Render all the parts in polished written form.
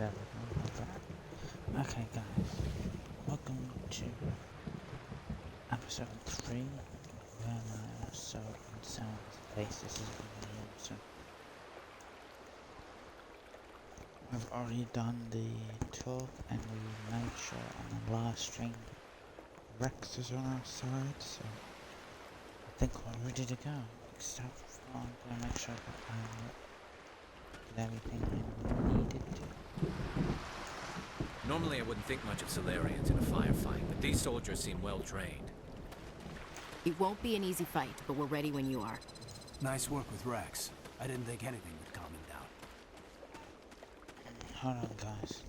whatever. Okay, guys, welcome to episode 3 of Virmire, Assault and Saren's place. This is really awesome. We've already done the tour and we made sure on the last stream Rex is on our side, so I think we're ready to go. Except for I'm going to make sure that I did everything I needed to. Normally I wouldn't think much of Salarians in a firefight, but these soldiers seem well trained. It won't be an easy fight, but we're ready when you are. Nice work with Rex. I didn't think anything would calm him down. Hold on, guys.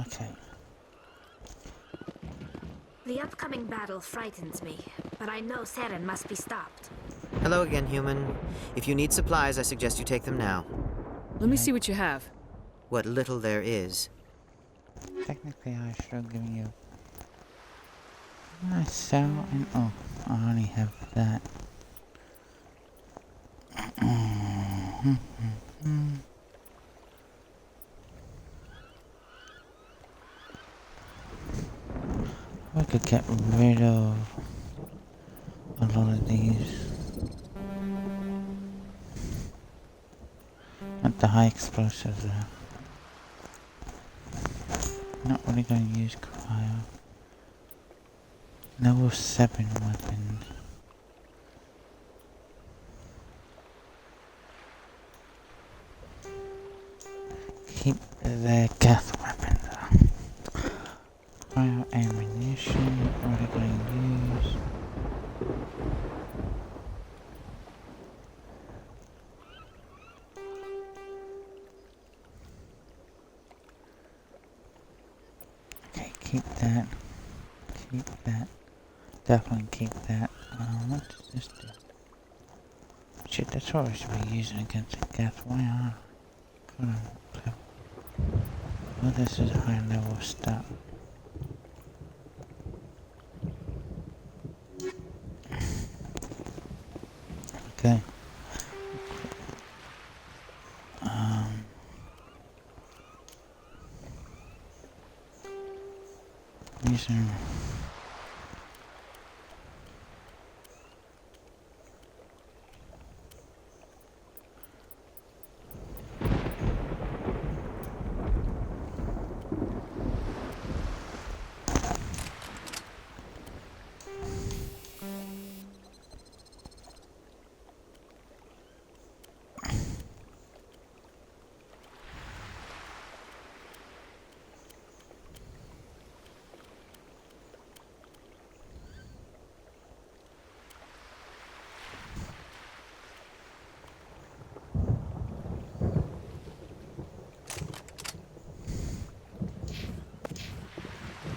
Okay. The upcoming battle frightens me, but I know Saren must be stopped. Hello again, human. If you need supplies, I suggest you take them now. Let me see what you have. What little there is. Technically, I should have given you my cell and oh, I only have that. I could get rid of a lot of these. Not the high explosives though. Not really going to use cryo. Level 7 weapons. Keep the gas weapons. Cryo ammunition. What are going to use? Okay, keep that. Keep that. Definitely keep that. What does this do? Shit, that's what we should be using against the gas. Why are? Well, this is high level stuff. Okay. soon.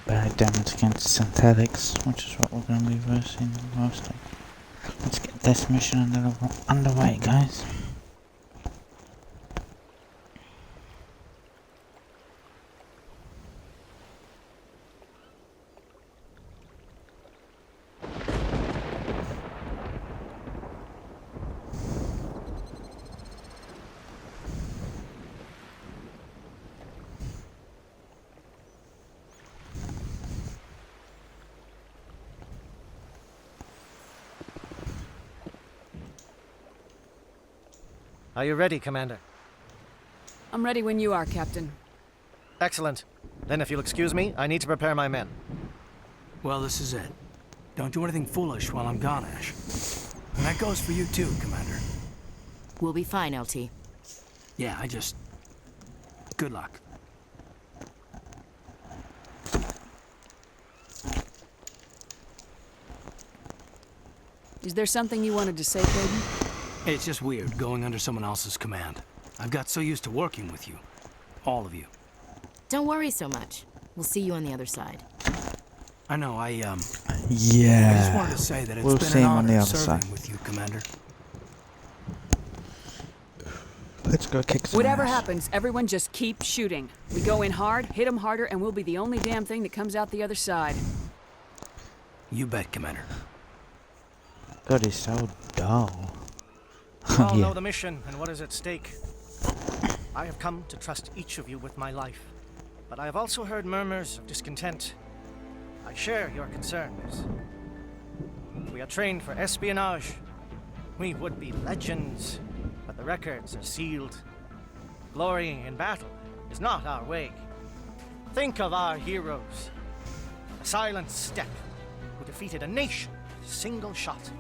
Bad damage against synthetics, which is what we're going to be versing mostly. Let's get this mission underway, guys. Are you ready, Commander? I'm ready when you are, Captain. Excellent. Then if you'll excuse me, I need to prepare my men. Well, this is it. Don't do anything foolish while I'm gone, Ash. And that goes for you too, Commander. We'll be fine, LT. Yeah, good luck. Is there something you wanted to say, Caden? It's just weird going under someone else's command. I've got so used to working with you. All of you. Don't worry so much. We'll see you on the other side. I know, I Yeah. just wanted to say that it's We'll been see an him on the honor other serving side. with you, Commander. Let's go kick some Whatever ass. happens, everyone just keep shooting. We go in hard, hit them harder, and we'll be the only damn thing that comes out the other side. You bet, Commander. God, he's so dull. You all Yeah. know the mission and what is at stake. I have come to trust each of you with my life, but I have also heard murmurs of discontent. I share your concerns. We are trained for espionage. We would be legends, but the records are sealed. Glorying in battle is not our way. Think of our heroes. The silent step who defeated a nation with a single shot.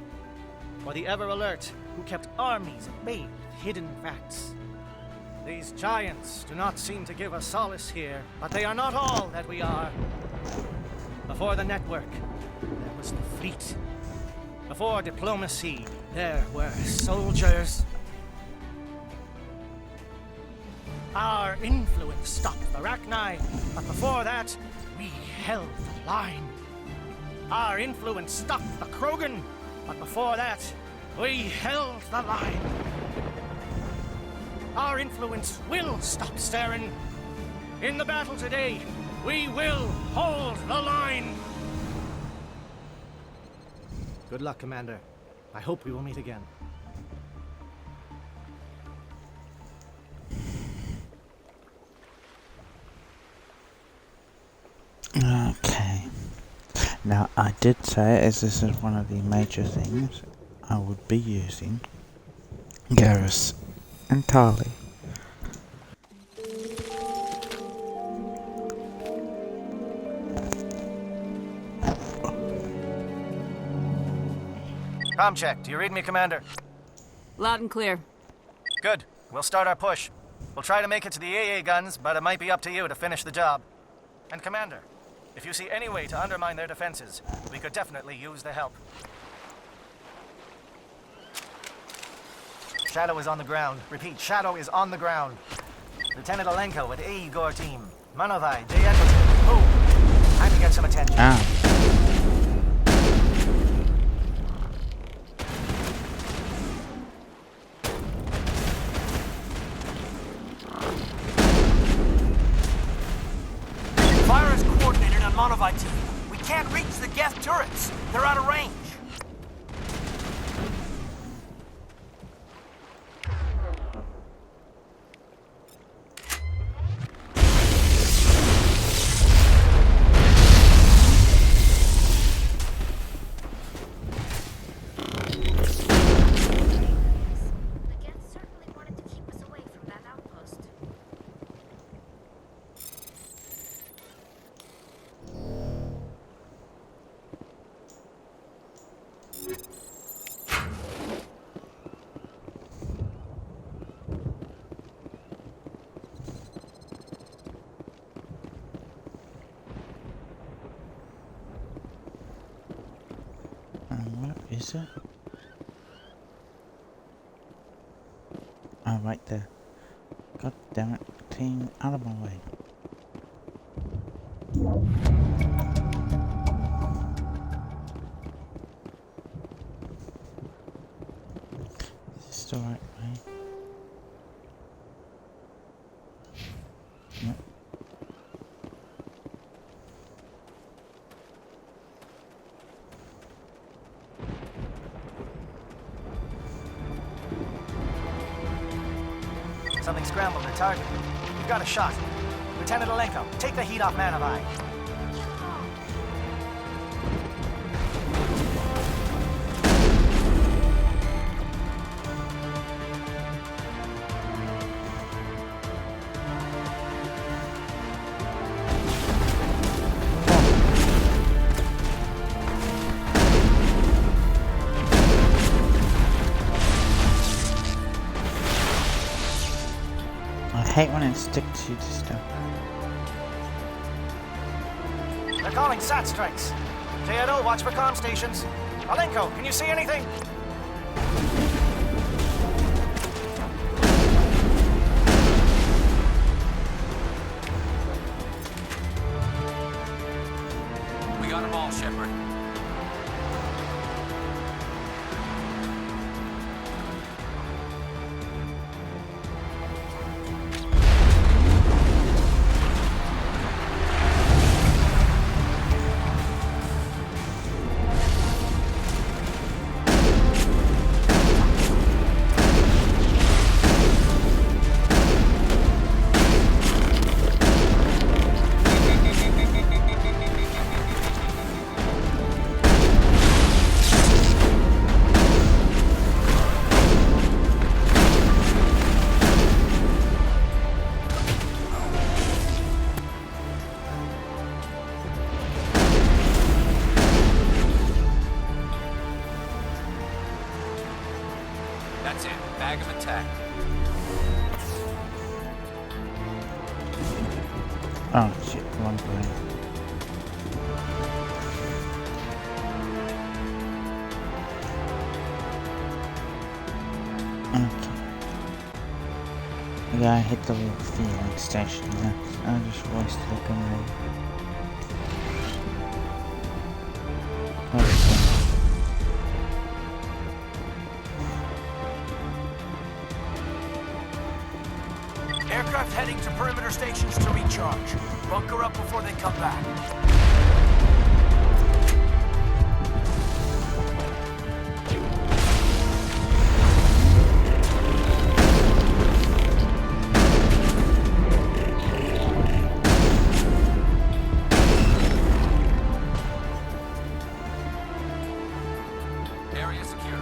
Or the ever-alert who kept armies at bay with hidden facts. These giants do not seem to give us solace here, but they are not all that we are. Before the network, there was the fleet. Before diplomacy, there were soldiers. Our influence stopped the Rachni, but before that, we held the line. Our influence stopped the Krogan, but before that, we held the line. Our influence will stop Saren. In the battle today, we will hold the line. Good luck, Commander. I hope we will meet again. Okay. Now, I did say, as this is one of the major things, I would be using Garrus and Tali. Comm check. Do you read me, Commander? Loud and clear. Good. We'll start our push. We'll try to make it to the AA guns, but it might be up to you to finish the job. And Commander, if you see any way to undermine their defenses, we could definitely use the help. Shadow is on the ground. Repeat, Shadow is on the ground. Lieutenant Alenko with AE Gore team. Manovai, J. Eccleston. Move. Time to get some attention. Fire is coordinated on Monovite team. We can't reach the Geth turrets. They're out of range. is it? Oh, right there. God damn it. Clean out of my way. Is this the right way? Yep. Something scrambled the target. We've got a shot. Lieutenant Alenko, take the heat off Manovi. I hate when it sticks you to stuff. They're calling SAT strikes. JNO, watch for comm stations. Alenko, can you see anything? We got them all, Shepard. That's it. Bag of attack. Oh shit, wrong way. Okay. Yeah, I hit the little fueling station. I just wasted a grenade. Aircraft heading to perimeter stations to recharge. Bunker up before they come back. Area secure.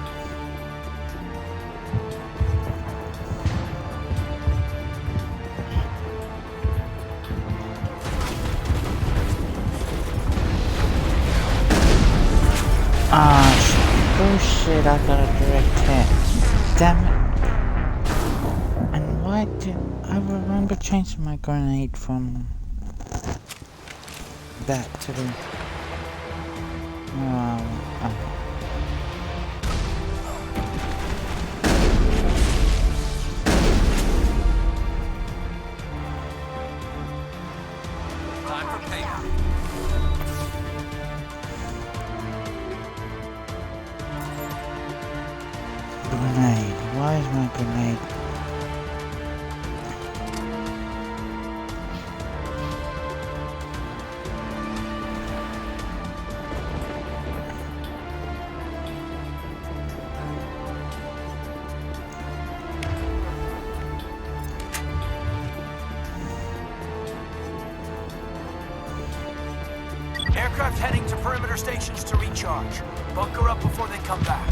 Bullshit, I got a direct hit. Damn it. And why did I remember changing my grenade from that to the Time for payback. grenade. Why is my grenade? Aircraft heading to perimeter stations to recharge. Bunker up before they come back.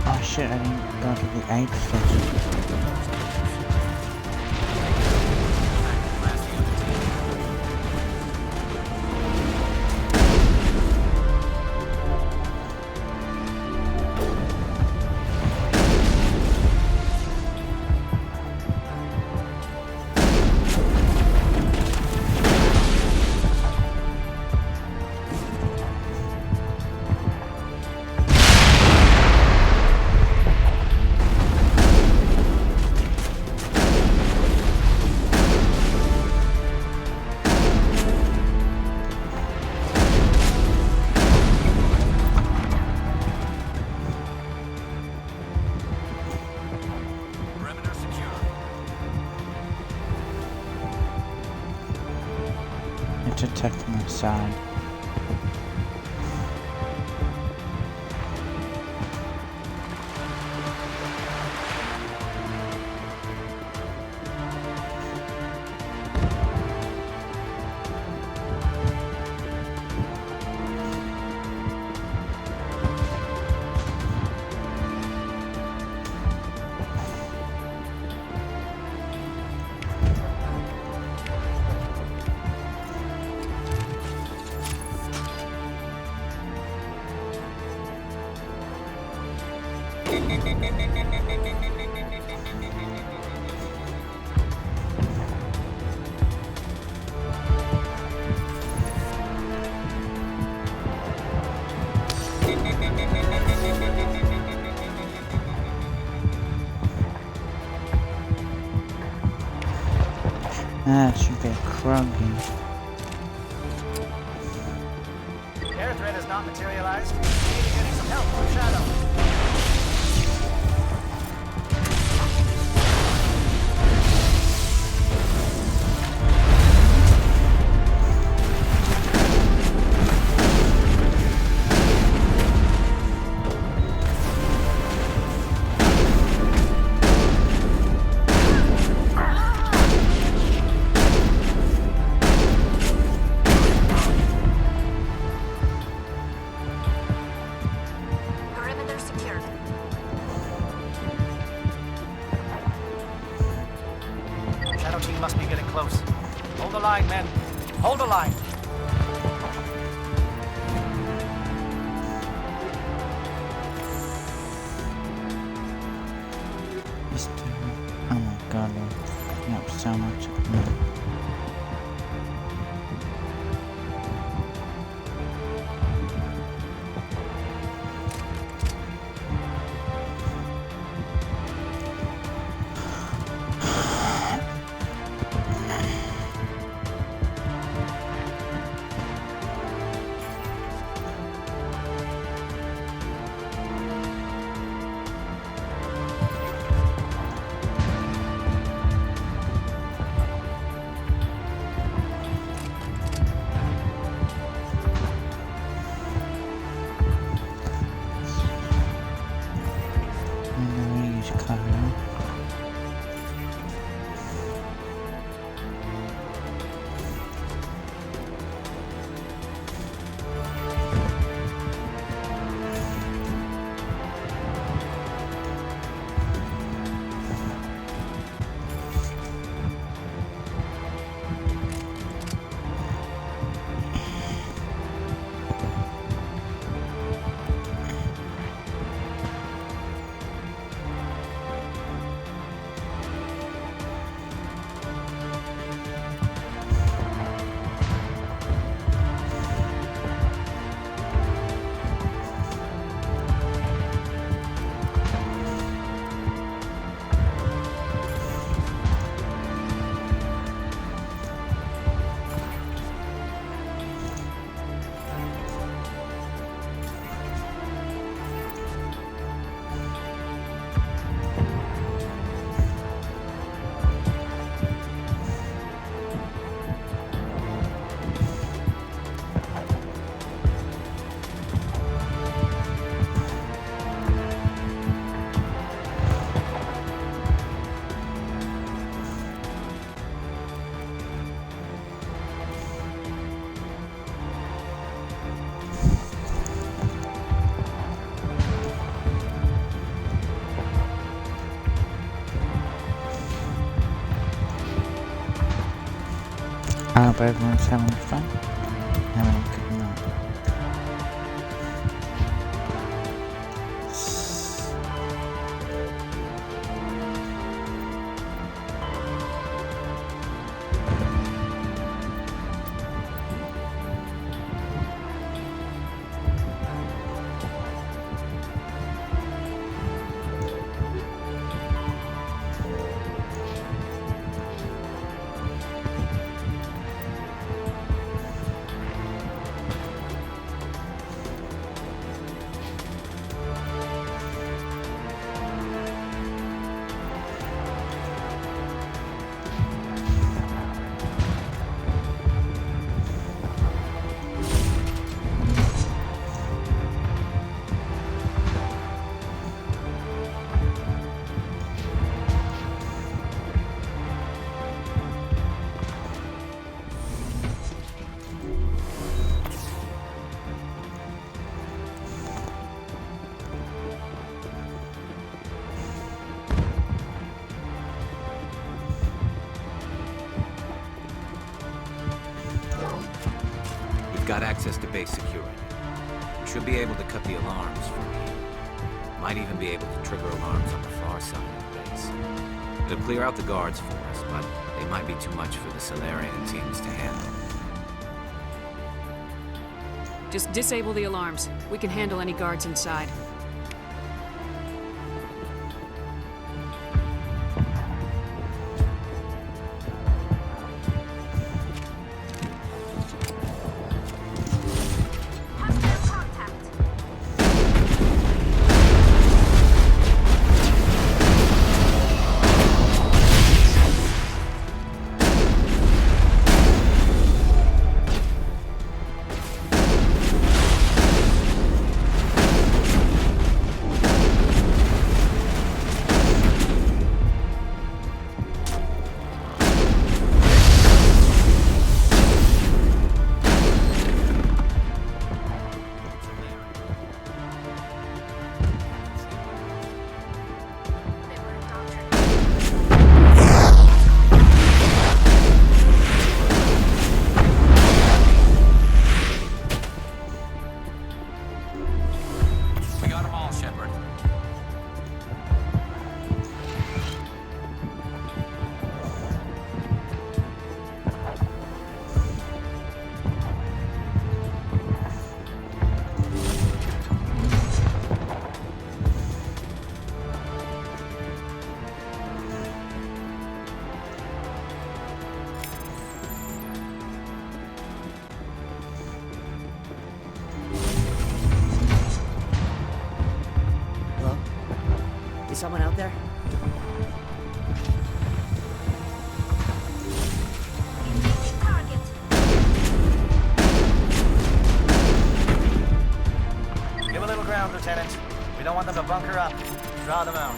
Oh shit, I didn't go to the aid station. To attack from the side. Ah, should be a crow here. Air threat has not materialized. We need to getting some help from Shadow. Must be getting close. Hold the line, men. Hold the line. Oh my god, they're picking up so much of me. hope everyone's having fun. Having a good night. Got access to base security. We should be able to cut the alarms from here. Might even be able to trigger alarms on the far side of the base. It'll clear out the guards for us, but they might be too much for the Salarian teams to handle. Just disable the alarms. We can handle any guards inside. Someone out there? Target. Give a little ground, Lieutenant. We don't want them to bunker up. Draw them out.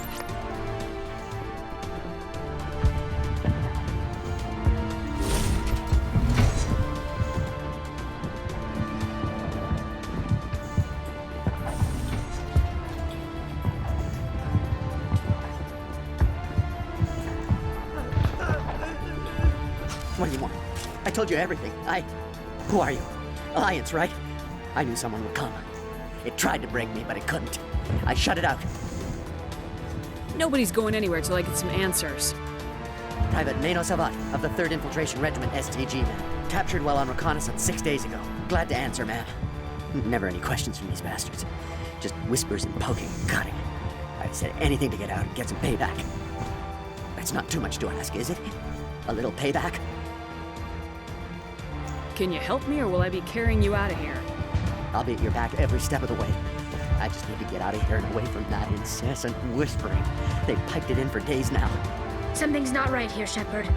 What do you want? I told you everything. Who are you? Alliance, right? I knew someone would come. It tried to break me, but it couldn't. I shut it out. Nobody's going anywhere till I get some answers. Private Mano Savat of the 3rd Infiltration Regiment STG, ma'am. Captured while on reconnaissance 6 days ago. Glad to answer, ma'am. Never any questions from these bastards. Just whispers and poking and cutting. I said anything to get out and get some payback. That's not too much to ask, is it? A little payback? Can you help me, or will I be carrying you out of here? I'll be at your back every step of the way. I just need to get out of here and away from that incessant whispering. They've piped it in for days now. Something's not right here, Shepard.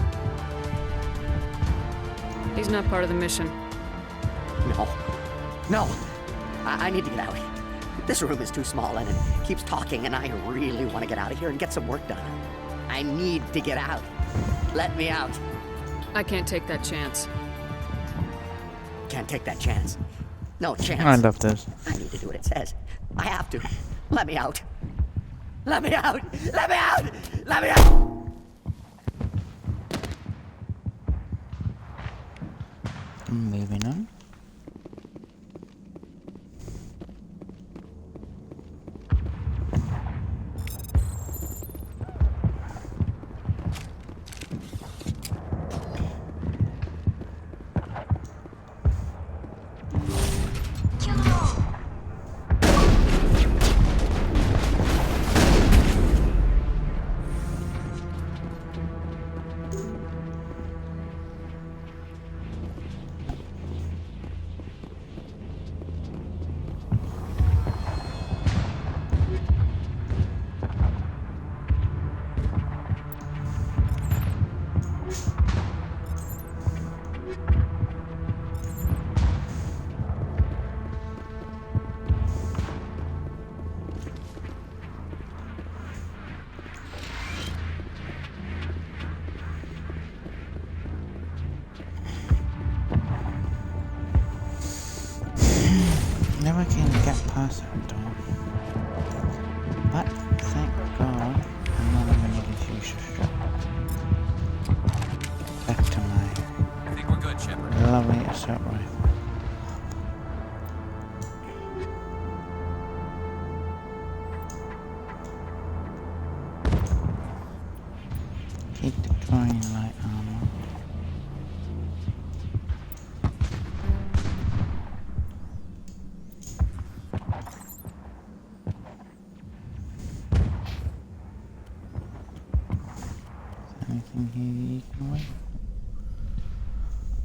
He's not part of the mission. No. I need to get out. This room is too small and it keeps talking, and I really want to get out of here and get some work done. I need to get out. Let me out. I can't take that chance. Can't take that chance. No chance. I love this. I need to do what it says. I have to. Let me out. Let me out. Let me out. Let me out. Moving on. Never can get past that door. But thank God I'm not even going to use your strap. Back to my I think we're good, Shepard. lovely assault rifle. Keep deploying light armor. Anything here you can wait?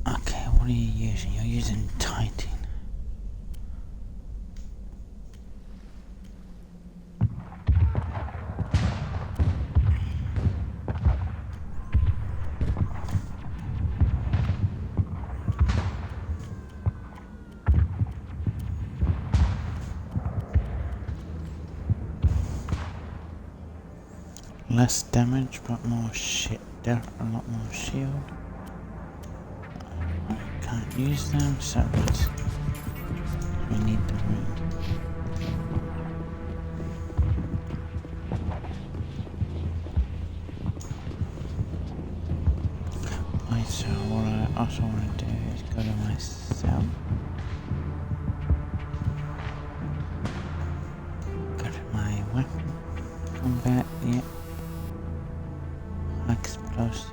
Okay, what are you using? You're using Titan. Less damage, but more shit. A lot more shield. I can't use them, so we need the room. Right, so what I also want to do is go to my cell. Go to my weapon. Combat, yeah. Explosive.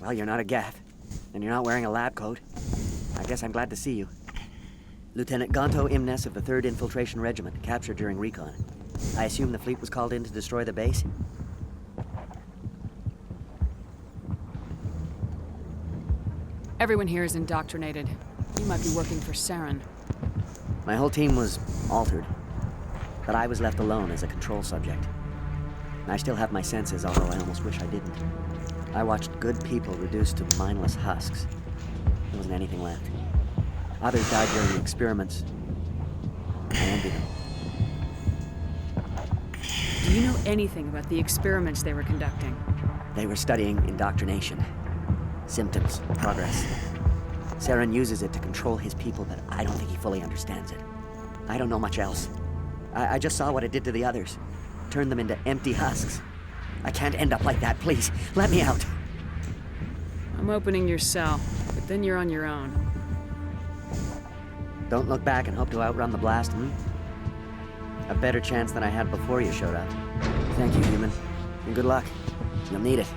Well, you're not a Gath, and you're not wearing a lab coat. I guess I'm glad to see you. Lieutenant Gonto Imnes of the 3rd Infiltration Regiment, captured during recon. I assume the fleet was called in to destroy the base? Everyone here is indoctrinated. You might be working for Saren. My whole team was altered, but I was left alone as a control subject. I still have my senses, although I almost wish I didn't. I watched good people reduced to mindless husks. There wasn't anything left. Others died during the experiments. I envied them. Do you know anything about the experiments they were conducting? They were studying indoctrination. Symptoms, progress. Saren uses it to control his people, but I don't think he fully understands it. I don't know much else. I just saw what it did to the others. Turned them into empty husks. I can't end up like that, please. Let me out. I'm opening your cell, but then you're on your own. Don't look back and hope to outrun the blast, A better chance than I had before you showed up. Thank you, human. And good luck. You'll need it.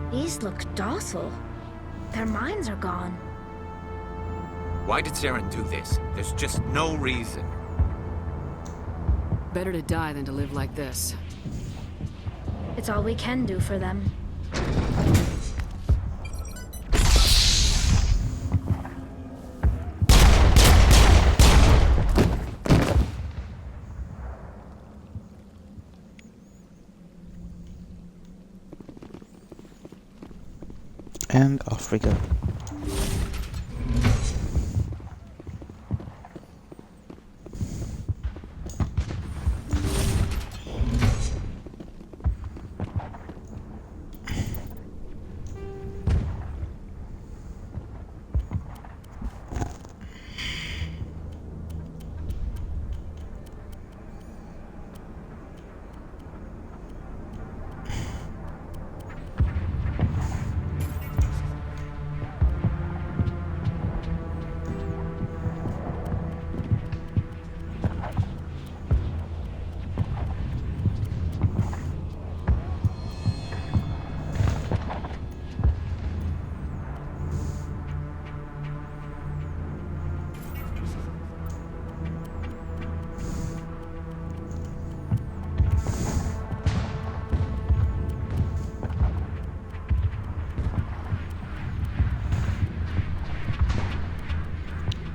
These look docile. Their minds are gone. Why did Saren do this? There's just no reason. Better to die than to live like this. It's all we can do for them. And off we go.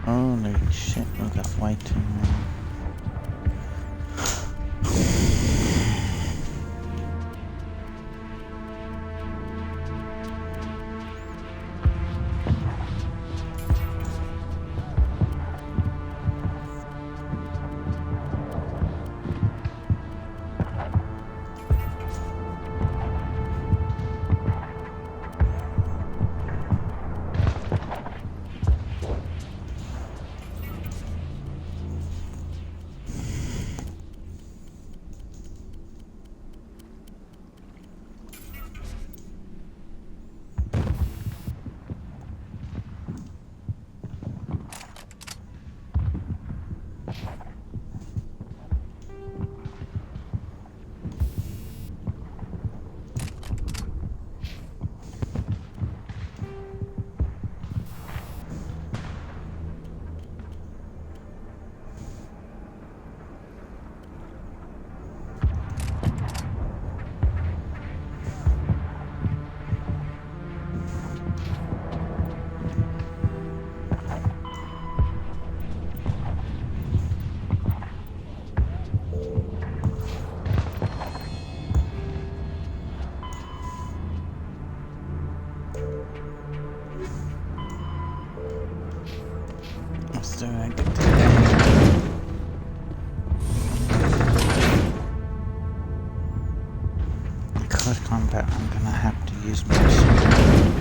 Holy shit, we got way too many. So I get to close combat, I'm gonna have to use my sword.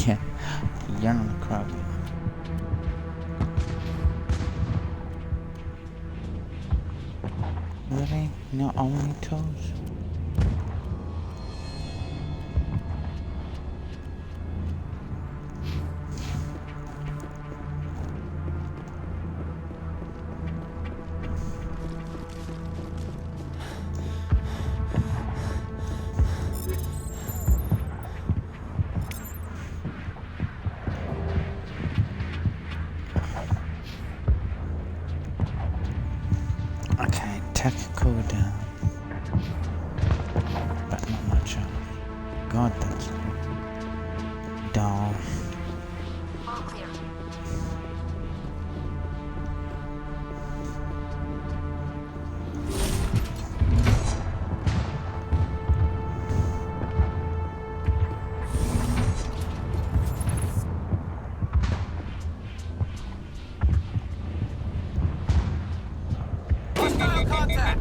Yeah, you're on the crowd. Really? Not only toes? Attack cooldown. But not much else. God, that's dull. All clear. Hostile contact!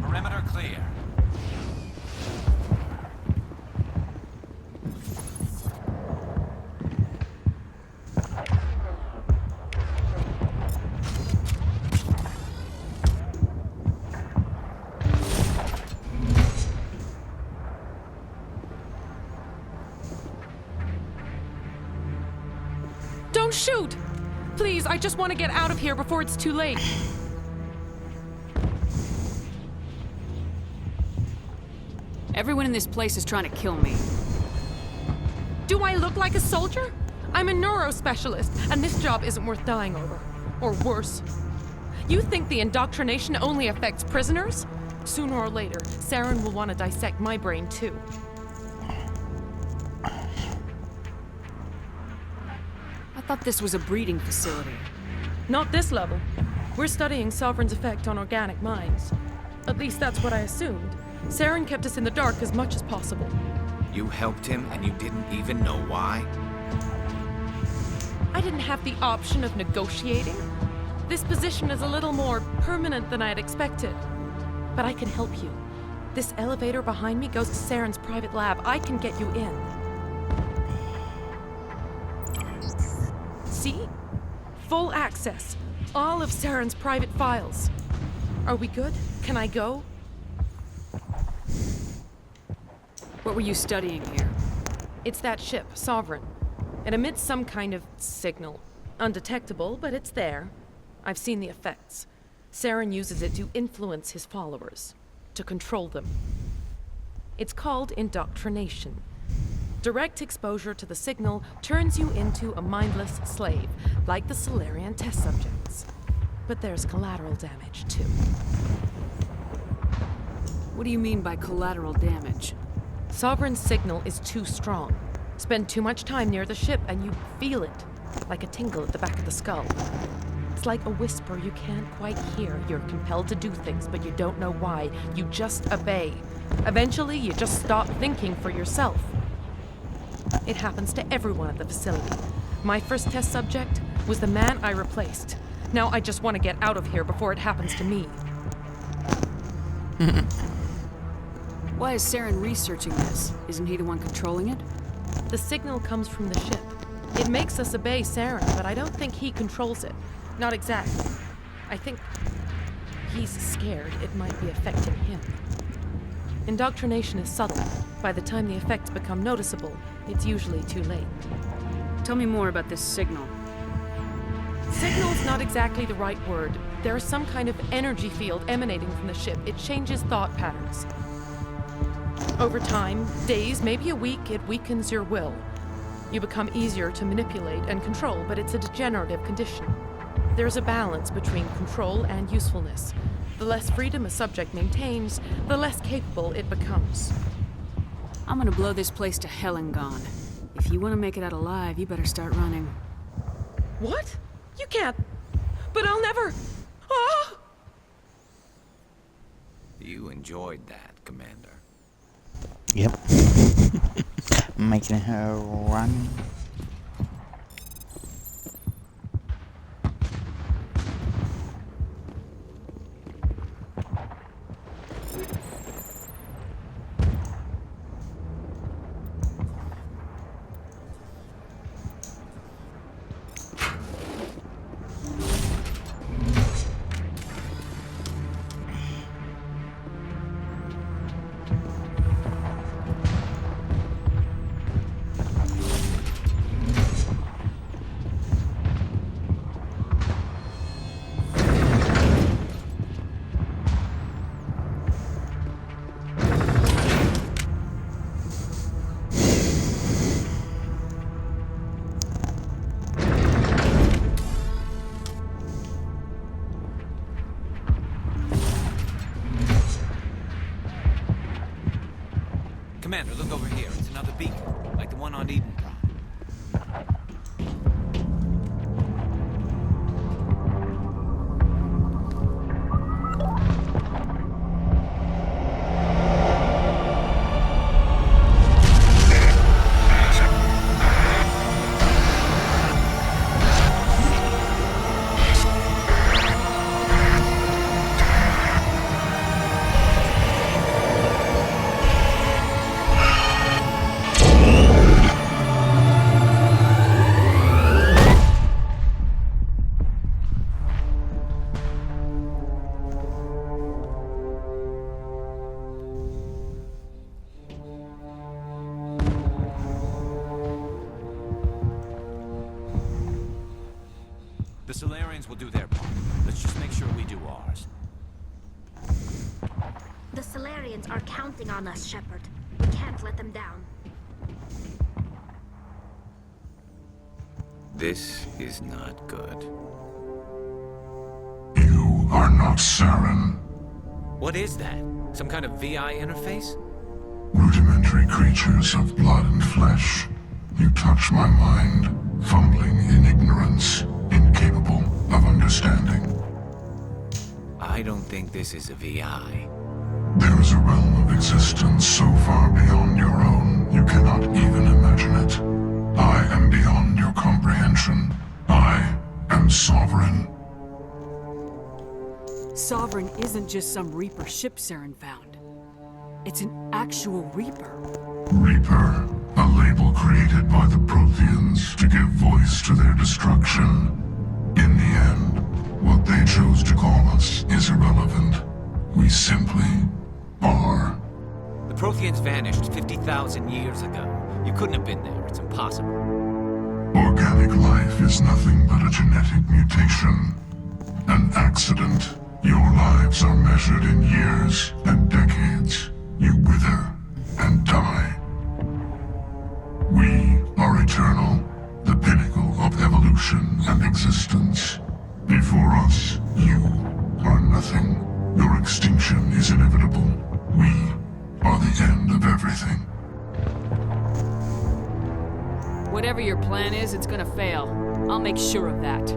Perimeter clear. Don't shoot! Please, I just want to get out of here before it's too late. Everyone in this place is trying to kill me. Do I look like a soldier? I'm a neurospecialist, and this job isn't worth dying over. Or worse. You think the indoctrination only affects prisoners? Sooner or later, Saren will want to dissect my brain too. I thought this was a breeding facility. Not this level. We're studying Sovereign's effect on organic minds. At least that's what I assumed. Saren kept us in the dark as much as possible. You helped him and you didn't even know why? I didn't have the option of negotiating. This position is a little more permanent than I had expected. But I can help you. This elevator behind me goes to Saren's private lab. I can get you in. See? Full access. All of Saren's private files. Are we good? Can I go? What were you studying here? It's that ship, Sovereign. It emits some kind of signal. Undetectable, but it's there. I've seen the effects. Saren uses it to influence his followers, to control them. It's called indoctrination. Direct exposure to the signal turns you into a mindless slave, like the Salarian test subjects. But there's collateral damage, too. What do you mean by collateral damage? Sovereign's signal is too strong. Spend too much time near the ship and you feel it, like a tingle at the back of the skull. It's like a whisper you can't quite hear. You're compelled to do things, but you don't know why. You just obey. Eventually, you just stop thinking for yourself. It happens to everyone at the facility. My first test subject was the man I replaced. Now I just want to get out of here before it happens to me. Why is Saren researching this? Isn't he the one controlling it? The signal comes from the ship. It makes us obey Saren, but I don't think he controls it. Not exactly. I think he's scared it might be affecting him. Indoctrination is subtle. By the time the effects become noticeable, it's usually too late. Tell me more about this signal. Signal's not exactly the right word. There's some kind of energy field emanating from the ship. It changes thought patterns. Over time, days, maybe a week, it weakens your will. You become easier to manipulate and control, but it's a degenerative condition. There's a balance between control and usefulness. The less freedom a subject maintains, the less capable it becomes. I'm gonna blow this place to hell and gone. If you want to make it out alive, you better start running. What? You can't. But I'll never. Ah! You enjoyed that, Commander. Yep. Making her run. Commander, look over here. It's another beacon, like the one on Eden Prime. The Solarians will do their part. Let's just make sure we do ours. The Solarians are counting on us, Shepard. We can't let them down. This is not good. You are not Saren. What is that? Some kind of VI interface? Rudimentary creatures of blood and flesh. You touch my mind, fumbling in ignorance, incapable of understanding. I don't think this is a VI. There is a realm of existence so far beyond your own, you cannot even imagine it. I am beyond your comprehension. I am sovereign. Sovereign isn't just some Reaper ship Saren found. It's an actual Reaper. Reaper, a label created by the Protheans to give voice to their destruction. In the end, what they chose to call us is irrelevant. We simply are. The Protheans vanished 50,000 years ago. You couldn't have been there. It's impossible. Organic life is nothing but a genetic mutation. An accident. Your lives are measured in years and decades. You wither and die. We are eternal, the pinnacle of evolution and existence. Before us, you are nothing. Your extinction is inevitable. We are the end of everything. Whatever your plan is, it's gonna fail. I'll make sure of that.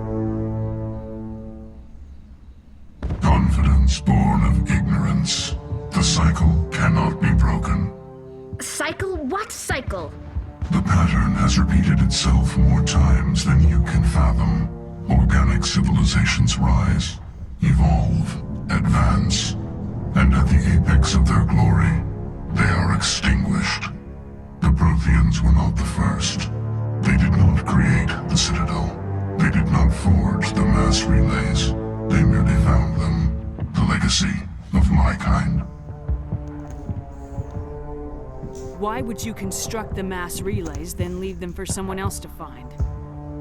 Confidence born of ignorance. The cycle cannot be broken. Cycle? What cycle? The pattern has repeated itself more times than you can fathom. Organic civilizations rise, evolve, advance, and at the apex of their glory, they are extinguished. The Protheans were not the first. They did not create the Citadel. They did not forge the mass relays. They merely found them, the legacy of my kind. Why would you construct the mass relays, then leave them for someone else to find?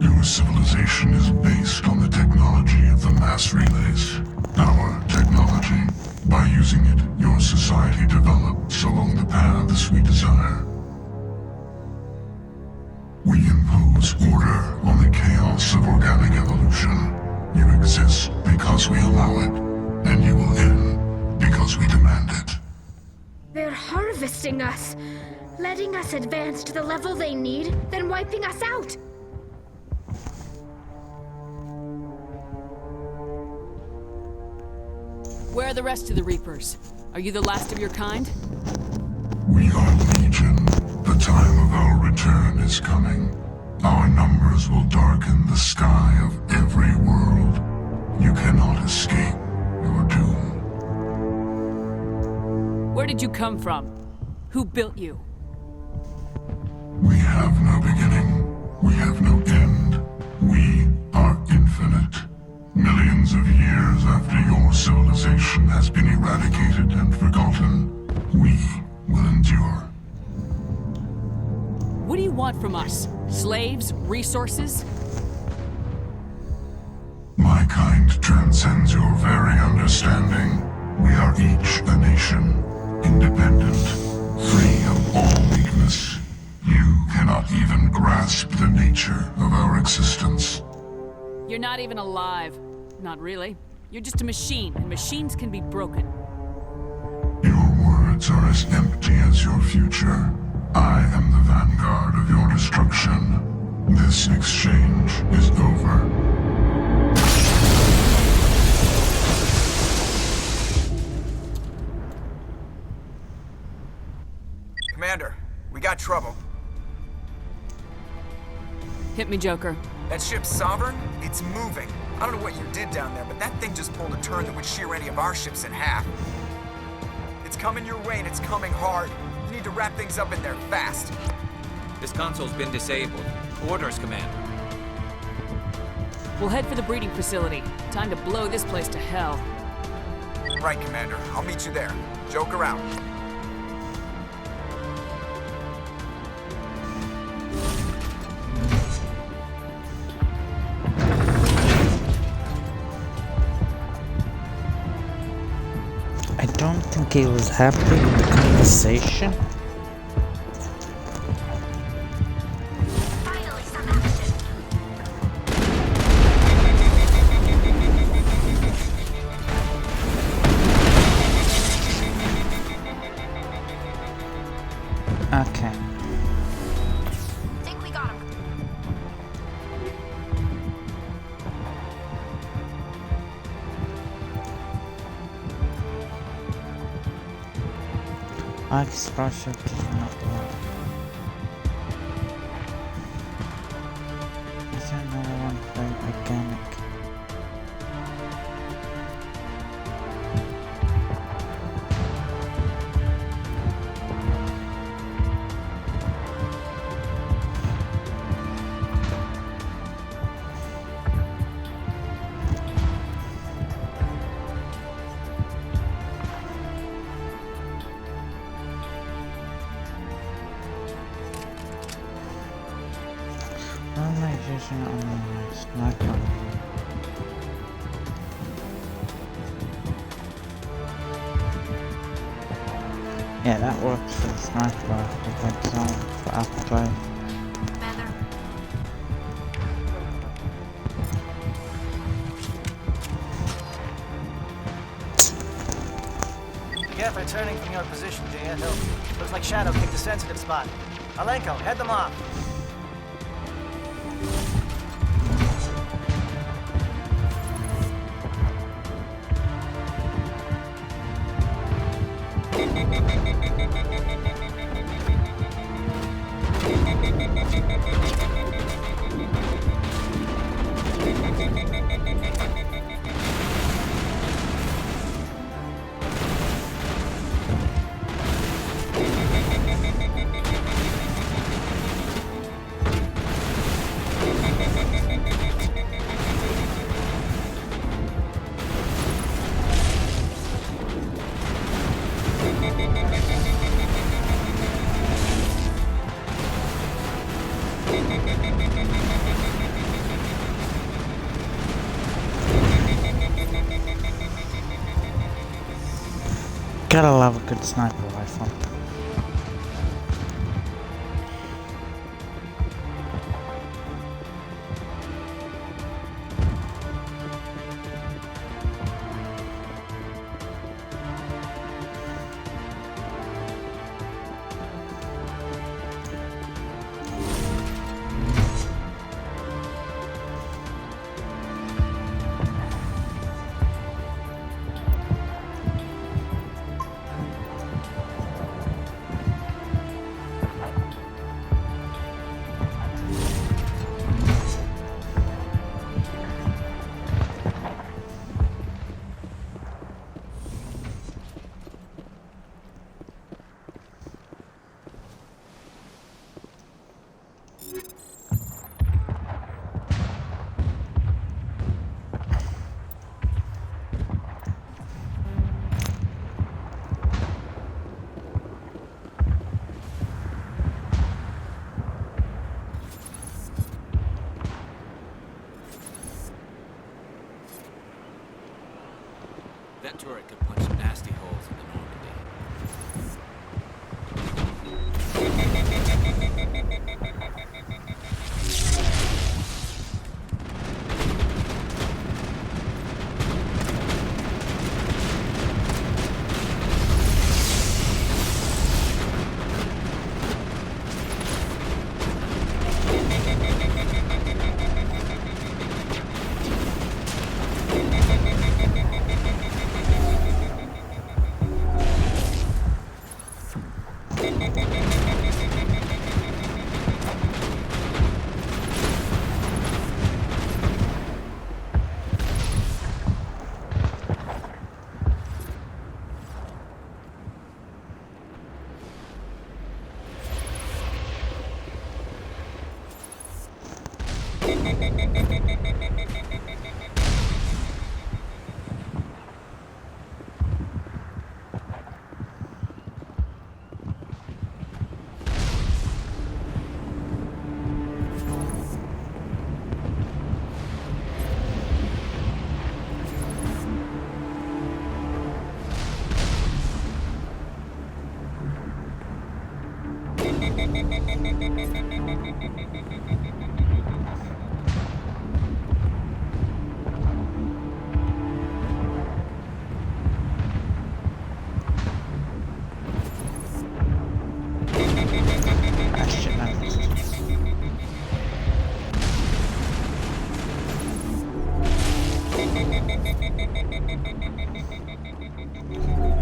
Your civilization is based on the technology of the mass relays. Our technology. By using it, your society develops along the paths we desire. We impose order on the chaos of organic evolution. You exist because we allow it, and you will end because we demand it. They're harvesting us, letting us advance to the level they need, then wiping us out. Where are the rest of the Reapers? Are you the last of your kind? We are legion. The time of our return is coming. Our numbers will darken the sky of every world. You cannot escape your doom. Where did you come from? Who built you? We have no beginning. We have no end. We are infinite. Millions of years after your civilization has been eradicated and forgotten, we will endure. What do you want from us? Slaves? Resources? My kind transcends your very understanding. We are each a nation, independent, free of all weakness. You cannot even grasp the nature of our existence. You're not even alive. Not really. You're just a machine, and machines can be broken. Your words records are as empty as your future. I am the vanguard of your destruction. This exchange is over. Commander, we got trouble. Hit me, Joker. That ship Sovereign? It's moving. I don't know what you did down there, but that thing just pulled a turn that would shear any of our ships in half. It's coming your way and it's coming hard. You need to wrap things up in there fast. This console's been disabled. Orders, Commander. We'll head for the breeding facility. Time to blow this place to hell. Right, Commander. I'll meet you there. Joker out. I don't think he was happy with the conversation. Okay. Think we got him. Explosive does not work. Is there another one for organic? Why am I using it on the sniper? Yeah, that works for the sniper, but it's not for afterplay. Geth returning from your position, Jaya Hill. Looks like Shadow picked a sensitive spot. Alenko, head them off. Gotta love a good sniper rifle.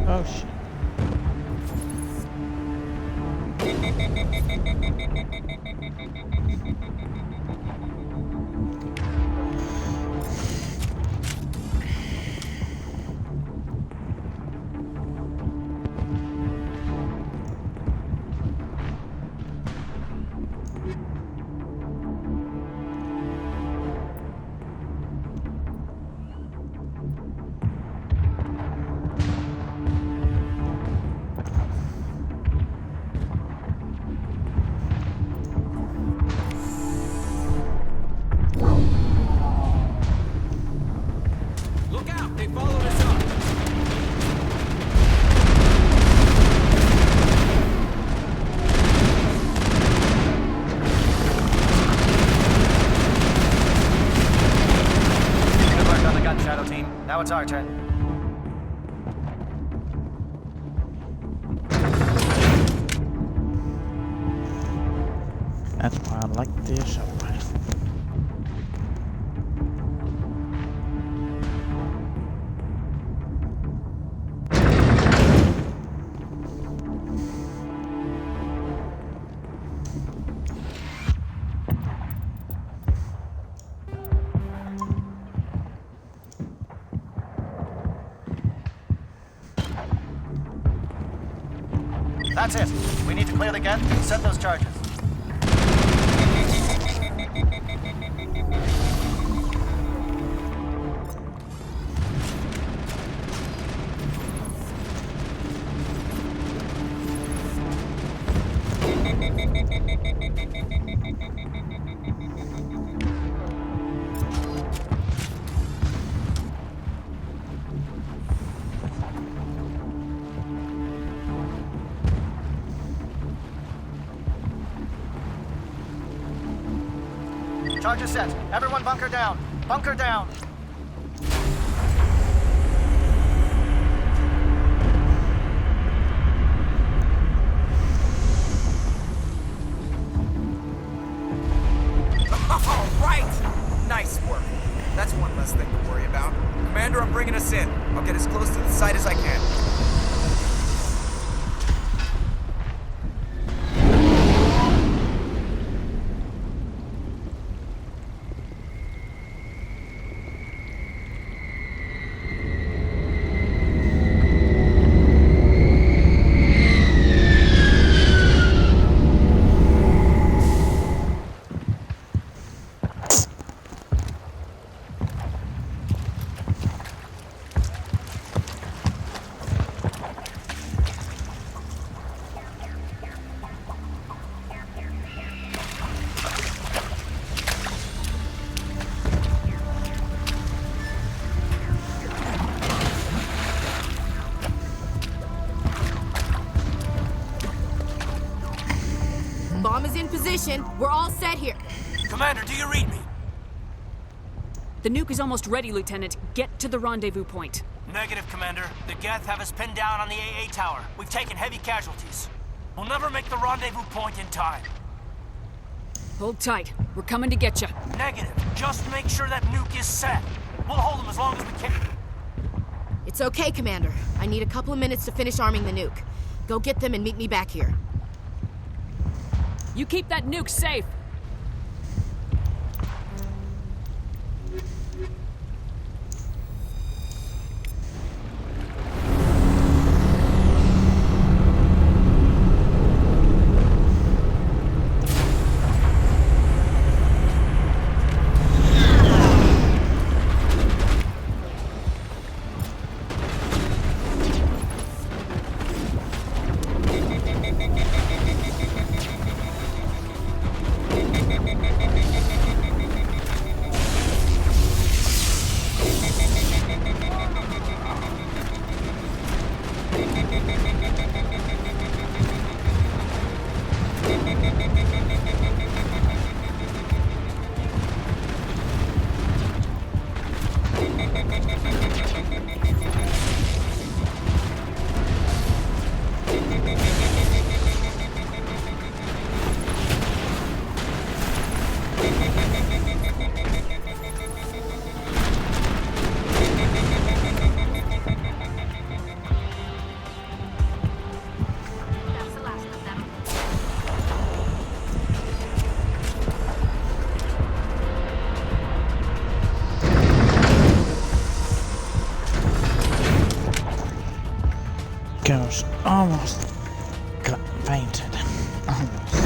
Oh shit. Now it's our turn. That's why I like the Assault rifle. That's it. We need to clear the gate and set those charges. Charges set. Everyone bunker down. Bunker down. All right! Nice work. That's one less thing to worry about. Commander, I'm bringing us in. I'll get as close to the site as I can. Bomb is in position. We're all set here. Commander, do you read me? The nuke is almost ready, Lieutenant. Get to the rendezvous point. Negative, Commander. The Geth have us pinned down on the AA tower. We've taken heavy casualties. We'll never make the rendezvous point in time. Hold tight. We're coming to get you. Negative. Just make sure that nuke is set. We'll hold them as long as we can. It's okay, Commander. I need a couple of minutes to finish arming the nuke. Go get them and meet me back here. You keep that nuke safe. Gosh, almost got fainted. Almost.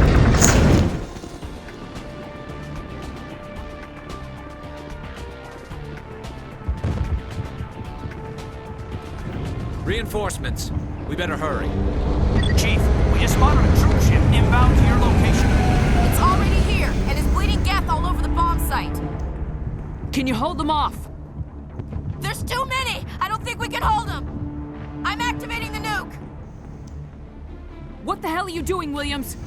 Reinforcements. We better hurry. Chief, we just spotted a troop ship inbound to your location. It's already here, and is bleeding Geth all over the bomb site. Can you hold them off? There's too many! I don't think we can hold them! I'm activating the nuke! What the hell are you doing, Williams?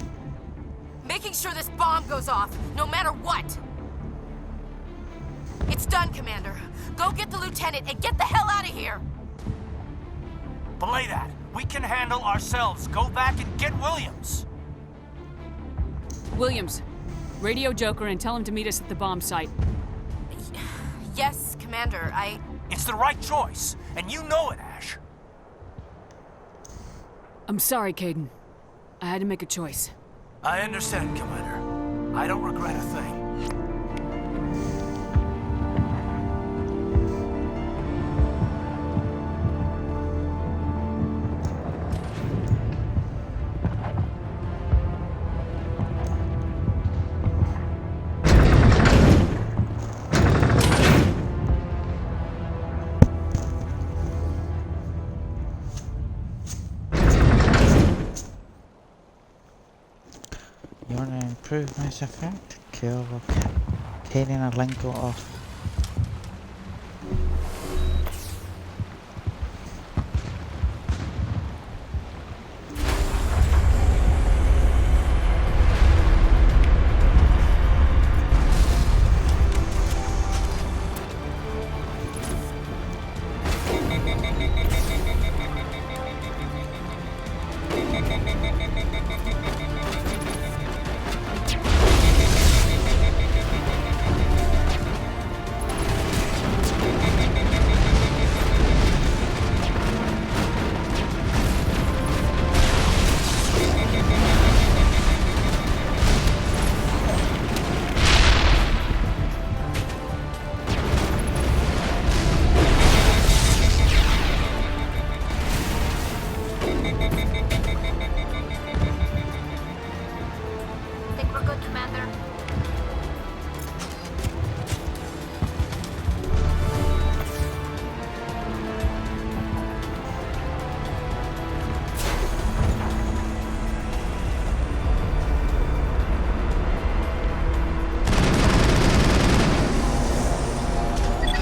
Making sure this bomb goes off, no matter what! It's done, Commander. Go get the lieutenant and get the hell out of here! Belay that. We can handle ourselves. Go back and get Williams. Williams, radio Joker and tell him to meet us at the bomb site. Yes, Commander, It's the right choice, and you know it, Ash. I'm sorry, Caden. I had to make a choice. I understand, Commander. I don't regret a thing. You want to improve this effect? Kill Caden and Link go off. Think we're good, Commander.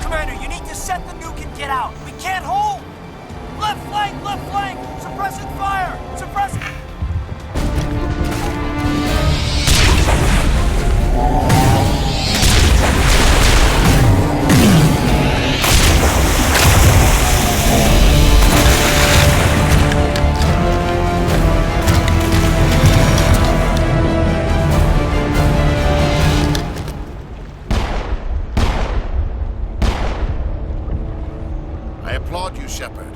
Commander, you need to set the nuke and get out. We can't hold. Left flank, suppressing fire, suppressing. I applaud you, Shepard.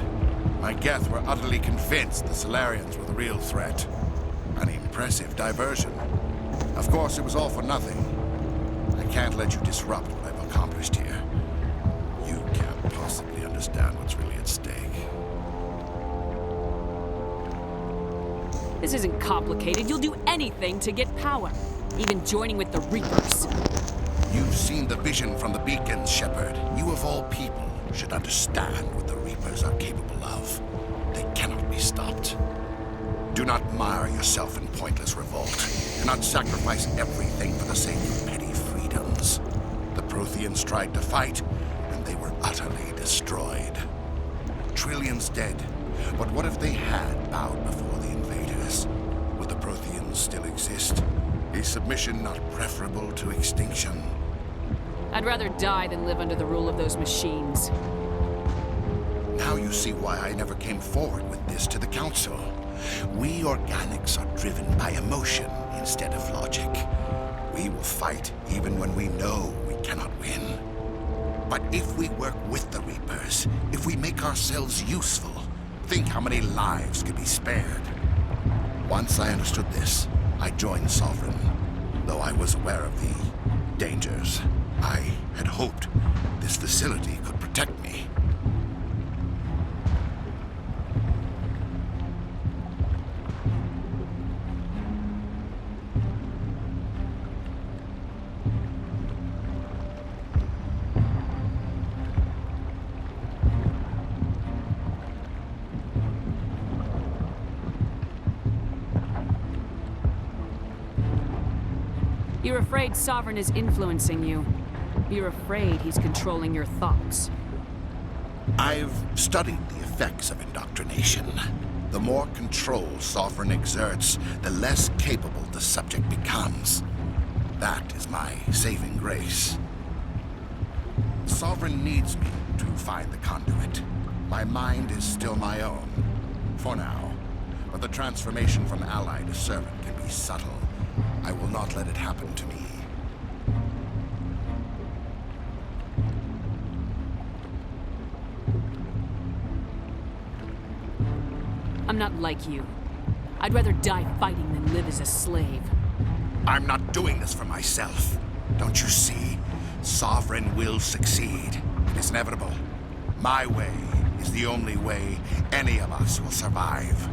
My Geth were utterly convinced the Salarians were the real threat. An impressive diversion. Of course, it was all for nothing. I can't let you disrupt what I've accomplished here. You can't possibly understand what's really at stake. This isn't complicated. You'll do anything to get power. Even joining with the Reapers. You've seen the vision from the beacons, Shepard. You of all people should understand what the Reapers are capable of. They cannot be stopped. Do not mire yourself in pointless revolt. Do not sacrifice everything for the sake of petty freedoms. The Protheans tried to fight, and they were utterly destroyed. Trillions dead. But what if they had bowed before the invaders? Would the Protheans still exist? Is submission not preferable to extinction? I'd rather die than live under the rule of those machines. Now you see why I never came forward with this to the Council. We organics are driven by emotion instead of logic. We will fight even when we know we cannot win. But if we work with the Reapers, if we make ourselves useful, think how many lives could be spared. Once I understood this, I joined Sovereign, though I was aware of the dangers. I had hoped this facility could protect me. You're afraid Sovereign is influencing you. You're afraid he's controlling your thoughts. I've studied the effects of indoctrination. The more control Sovereign exerts, the less capable the subject becomes. That is my saving grace. Sovereign needs me to find the conduit. My mind is still my own, for now. But the transformation from ally to servant can be subtle. I will not let it happen to me. I'm not like you. I'd rather die fighting than live as a slave. I'm not doing this for myself. Don't you see? Sovereign will succeed. It is inevitable. My way is the only way any of us will survive.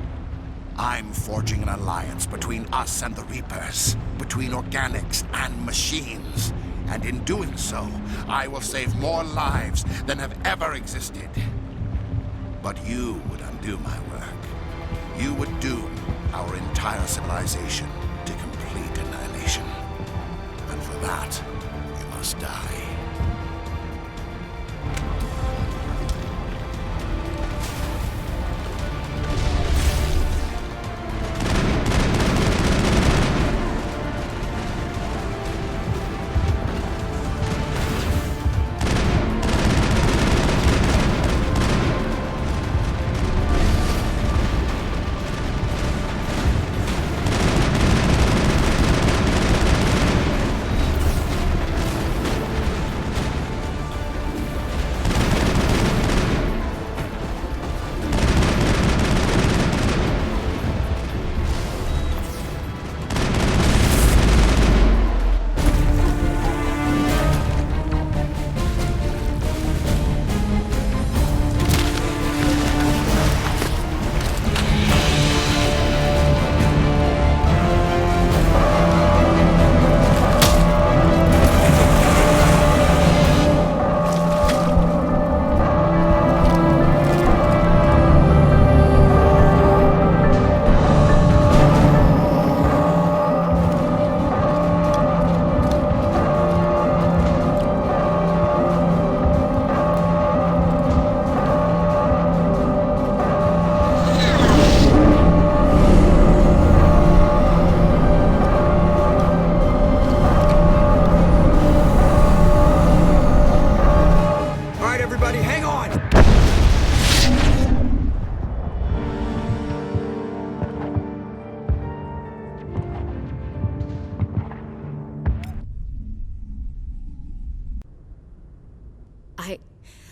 I'm forging an alliance between us and the Reapers, between organics and machines. And in doing so, I will save more lives than have ever existed. But you would undo my work. You would doom our entire civilization to complete annihilation. And for that, you must die.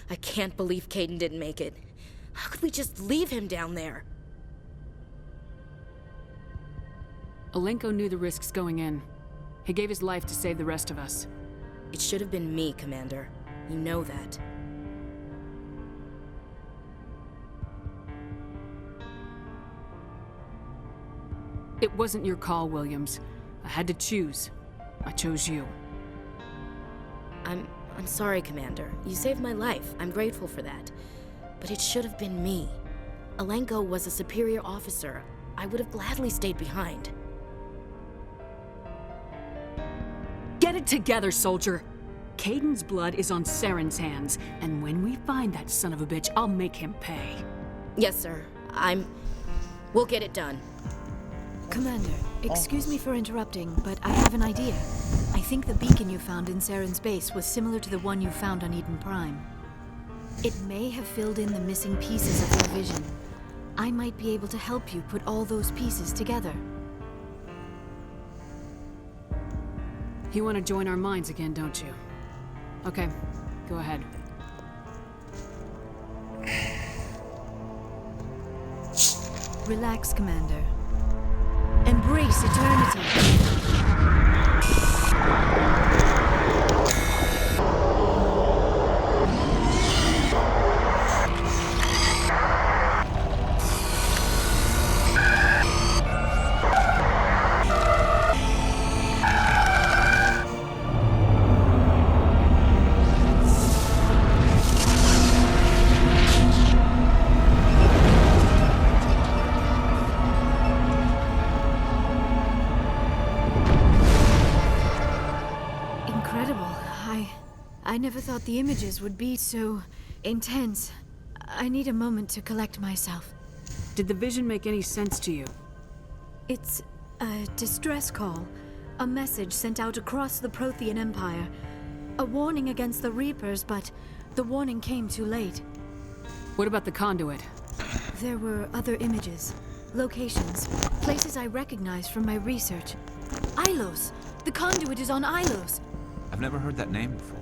I can't believe Caden didn't make it. How could we just leave him down there? Alenko knew the risks going in. He gave his life to save the rest of us. It should have been me, Commander. You know that. It wasn't your call, Williams. I had to choose. I chose you. I'm sorry, Commander. You saved my life. I'm grateful for that. But it should have been me. Alenko was a superior officer. I would have gladly stayed behind. Get it together, soldier! Caden's blood is on Saren's hands, and when we find that son of a bitch, I'll make him pay. Yes, sir. We'll get it done. Commander, excuse me for interrupting, but I have an idea. I think the beacon you found in Saren's base was similar to the one you found on Eden Prime. It may have filled in the missing pieces of your vision. I might be able to help you put all those pieces together. You want to join our minds again, don't you? Okay, go ahead. Relax, Commander. Embrace eternity. I never thought the images would be so intense. I need a moment to collect myself. Did the vision make any sense to you? It's a distress call. A message sent out across the Prothean Empire. A warning against the Reapers, but the warning came too late. What about the conduit? There were other images, locations, places I recognized from my research. Ilos! The conduit is on Ilos! I've never heard that name before.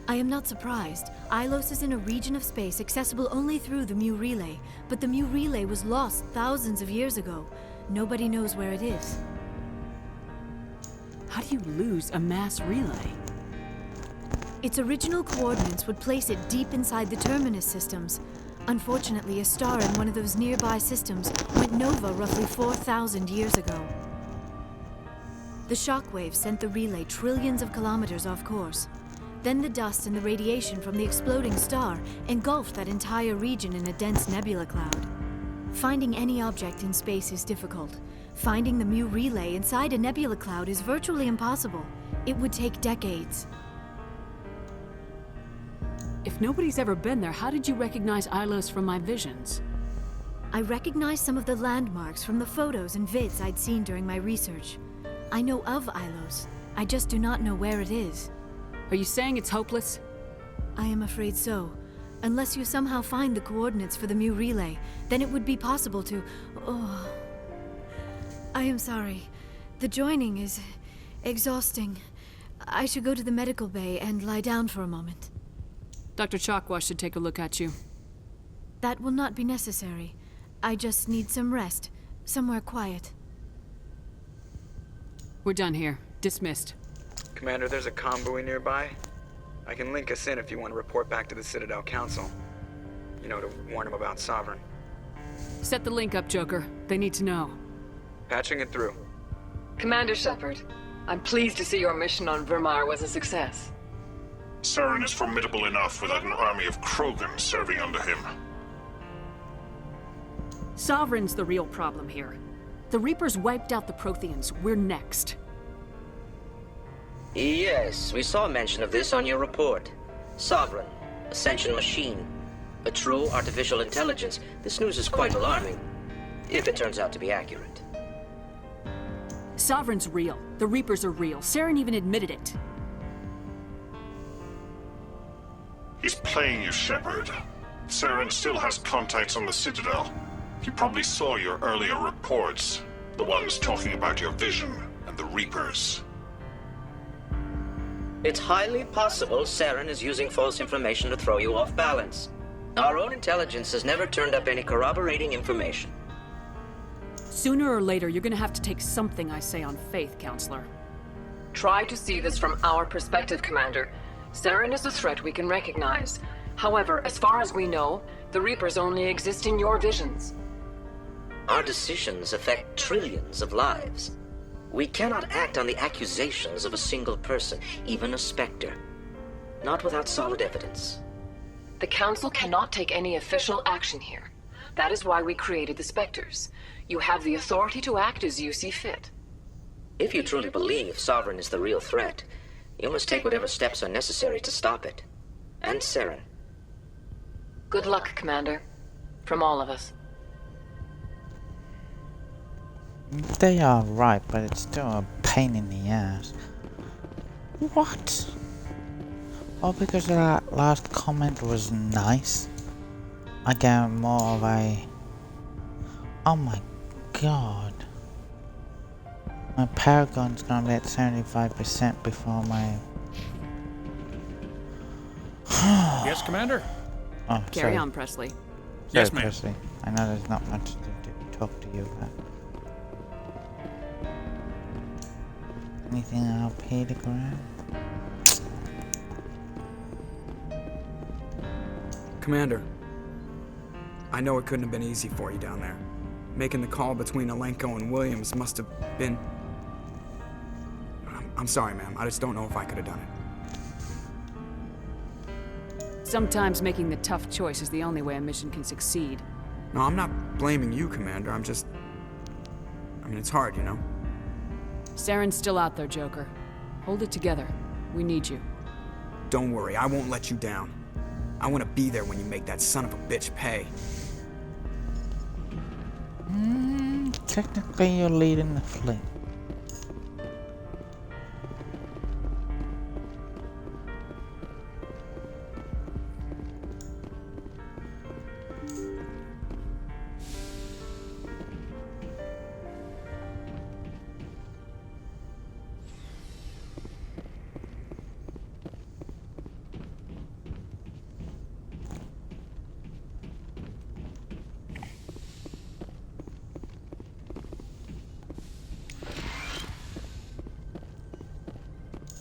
I am not surprised. Ilos is in a region of space accessible only through the Mu Relay, but the Mu Relay was lost thousands of years ago. Nobody knows where it is. How do you lose a mass relay? Its original coordinates would place it deep inside the Terminus systems. Unfortunately, a star in one of those nearby systems went nova roughly 4,000 years ago. The shockwave sent the relay trillions of kilometers off course. Then the dust and the radiation from the exploding star engulfed that entire region in a dense nebula cloud. Finding any object in space is difficult. Finding the Mu Relay inside a nebula cloud is virtually impossible. It would take decades. If nobody's ever been there, how did you recognize Ilos from my visions? I recognized some of the landmarks from the photos and vids I'd seen during my research. I know of Ilos. I just do not know where it is. Are you saying it's hopeless? I am afraid so. Unless you somehow find the coordinates for the Mu Relay, then it would be possible to... Oh... I am sorry. The joining is... exhausting. I should go to the medical bay and lie down for a moment. Dr. Chakwa should take a look at you. That will not be necessary. I just need some rest. Somewhere quiet. We're done here. Dismissed. Commander, there's a convoy nearby. I can link us in if you want to report back to the Citadel Council. You know, to warn them about Sovereign. Set the link up, Joker. They need to know. Patching it through. Commander Shepard, I'm pleased to see your mission on Virmire was a success. Saren is formidable enough without an army of Krogan serving under him. Sovereign's the real problem here. The Reapers wiped out the Protheans. We're next. Yes, we saw mention of this on your report. Sovereign, Ascension machine, a true artificial intelligence. This news is quite alarming, if it turns out to be accurate. Sovereign's real. The Reapers are real. Saren even admitted it. He's playing you, Shepard. Saren still has contacts on the Citadel. He probably saw your earlier reports, the ones talking about your vision and the Reapers. It's highly possible Saren is using false information to throw you off balance. Our own intelligence has never turned up any corroborating information. Sooner or later, you're gonna have to take something I say on faith, Counselor. Try to see this from our perspective, Commander. Saren is a threat we can recognize. However, as far as we know, the Reapers only exist in your visions. Our decisions affect trillions of lives. We cannot act on the accusations of a single person, even a Spectre. Not without solid evidence. The Council cannot take any official action here. That is why we created the Spectres. You have the authority to act as you see fit. If you truly believe Sovereign is the real threat, you must take whatever steps are necessary to stop it. And Saren. Good luck, Commander. From all of us. They are right, but it's still a pain in the ass. What? All because that last comment was nice? I get more of a... Oh my god. My Paragon's gonna let 75% before my... Yes, Commander? Oh, Carry sorry. on, Presley. Sorry, Yes, ma'am. Presley. I know there's not much to talk to you about. Anything up here to grab? Commander, I know it couldn't have been easy for you down there. Making the call between Alenko and Williams must have been... I'm sorry, ma'am. I just don't know if I could have done it. Sometimes making the tough choice is the only way a mission can succeed. No, I'm not blaming you, Commander. I'm just... I mean, it's hard, you know? Saren's still out there, Joker. Hold it together. We need you. Don't worry, I won't let you down. I want to be there when you make that son of a bitch pay. Technically you're leading the fleet.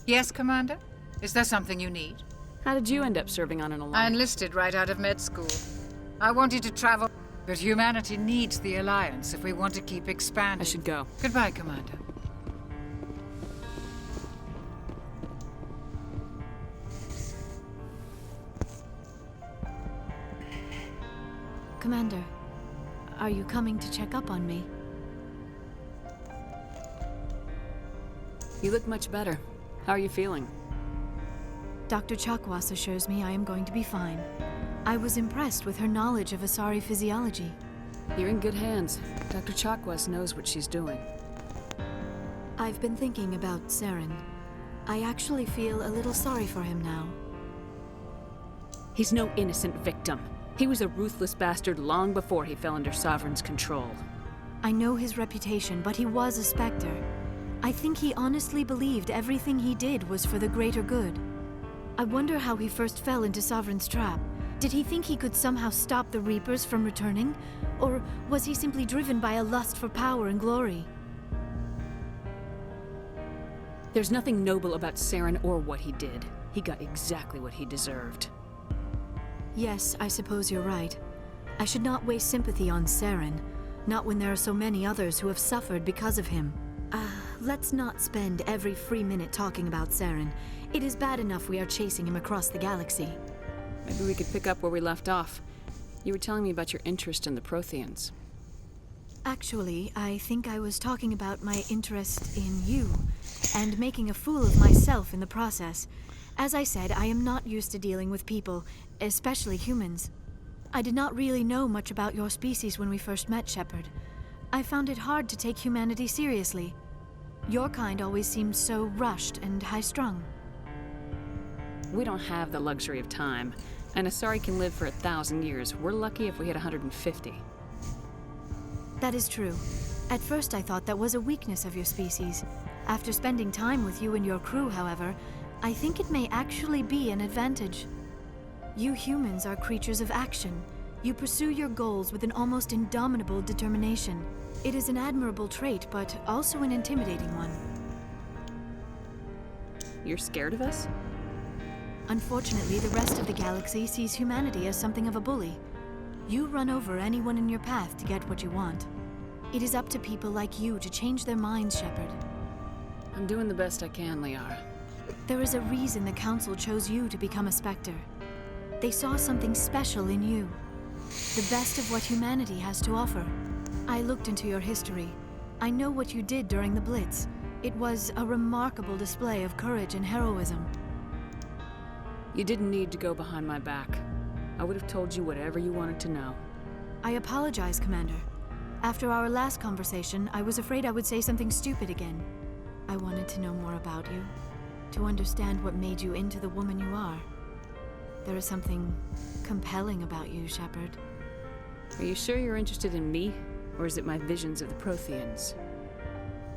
Yes, Commander? Is there something you need? How did you end up serving on an I Alliance? enlisted right out of med school. I wanted to travel, but humanity needs the Alliance if we want to keep expanding. I should go. Goodbye, Commander. Commander, are you coming to check up on me? You look much better. How are you feeling? Dr. Chakwas assures me I am going to be fine. I was impressed with her knowledge of Asari physiology. You're in good hands. Dr. Chakwas knows what she's doing. I've been thinking about Saren. I actually feel a little sorry for him now. He's no innocent victim. He was a ruthless bastard long before he fell under Sovereign's control. I know his reputation, but he was a Spectre. I think he honestly believed everything he did was for the greater good. I wonder how he first fell into Sovereign's trap. Did he think he could somehow stop the Reapers from returning? Or was he simply driven by a lust for power and glory? There's nothing noble about Saren or what he did. He got exactly what he deserved. Yes, I suppose you're right. I should not waste sympathy on Saren, not when there are so many others who have suffered because of him. Let's not spend every free minute talking about Saren. It is bad enough we are chasing him across the galaxy. Maybe we could pick up where we left off. You were telling me about your interest in the Protheans. Actually, I think I was talking about my interest in you, and making a fool of myself in the process. As I said, I am not used to dealing with people, especially humans. I did not really know much about your species when we first met, Shepard. I found it hard to take humanity seriously. Your kind always seemed so rushed and high-strung. We don't have the luxury of time. An Asari can live for 1,000 years. We're lucky if we hit 150. That is true. At first I thought that was a weakness of your species. After spending time with you and your crew, however, I think it may actually be an advantage. You humans are creatures of action. You pursue your goals with an almost indomitable determination. It is an admirable trait, but also an intimidating one. You're scared of us? Unfortunately, the rest of the galaxy sees humanity as something of a bully. You run over anyone in your path to get what you want. It is up to people like you to change their minds, Shepard. I'm doing the best I can, Liara. There is a reason the Council chose you to become a Spectre. They saw something special in you. The best of what humanity has to offer. I looked into your history. I know what you did during the Blitz. It was a remarkable display of courage and heroism. You didn't need to go behind my back. I would have told you whatever you wanted to know. I apologize, Commander. After our last conversation, I was afraid I would say something stupid again. I wanted to know more about you, to understand what made you into the woman you are. There is something compelling about you, Shepard. Are you sure you're interested in me, or is it my visions of the Protheans?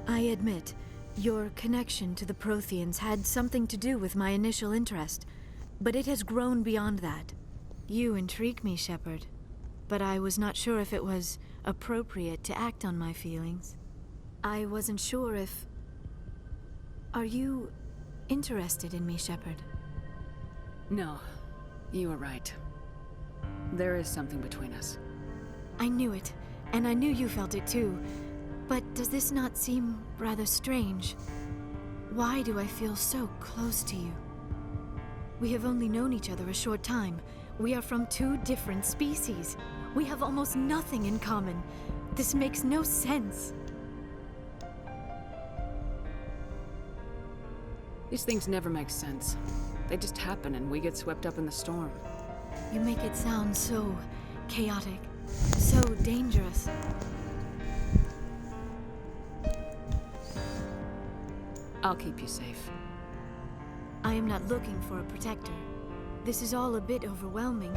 I admit, your connection to the Protheans had something to do with my initial interest, but it has grown beyond that. You intrigue me, Shepard, but I was not sure if it was appropriate to act on my feelings. I wasn't sure if... Are you interested in me, Shepard? No, you were right. There is something between us. I knew it, and I knew you felt it too. But does this not seem rather strange? Why do I feel so close to you? We have only known each other a short time. We are from two different species. We have almost nothing in common. This makes no sense. These things never make sense. They just happen and we get swept up in the storm. You make it sound so chaotic, so dangerous. I'll keep you safe. I am not looking for a protector. This is all a bit overwhelming.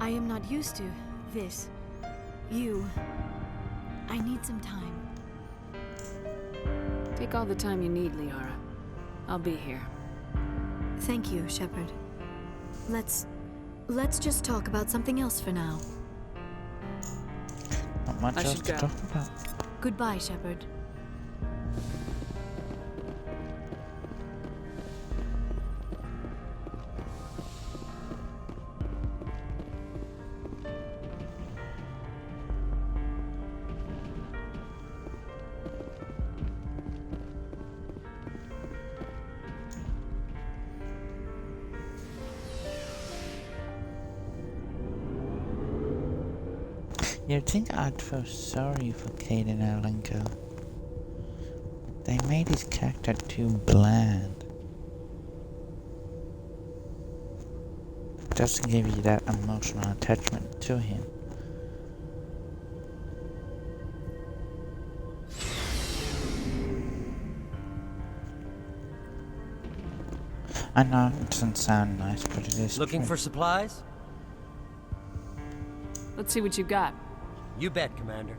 I am not used to this. You. I need some time. Take all the time you need, Liara. I'll be here. Thank you, Shepard. Let's just talk about something else for now. Not much else to talk about. Goodbye, Shepard. You'd think I'd feel sorry for Kaidan and Alenko. They made his character too bland. It doesn't give you that emotional attachment to him. I know it doesn't sound nice, but it is Looking true. for supplies? Let's see what you got. You bet, Commander.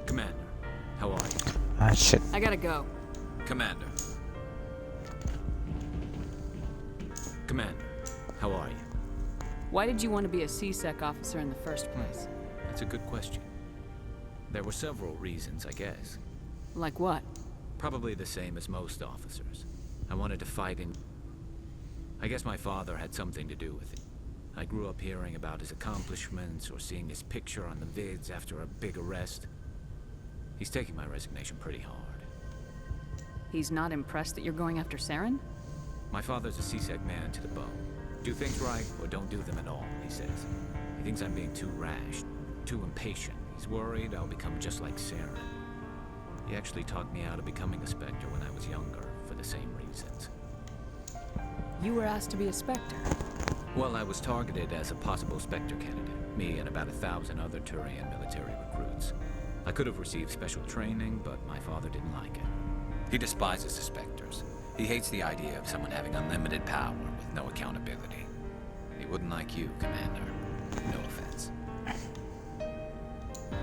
Commander, how are you? Ah, shit. I gotta go. Commander. Commander, how are you? Why did you want to be a C-Sec officer in the first place? That's a good question. There were several reasons, I guess. Like what? Probably the same as most officers. I wanted to fight in... I guess my father had something to do with it. I grew up hearing about his accomplishments or seeing his picture on the vids after a big arrest. He's taking my resignation pretty hard. He's not impressed that you're going after Saren? My father's a C-Sec man to the bone. Do things right, or don't do them at all, he says. He thinks I'm being too rash, too impatient. He's worried I'll become just like Saren. He actually talked me out of becoming a Spectre when I was younger, for the same reasons. You were asked to be a Spectre? Well, I was targeted as a possible Spectre candidate, me and about 1,000 other Turian military recruits. I could have received special training, but my father didn't like it. He despises the Spectres. He hates the idea of someone having unlimited power with no accountability. He wouldn't like you, Commander. No offense.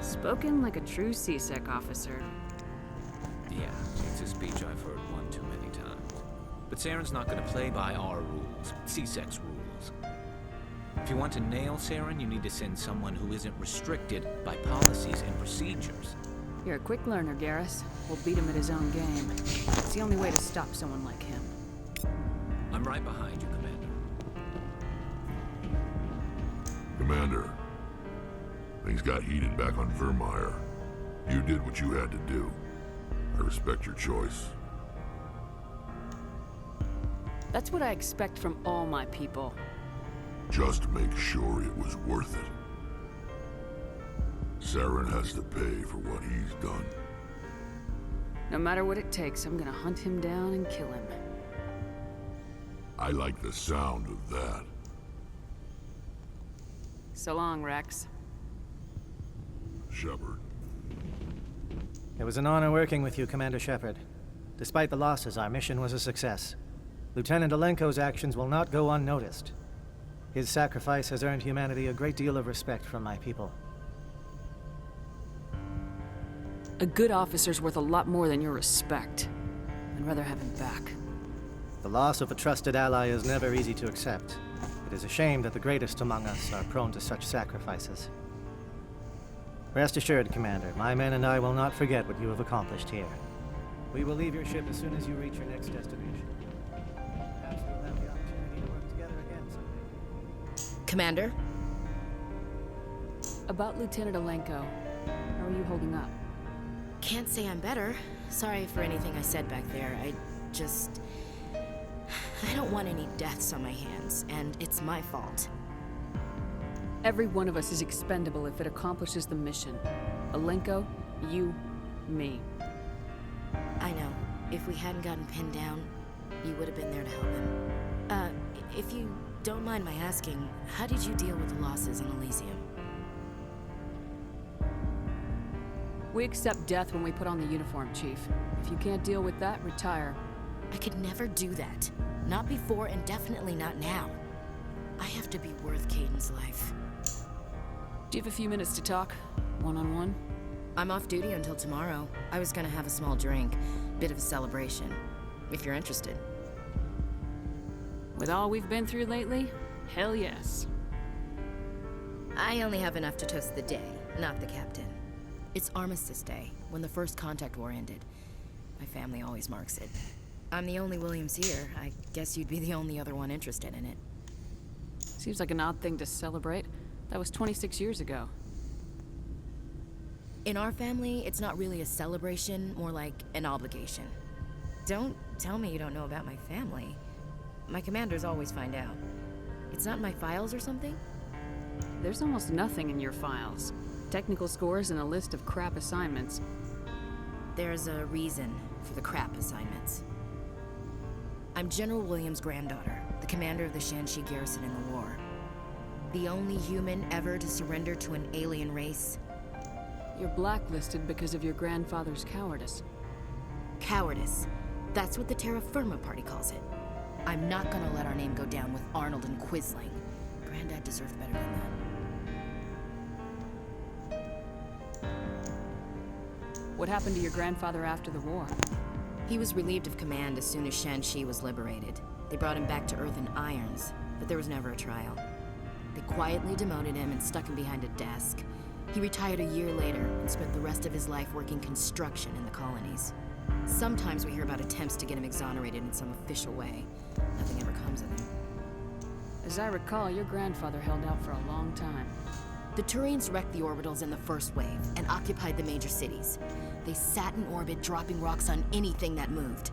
Spoken like a true C-Sec officer. Yeah, it's a speech I've heard one too many times. But Saren's not going to play by our rules, C-Sec's rules. If you want to nail Saren, you need to send someone who isn't restricted by policies and procedures. You're a quick learner, Garrus. We'll beat him at his own game. It's the only way to stop someone like him. I'm right behind you, Commander. Commander, things got heated back on Virmire. You did what you had to do. I respect your choice. That's what I expect from all my people. Just make sure it was worth it. Saren has to pay for what he's done. No matter what it takes, I'm gonna hunt him down and kill him. I like the sound of that. So long, Rex. Shepard. It was an honor working with you, Commander Shepard. Despite the losses, our mission was a success. Lieutenant Alenko's actions will not go unnoticed. His sacrifice has earned humanity a great deal of respect from my people. A good officer's worth a lot more than your respect. I'd rather have him back. The loss of a trusted ally is never easy to accept. It is a shame that the greatest among us are prone to such sacrifices. Rest assured, Commander, my men and I will not forget what you have accomplished here. We will leave your ship as soon as you reach your next destination. Perhaps we'll have the opportunity to work together again someday. Commander? About Lieutenant Alenko, how are you holding up? Can't say I'm better. Sorry for anything I said back there. I don't want any deaths on my hands, and it's my fault. Every one of us is expendable if it accomplishes the mission. Alenko, you, me. I know. If we hadn't gotten pinned down, you would have been there to help him. If you don't mind my asking, how did you deal with the losses in Elysium? We accept death when we put on the uniform, Chief. If you can't deal with that, retire. I could never do that. Not before, and definitely not now. I have to be worth Kaiden's life. Do you have a few minutes to talk? One-on-one? I'm off duty until tomorrow. I was gonna have a small drink. Bit of a celebration. If you're interested. With all we've been through lately? Hell yes. I only have enough to toast the day, not the captain. It's Armistice Day, when the first contact war ended. My family always marks it. I'm the only Williams here. I guess you'd be the only other one interested in it. Seems like an odd thing to celebrate. That was 26 years ago. In our family, it's not really a celebration, more like an obligation. Don't tell me you don't know about my family. My commanders always find out. It's not in my files or something? There's almost nothing in your files. Technical scores and a list of crap assignments. There's a reason for the crap assignments. I'm General Williams' granddaughter, the commander of the Shanxi garrison in the war. The only human ever to surrender to an alien race. You're blacklisted because of your grandfather's cowardice. Cowardice. That's what the Terra Firma Party calls it. I'm not gonna let our name go down with Arnold and Quisling. Granddad deserved better than that. What happened to your grandfather after the war? He was relieved of command as soon as Shanxi was liberated. They brought him back to Earth in irons, but there was never a trial. They quietly demoted him and stuck him behind a desk. He retired a year later and spent the rest of his life working construction in the colonies. Sometimes we hear about attempts to get him exonerated in some official way. Nothing ever comes of him. As I recall, your grandfather held out for a long time. The Turians wrecked the orbitals in the first wave and occupied the major cities. They sat in orbit, dropping rocks on anything that moved.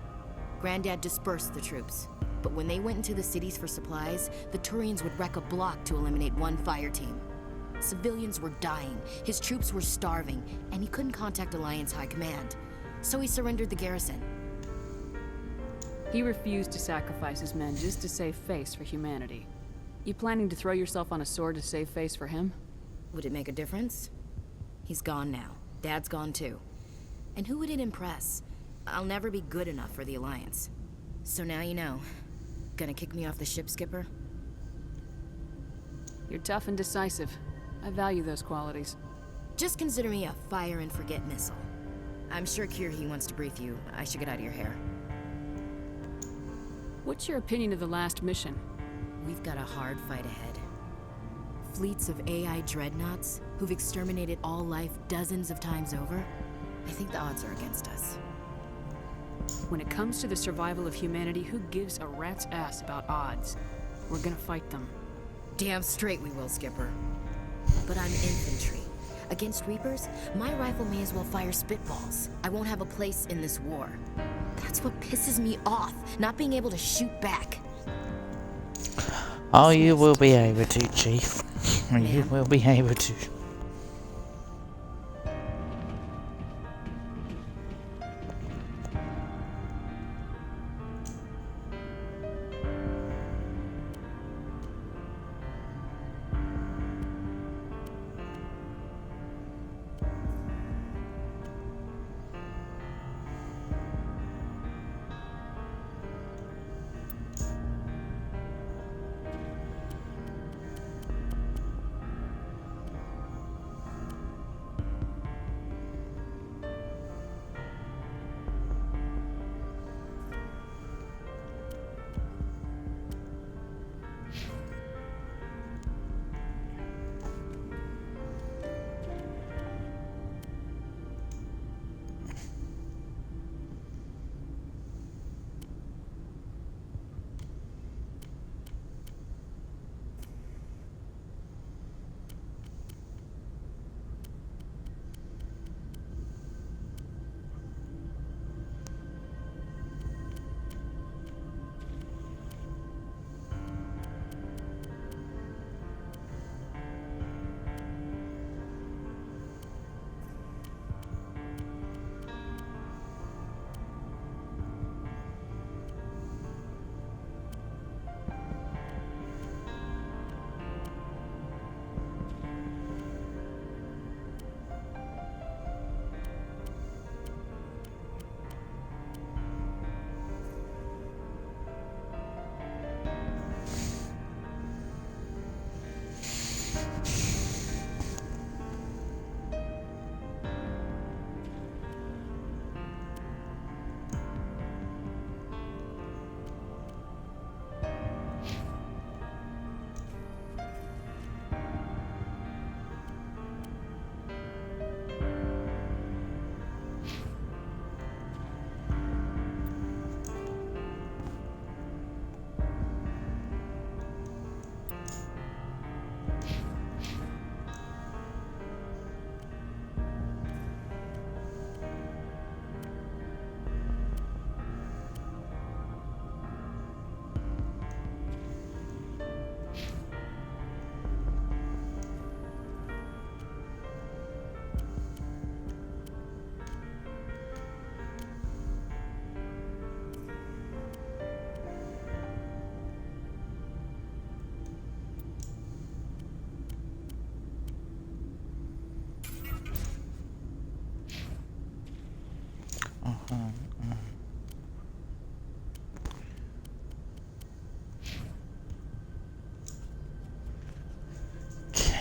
Granddad dispersed the troops, but when they went into the cities for supplies, the Turians would wreck a block to eliminate one fire team. Civilians were dying, his troops were starving, and he couldn't contact Alliance High Command, so he surrendered the garrison. He refused to sacrifice his men just to save face for humanity. You planning to throw yourself on a sword to save face for him? Would it make a difference? He's gone now. Dad's gone too. And who would it impress? I'll never be good enough for the Alliance. So now you know. Gonna kick me off the ship, Skipper? You're tough and decisive. I value those qualities. Just consider me a fire and forget missile. I'm sure Kirhi wants to brief you. I should get out of your hair. What's your opinion of the last mission? We've got a hard fight ahead. Fleets of AI dreadnoughts who've exterminated all life dozens of times over. I think the odds are against us. When it comes to the survival of humanity, who gives a rat's ass about odds? We're gonna fight them. Damn straight we will, Skipper. But I'm infantry. Against Reapers, my rifle may as well fire spitballs. I won't have a place in this war. That's what pisses me off, not being able to shoot back. Oh, you will be able to, Chief. You will be able to.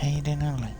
Caden Alenko.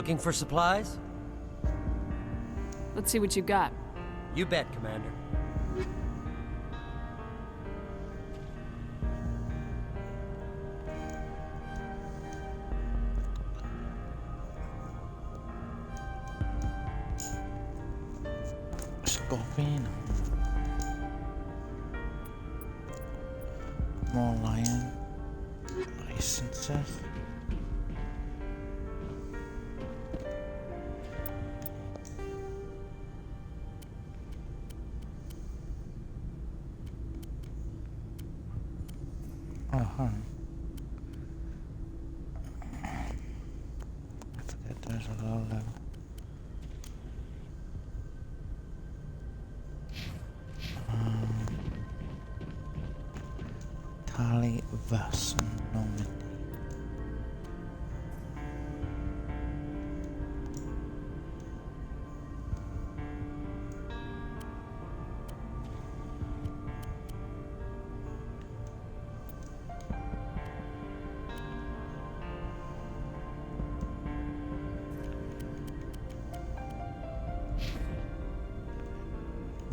Looking for supplies? Let's see what you got. You bet, Commander. Scorpion. More lion licenses. Uh-huh. I forget there's a low level. Tali vs Normandy.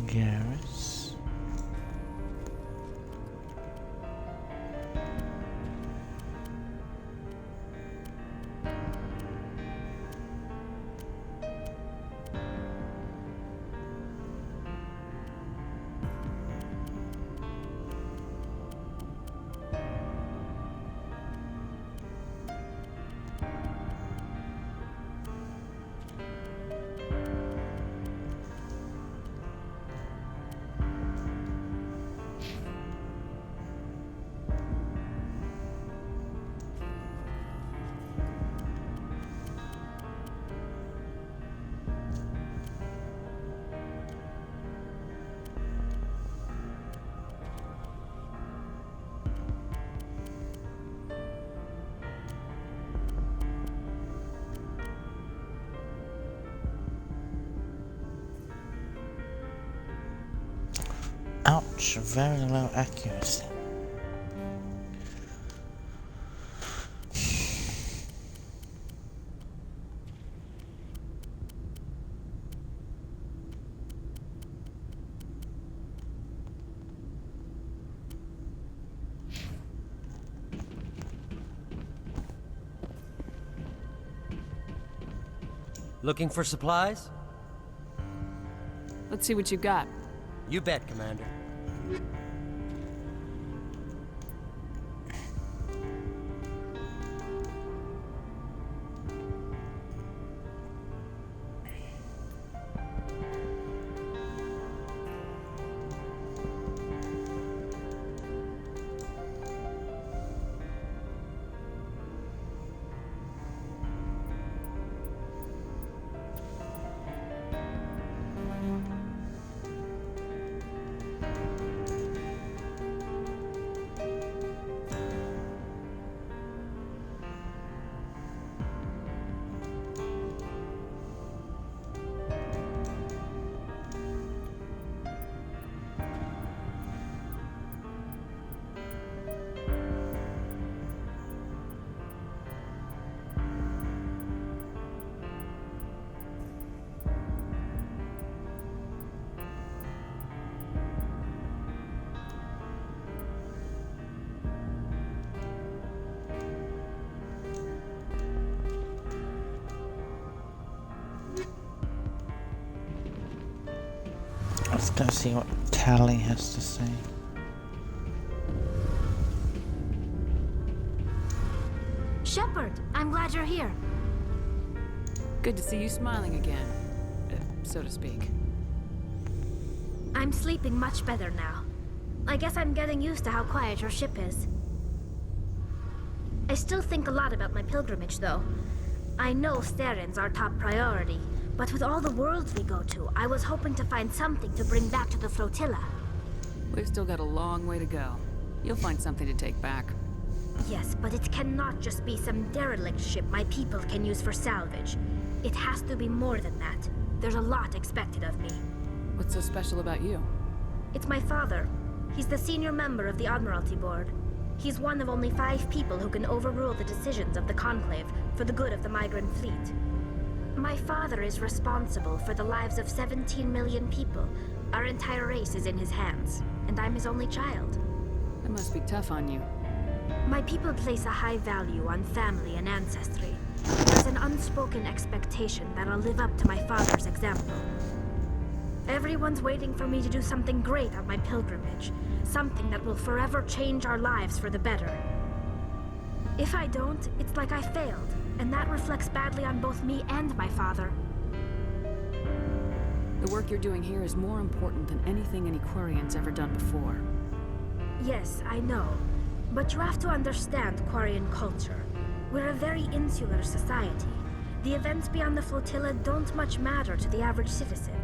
Garrus. Ouch, very low accuracy. Looking for supplies? Let's see what you got. You bet, Commander. Let's go see what Tali has to say. Shepard, I'm glad you're here. Good to see you smiling again, so to speak. I'm sleeping much better now. I guess I'm getting used to how quiet your ship is. I still think a lot about my pilgrimage, though. I know Saren's our top priority, but with all the worlds we go to, I was hoping to find something to bring back to the flotilla. We've still got a long way to go. You'll find something to take back. Yes, but it cannot just be some derelict ship my people can use for salvage. It has to be more than that. There's a lot expected of me. What's so special about you? It's my father. He's the senior member of the Admiralty Board. He's one of only 5 people who can overrule the decisions of the Conclave for the good of the migrant fleet. My father is responsible for the lives of 17 million people. Our entire race is in his hands, and I'm his only child. That must be tough on you. My people place a high value on family and ancestry. There's an unspoken expectation that I'll live up to my father's example. Everyone's waiting for me to do something great on my pilgrimage, something that will forever change our lives for the better. If I don't, it's like I failed, and that reflects badly on both me and my father. The work you're doing here is more important than anything any Quarian's ever done before. Yes, I know. But you have to understand Quarian culture. We're a very insular society. The events beyond the flotilla don't much matter to the average citizen.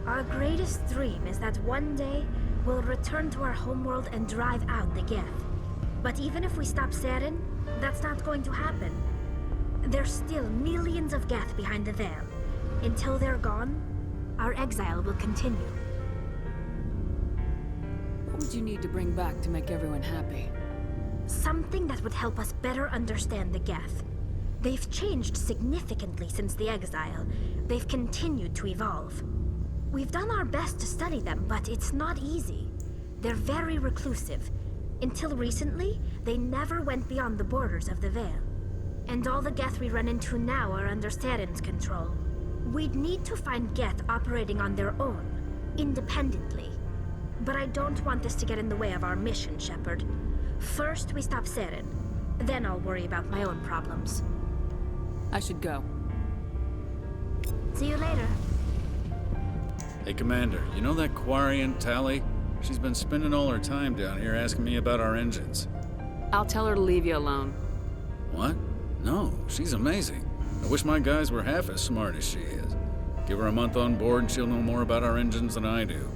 Our greatest dream is that one day we'll return to our homeworld and drive out the Geth. But even if we stop Saren, that's not going to happen. There's still millions of Geth behind the veil. Until they're gone, our exile will continue. What would you need to bring back to make everyone happy? Something that would help us better understand the Geth. They've changed significantly since the exile. They've continued to evolve. We've done our best to study them, but it's not easy. They're very reclusive. Until recently, they never went beyond the borders of the Veil. And all the Geth we run into now are under Saren's control. We'd need to find Geth operating on their own, independently. But I don't want this to get in the way of our mission, Shepard. First, we stop Saren. Then I'll worry about my own problems. I should go. See you later. Hey, Commander, you know that Quarian, Tali? She's been spending all her time down here asking me about our engines. I'll tell her to leave you alone. What? No, she's amazing. I wish my guys were half as smart as she is. Give her a month on board and she'll know more about our engines than I do.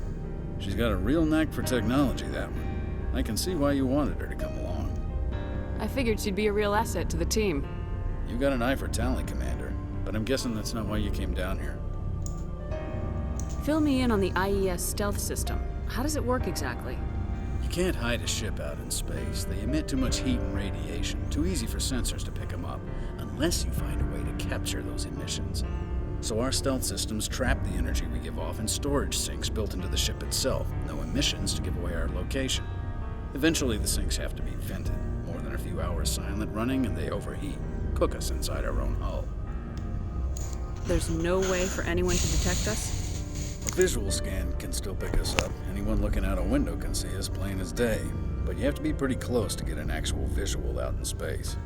She's got a real knack for technology, that one. I can see why you wanted her to come along. I figured she'd be a real asset to the team. You got an eye for talent, Commander, but I'm guessing that's not why you came down here. Fill me in on the IES stealth system. How does it work exactly? You can't hide a ship out in space. They emit too much heat and radiation. Too easy for sensors to pick them up, unless you find a way to capture those emissions. So our stealth systems trap the energy we give off in storage sinks built into the ship itself. No emissions to give away our location. Eventually the sinks have to be vented. More than a few hours silent running and they overheat. Cook us inside our own hull. There's no way for anyone to detect us? A visual scan can still pick us up. Anyone looking out a window can see us plain as day. But you have to be pretty close to get an actual visual out in space.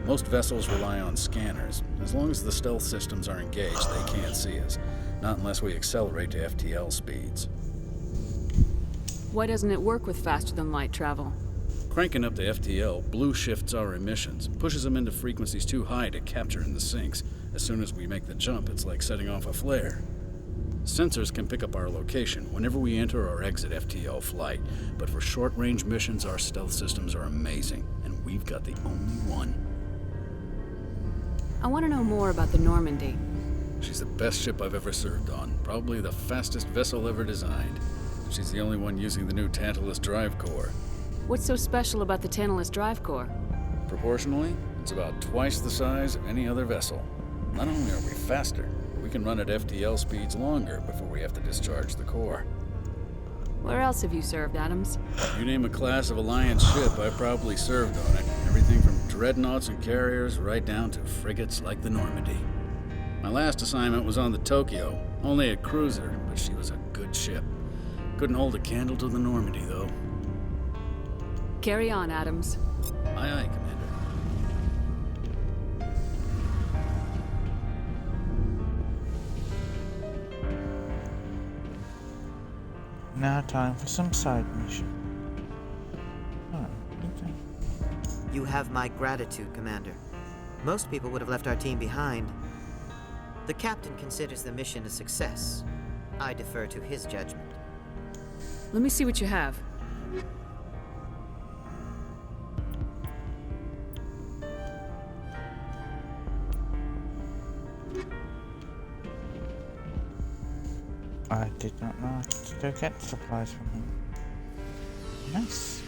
Most vessels rely on scanners. As long as the stealth systems are engaged, they can't see us. Not unless we accelerate to FTL speeds. Why doesn't it work with faster-than-light travel? Cranking up to FTL blue shifts our emissions, pushes them into frequencies too high to capture in the sinks. As soon as we make the jump, it's like setting off a flare. Sensors can pick up our location whenever we enter or exit FTL flight, but for short-range missions, our stealth systems are amazing, and we've got the only one. I want to know more about the Normandy. She's the best ship I've ever served on, probably the fastest vessel ever designed. She's the only one using the new Tantalus drive core. What's so special about the Tantalus drive core? Proportionally, it's about twice the size of any other vessel. Not only are we faster, we can run at FTL speeds longer before we have to discharge the core. Where else have you served, Adams? You name a class of Alliance ship, I've probably served on it. Everything from dreadnoughts and carriers right down to frigates like the Normandy. My last assignment was on the Tokyo, only a cruiser, but she was a good ship. Couldn't hold a candle to the Normandy, though. Carry on, Adams. Aye, aye, Commander. Now time for some side mission. Oh, okay. You have my gratitude, Commander. Most people would have left our team behind. The captain considers the mission a success. I defer to his judgment. Let me see what you have. I did not know to go get supplies from him. Nice.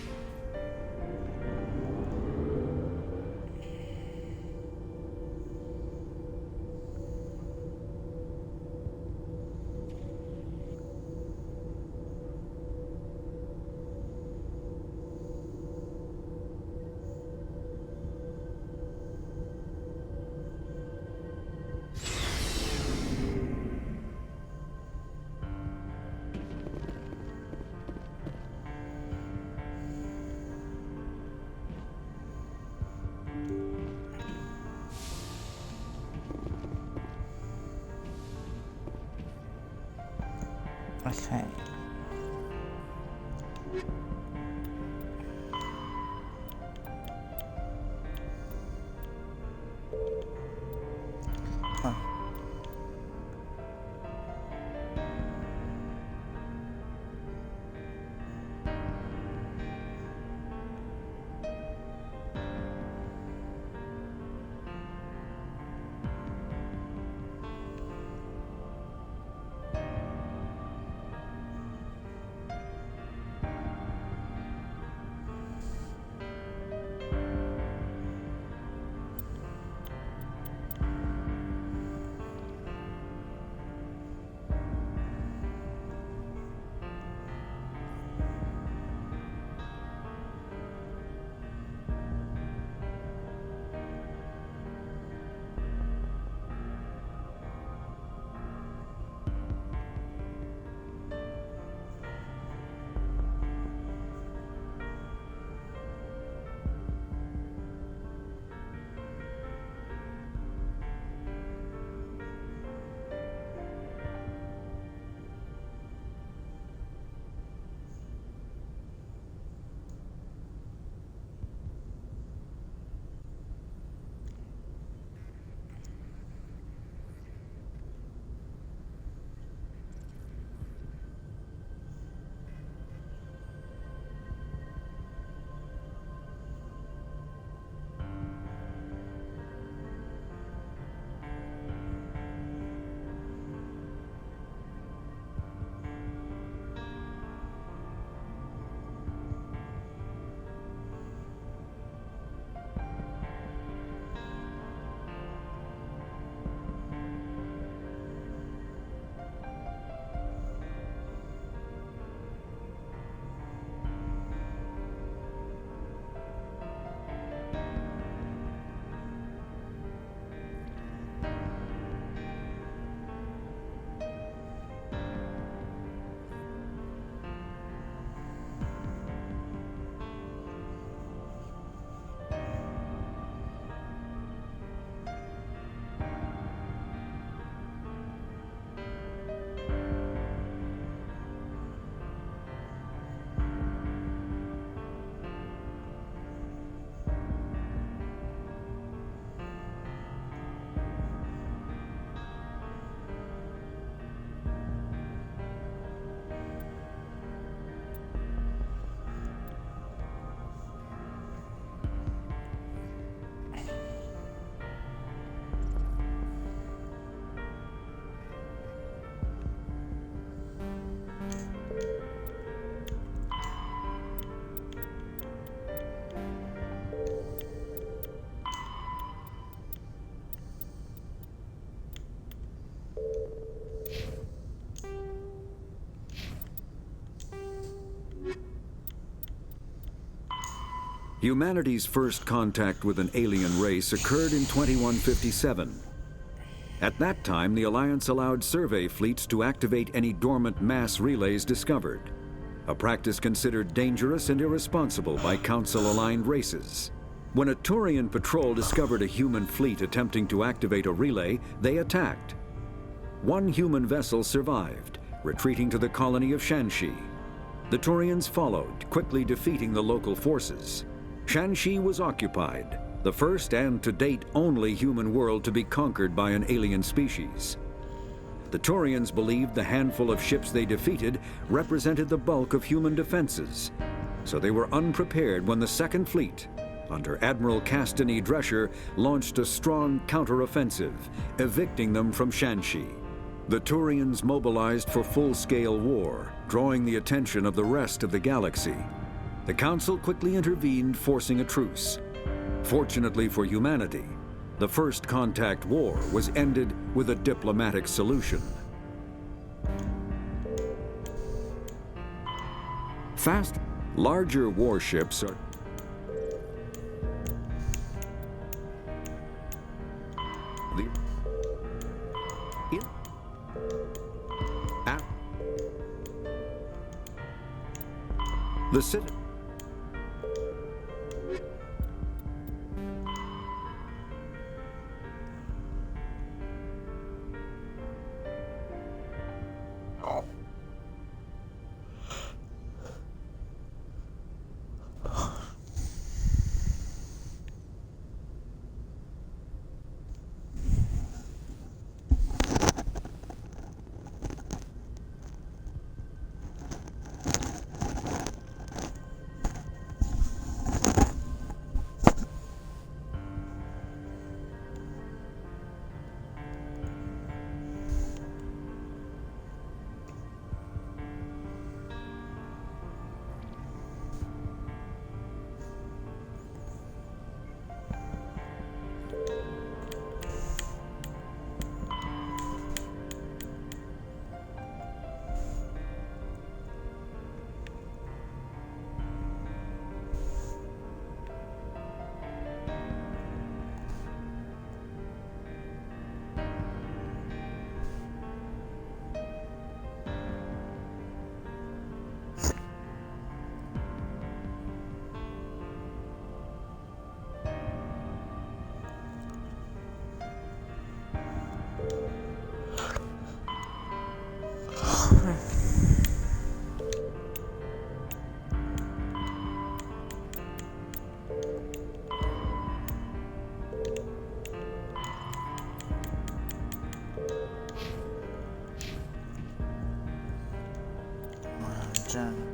Okay. Huh. Humanity's first contact with an alien race occurred in 2157. At that time, the Alliance allowed survey fleets to activate any dormant mass relays discovered, a practice considered dangerous and irresponsible by Council-aligned races. When a Turian patrol discovered a human fleet attempting to activate a relay, they attacked. One human vessel survived, retreating to the colony of Shanxi. The Turians followed, quickly defeating the local forces. Shanxi was occupied, the first and to date only human world to be conquered by an alien species. The Turians believed the handful of ships they defeated represented the bulk of human defenses, so they were unprepared when the Second Fleet, under Admiral Castany Drescher, launched a strong counteroffensive, evicting them from Shanxi. The Turians mobilized for full-scale war, drawing the attention of the rest of the galaxy. The Council quickly intervened, forcing a truce. Fortunately for humanity, the First Contact War was ended with a diplomatic solution. Fast, larger warships are the city. journey.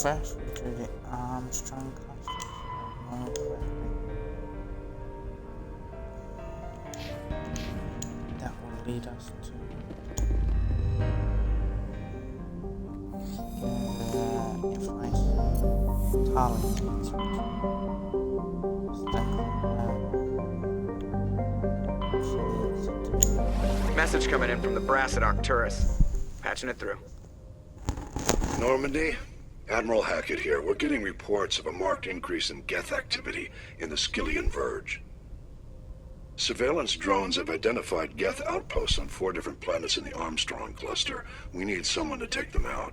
First, we do the Armstrong cluster. That will lead us to information Tali needs. Message coming in from the brass at Arcturus. Patching it through. Normandy? Admiral Hackett here. We're getting reports of a marked increase in Geth activity in the Skyllian Verge. Surveillance drones have identified Geth outposts on 4 different planets in the Armstrong cluster. We need someone to take them out.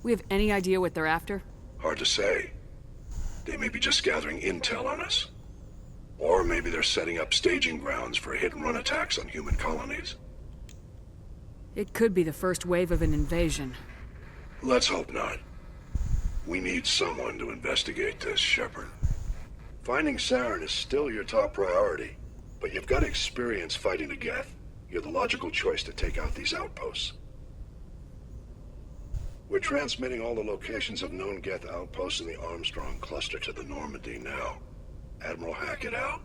We have any idea what they're after? Hard to say. They may be just gathering intel on us. Or maybe they're setting up staging grounds for hit-and-run attacks on human colonies. It could be the first wave of an invasion. Let's hope not. We need someone to investigate this, Shepard. Finding Saren is still your top priority, but you've got experience fighting the Geth. You're the logical choice to take out these outposts. We're transmitting all the locations of known Geth outposts in the Armstrong cluster to the Normandy now. Admiral Hackett out.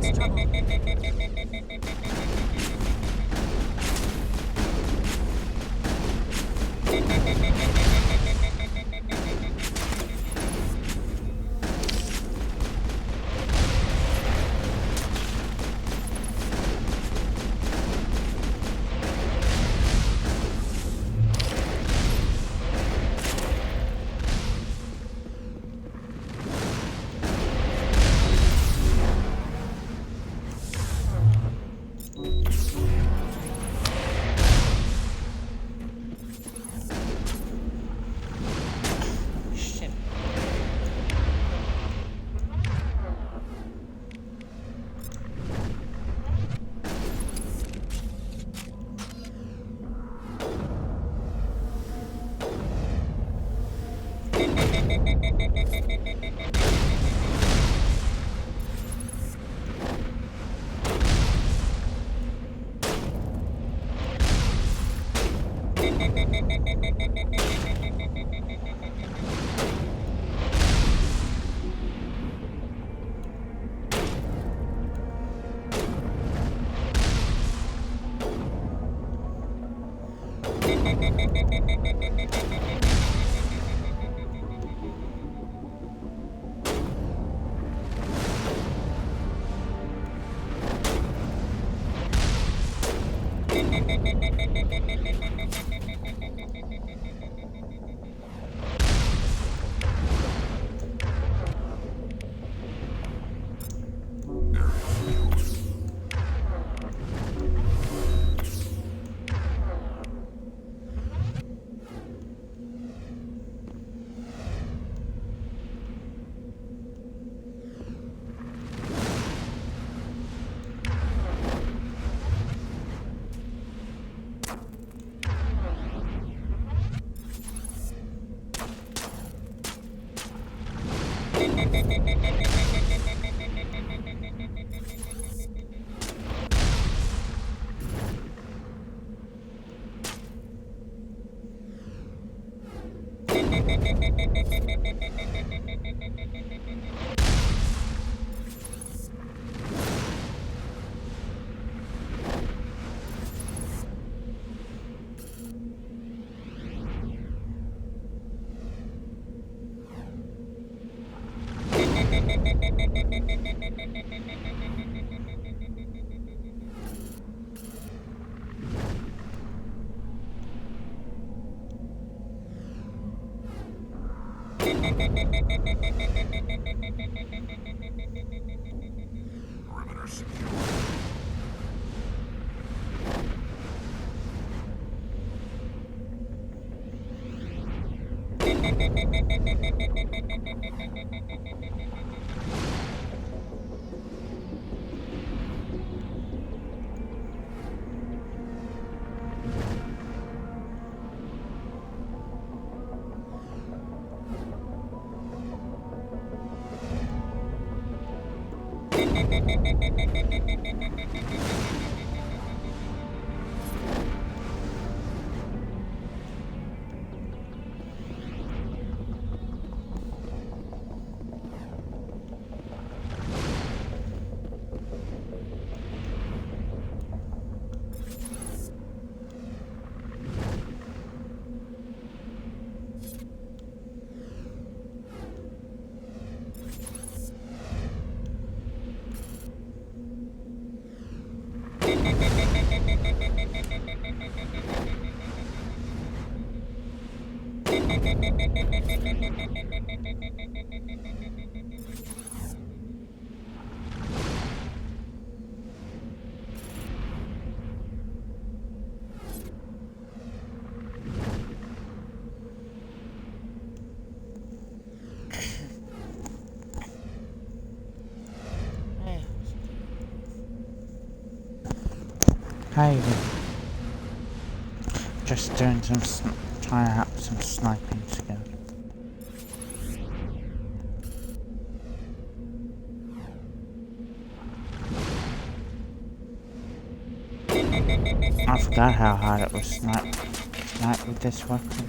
sense trouble. Perimeter secure. Hey, just doing some, trying out some sniping skills. I forgot how hard it was snipe with this weapon.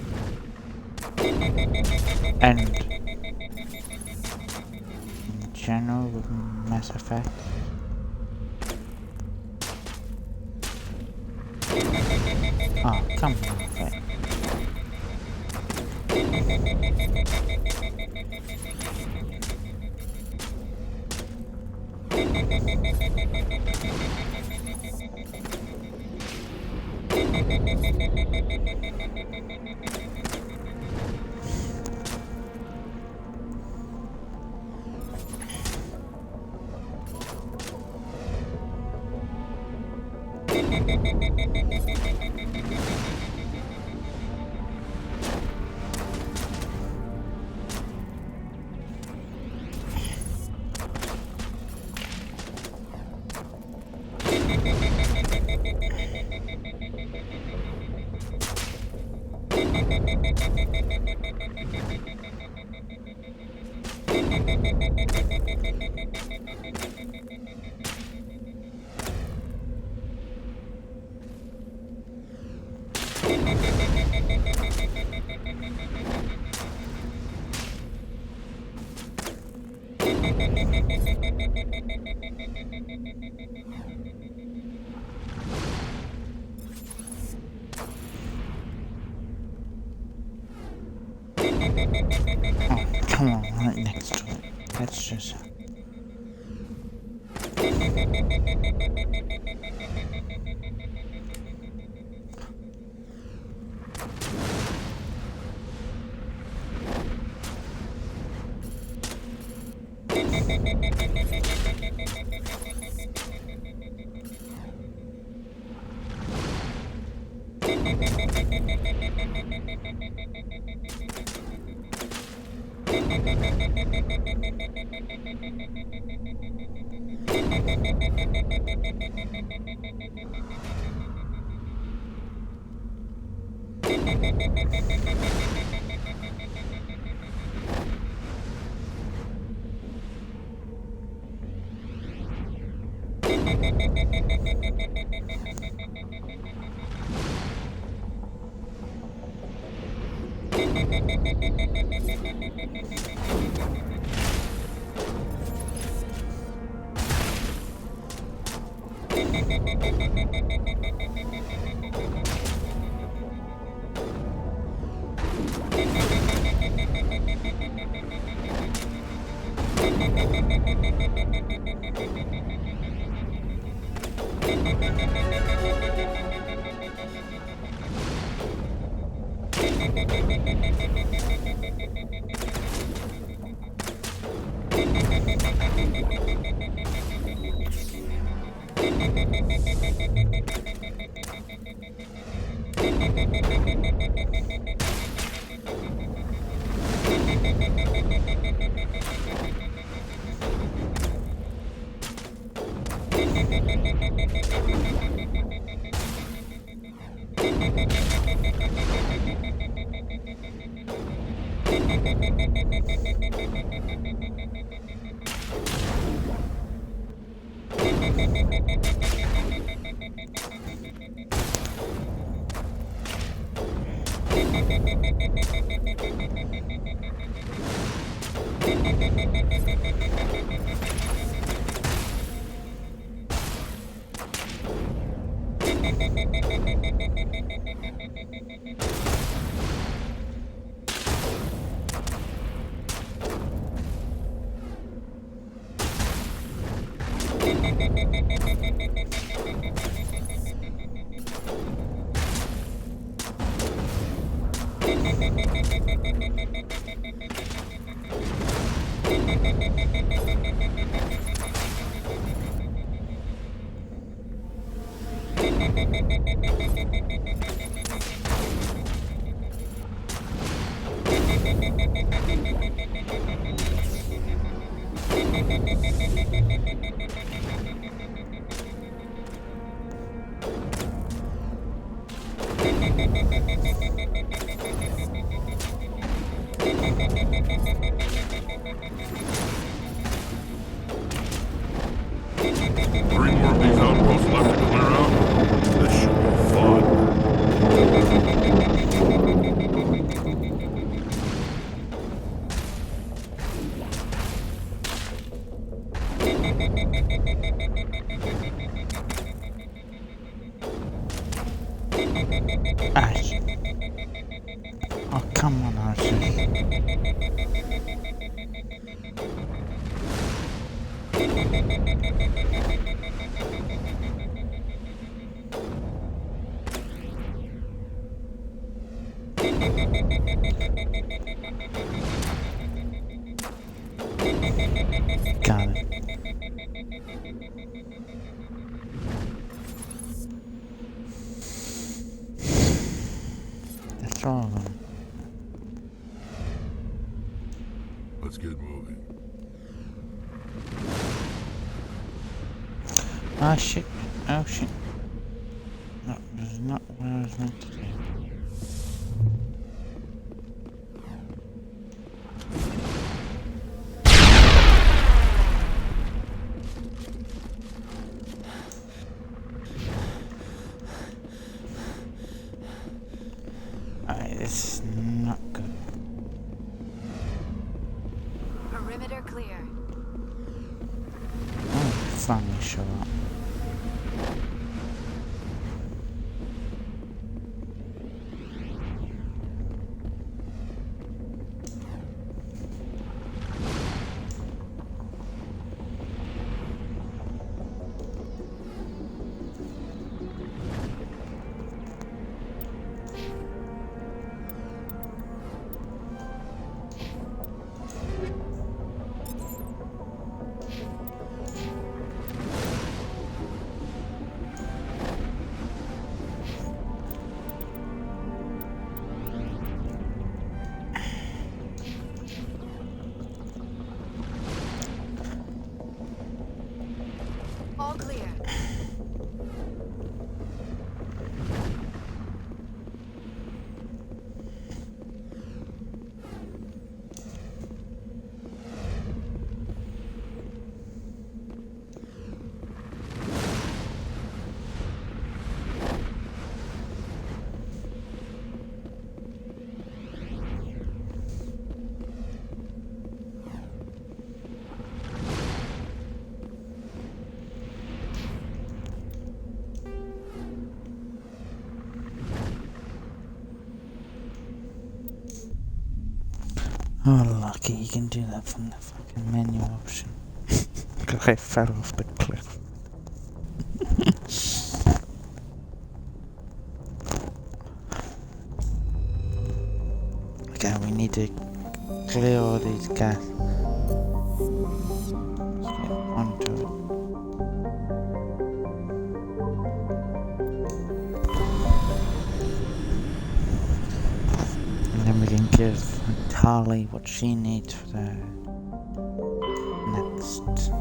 And in general with Mass Effect. Oh, come off it. Oh, come on, right next to it. Let's just... Aye. Oh, come on, Archie. Got it. That's all of them. Let's get moving. Ah, shit. Oh, shit. No, this is not what I was meant to do. This is not good. Perimeter clear. Oh, finally show up. All clear. Oh, lucky you can do that from the fucking menu option. Because I fell off the cliff. Okay, we need to clear all these gas. Let's get onto it. And then we can give Harley what she needs for the next.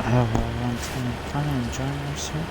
I want to kind of enjoy myself.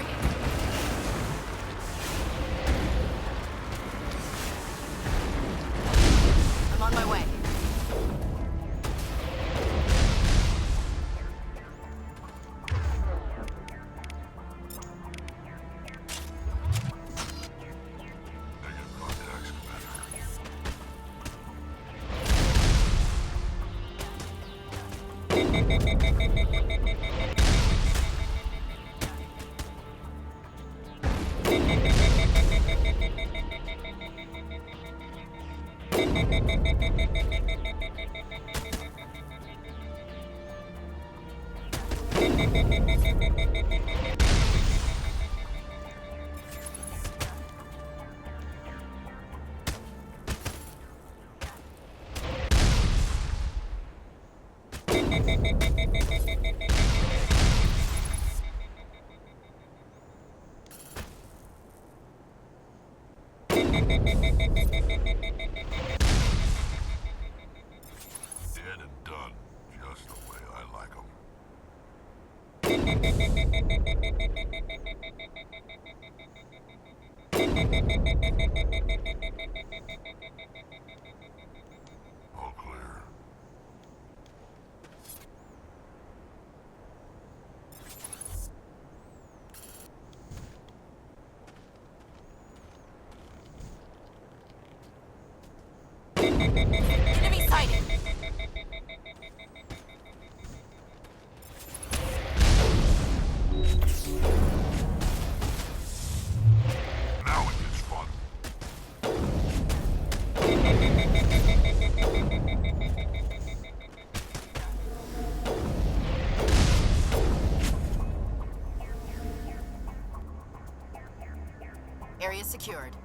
target. I'm on my way. Dead and done, just the way I like 'em. All clear. Enemy sighted. Now it gets fun. Area secured.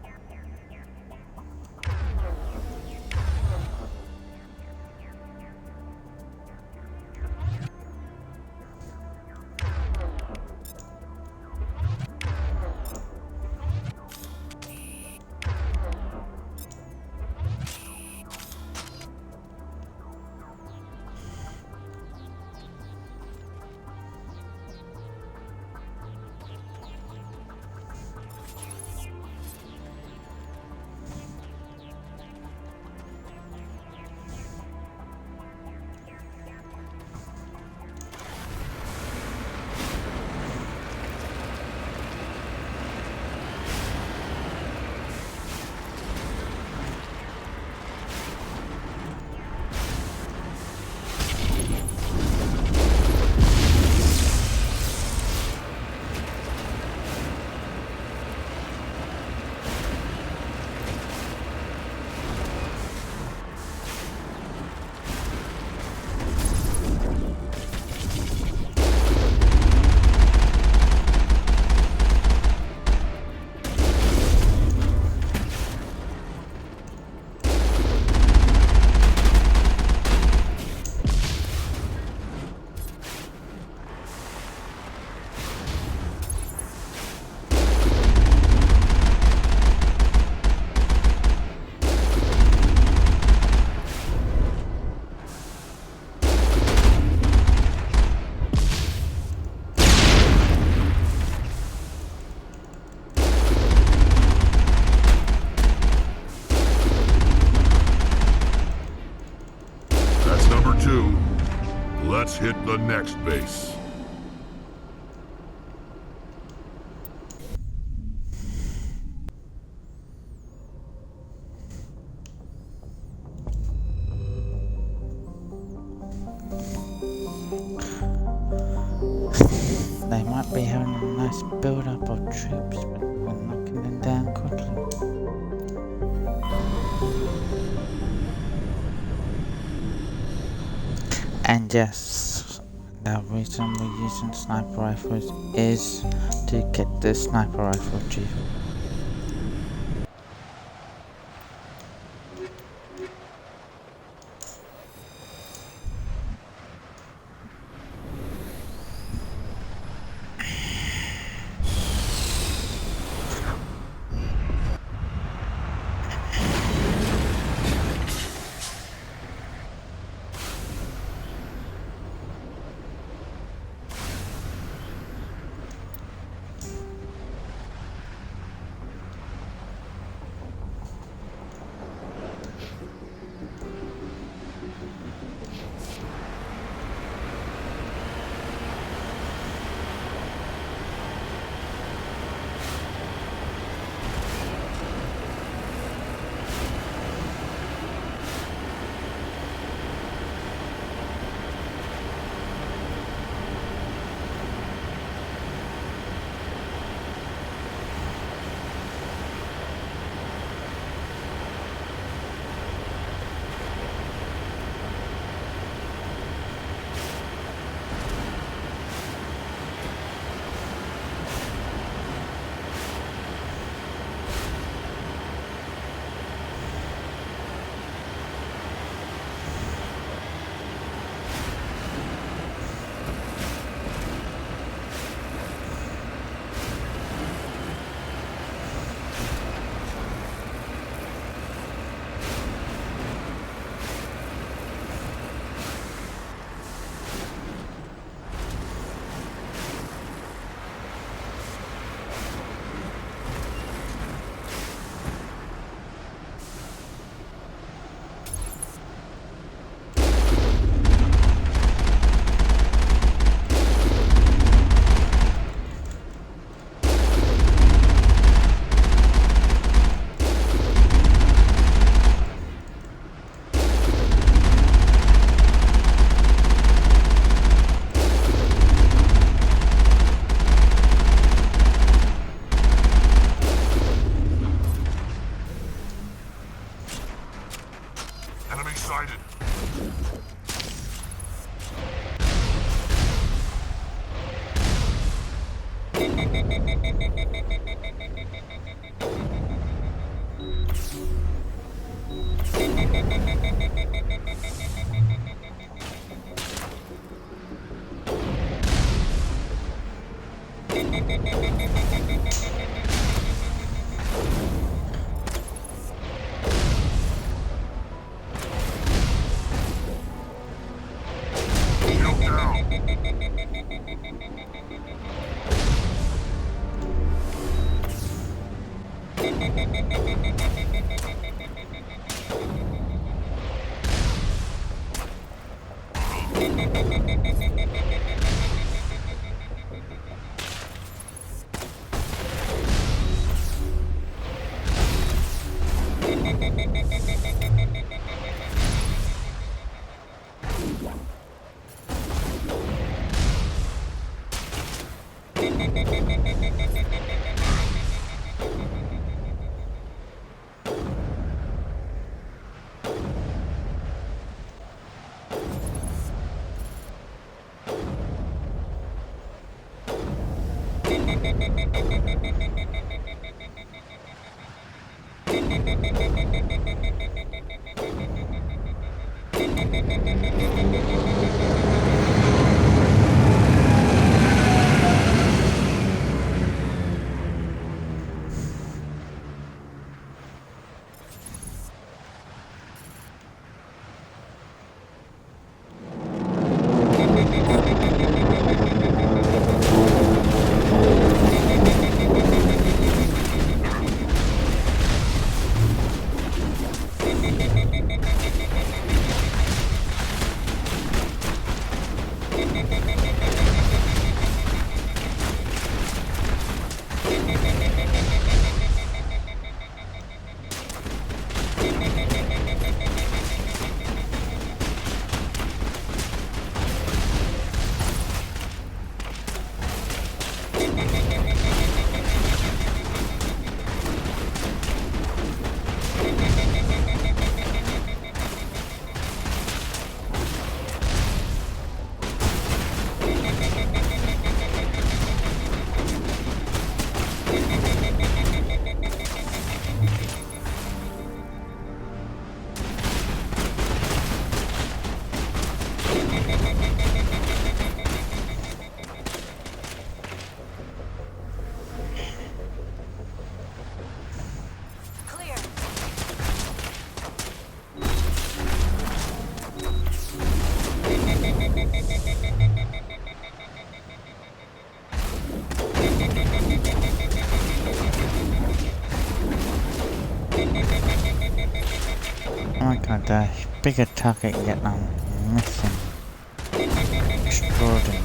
That's number 2. Let's hit the next base. They might be having a nice build-up of troops, but we're knocking them down quickly. And yes, the reason we're using sniper rifles is to get the sniper rifle chief. The bigger target yet I'm missing. Extraordinary.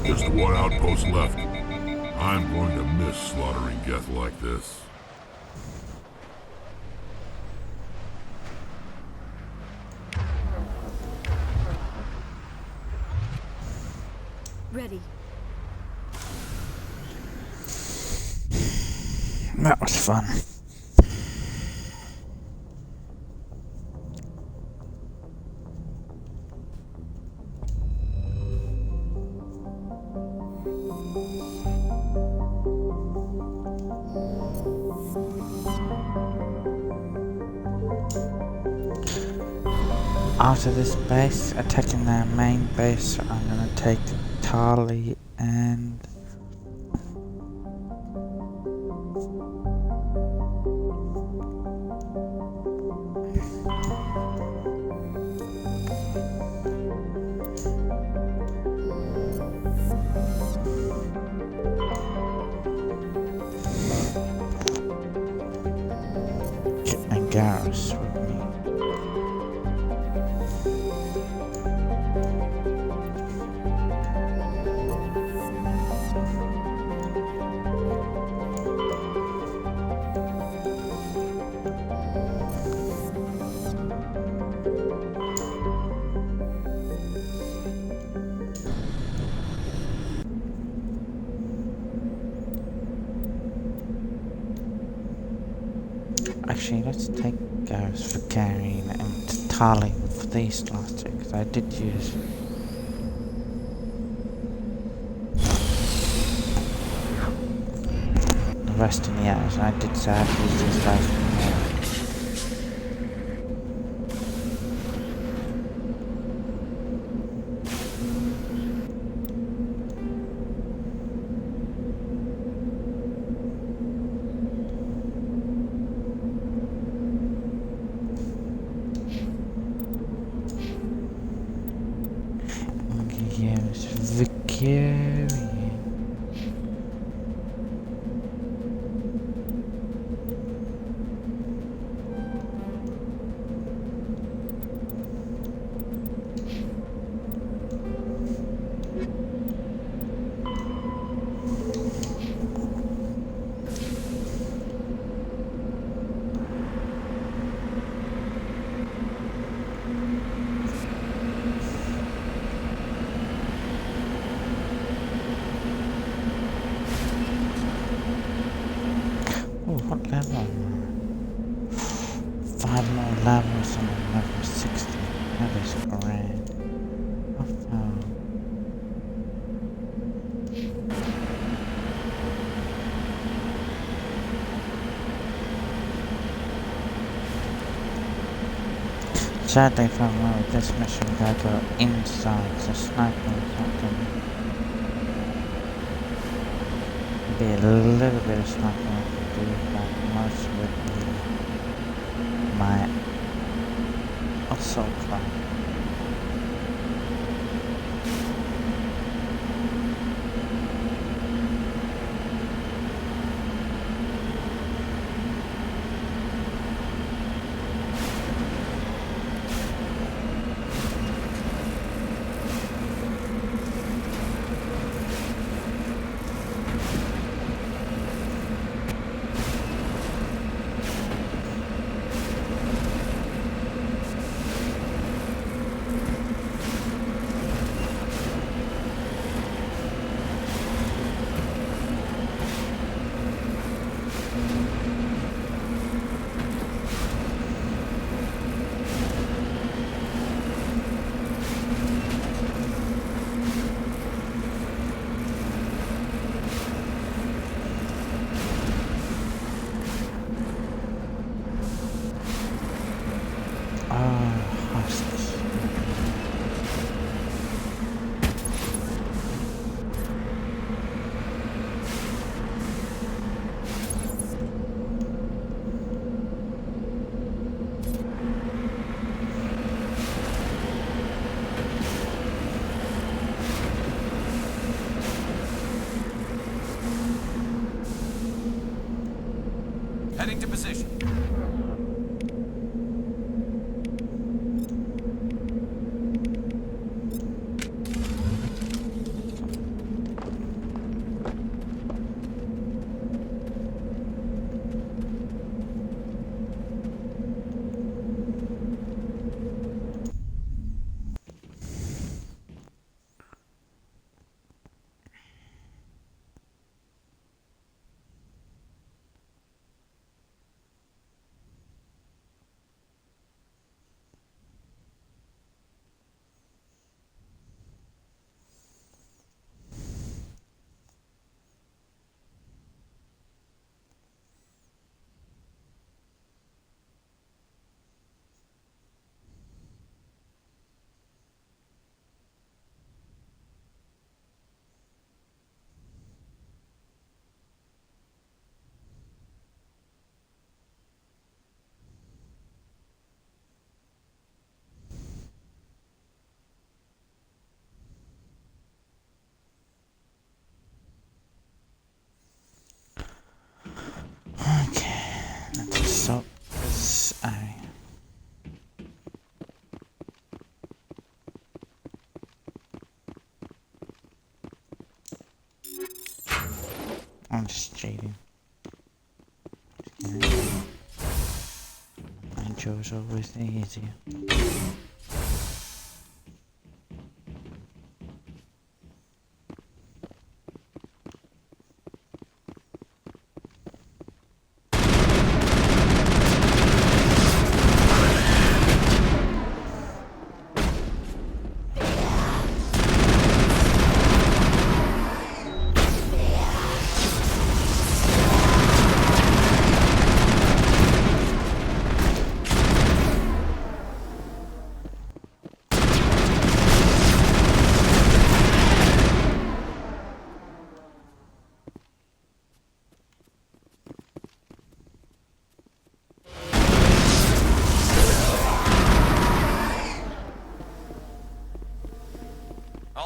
Just one outpost left. I'm going to miss slaughtering Geth like this. Ready. That was fun. Out of this base, attacking their main base, I'm gonna take Tali and get my Garrus with me. Actually, let's take Gareth for carrying and Tali for these last two, because I did use the rest in the hours, and I did say I'd use these guys for more. Yes, Vicarian. What level? 5 more levels and I'm level 60. That is grand. How far? Sadly, if I'm wrong with this mission, we gotta go inside, so sniping is not gonna be a little bit of sniping I can do, but most would be my assault rifle. Heading to position. So, I'm just cheating. My job's always the easier.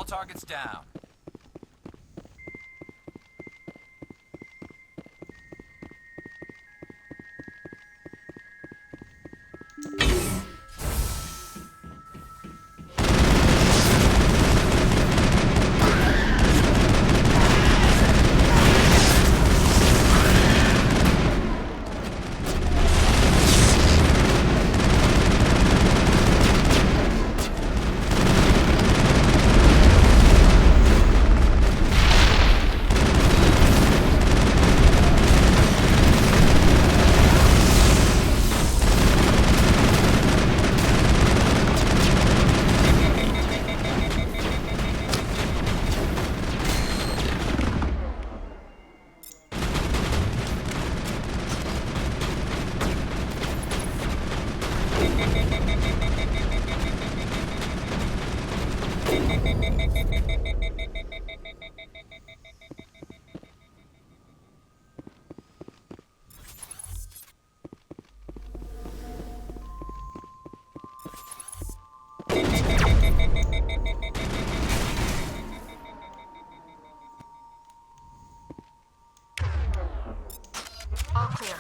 All targets down. All clear.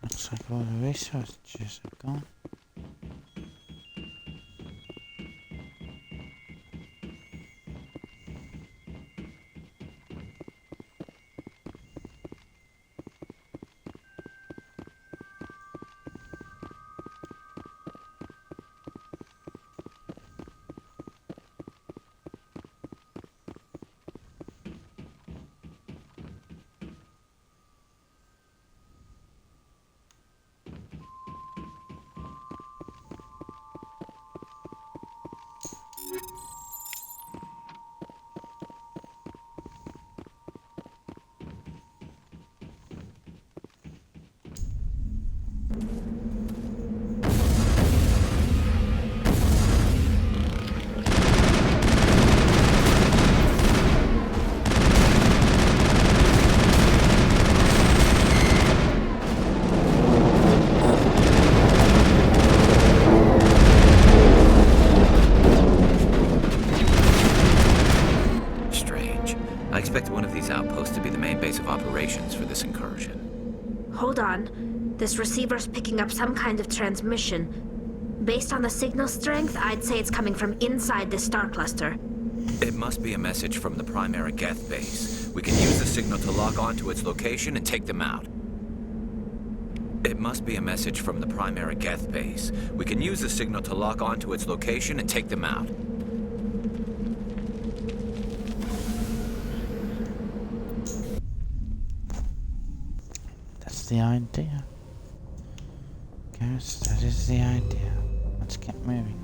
Looks like all the resources are gone. Hold on. This receiver's picking up some kind of transmission. Based on the signal strength, I'd say it's coming from inside this star cluster. It must be a message from the primary Geth base. We can use the signal to lock onto its location and take them out. It must be a message from the primary Geth base. We can use the signal to lock onto its location and take them out. That's the idea. Guess that is the idea. Let's get moving.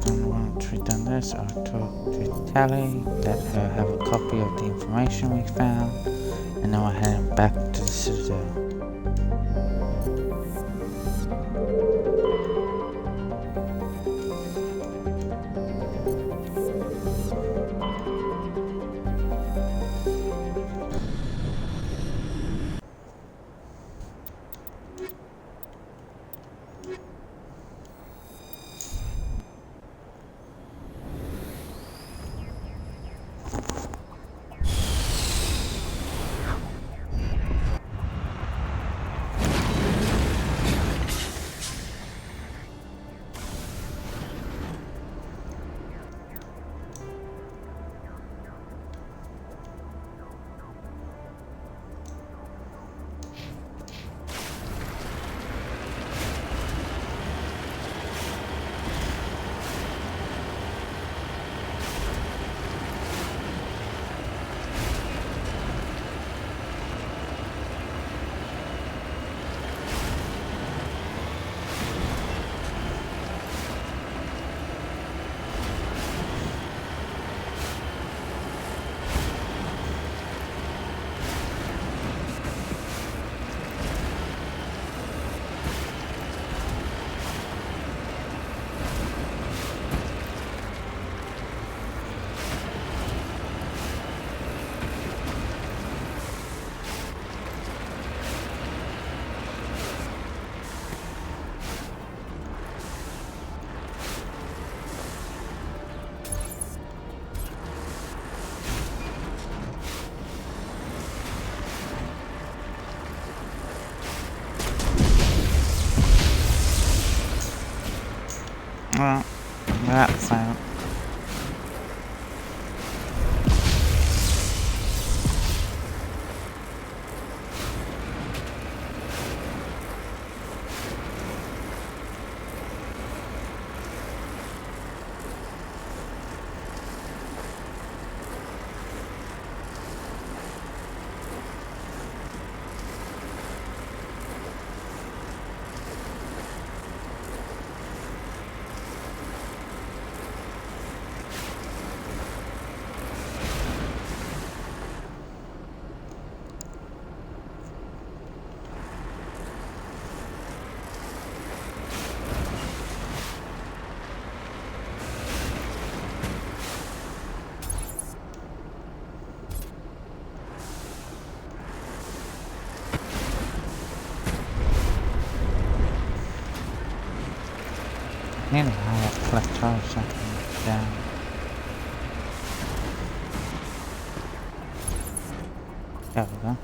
And once we've done this, I'll talk to Tally, let her have a copy of the information we found, and then we're heading back to the Citadel. Well, that's out. Anyhow, that plateau something down. There we go.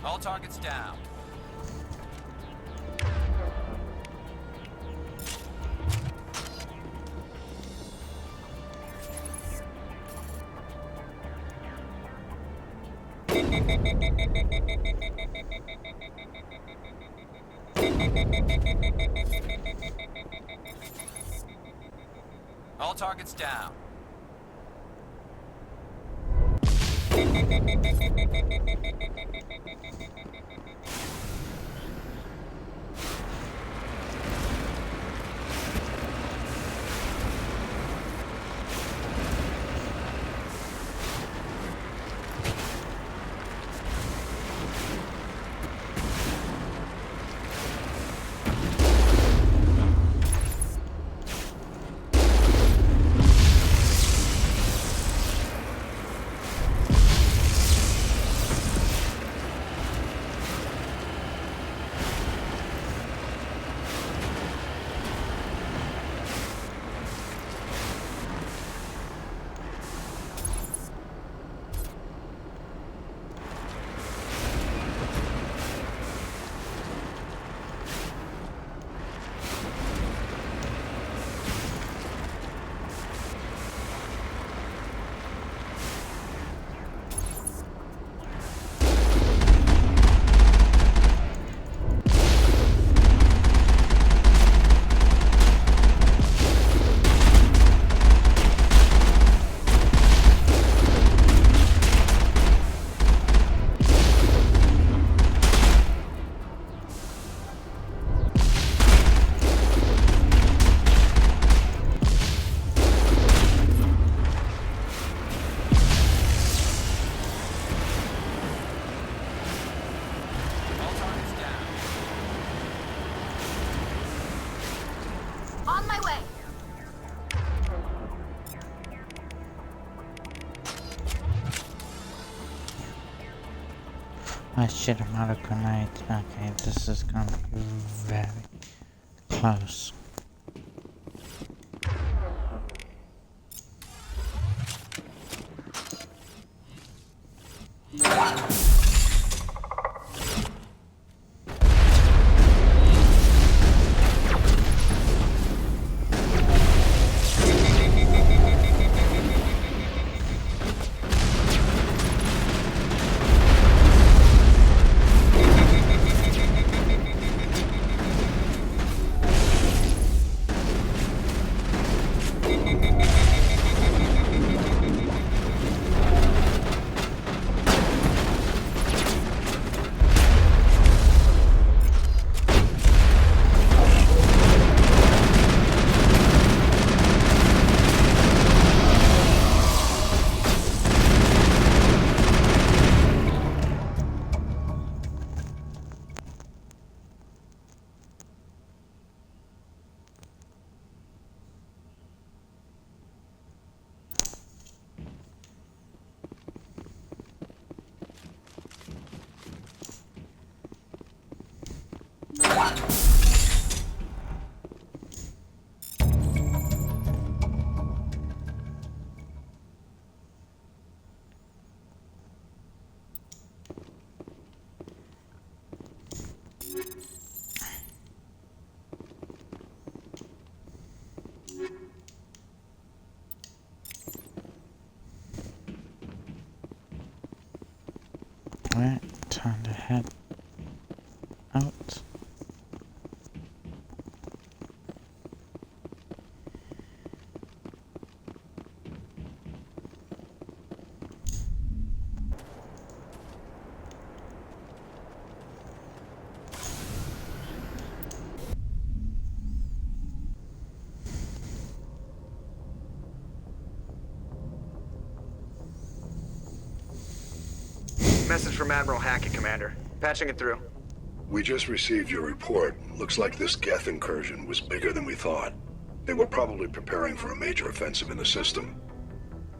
All targets down. All targets down. On my way. I shit, I'm out of grenades. Okay, this is gonna be very close. Alright, time to head out. Message from Admiral Hackett, Commander. Patching it through. We just received your report. Looks like this Geth incursion was bigger than we thought. They were probably preparing for a major offensive in the system.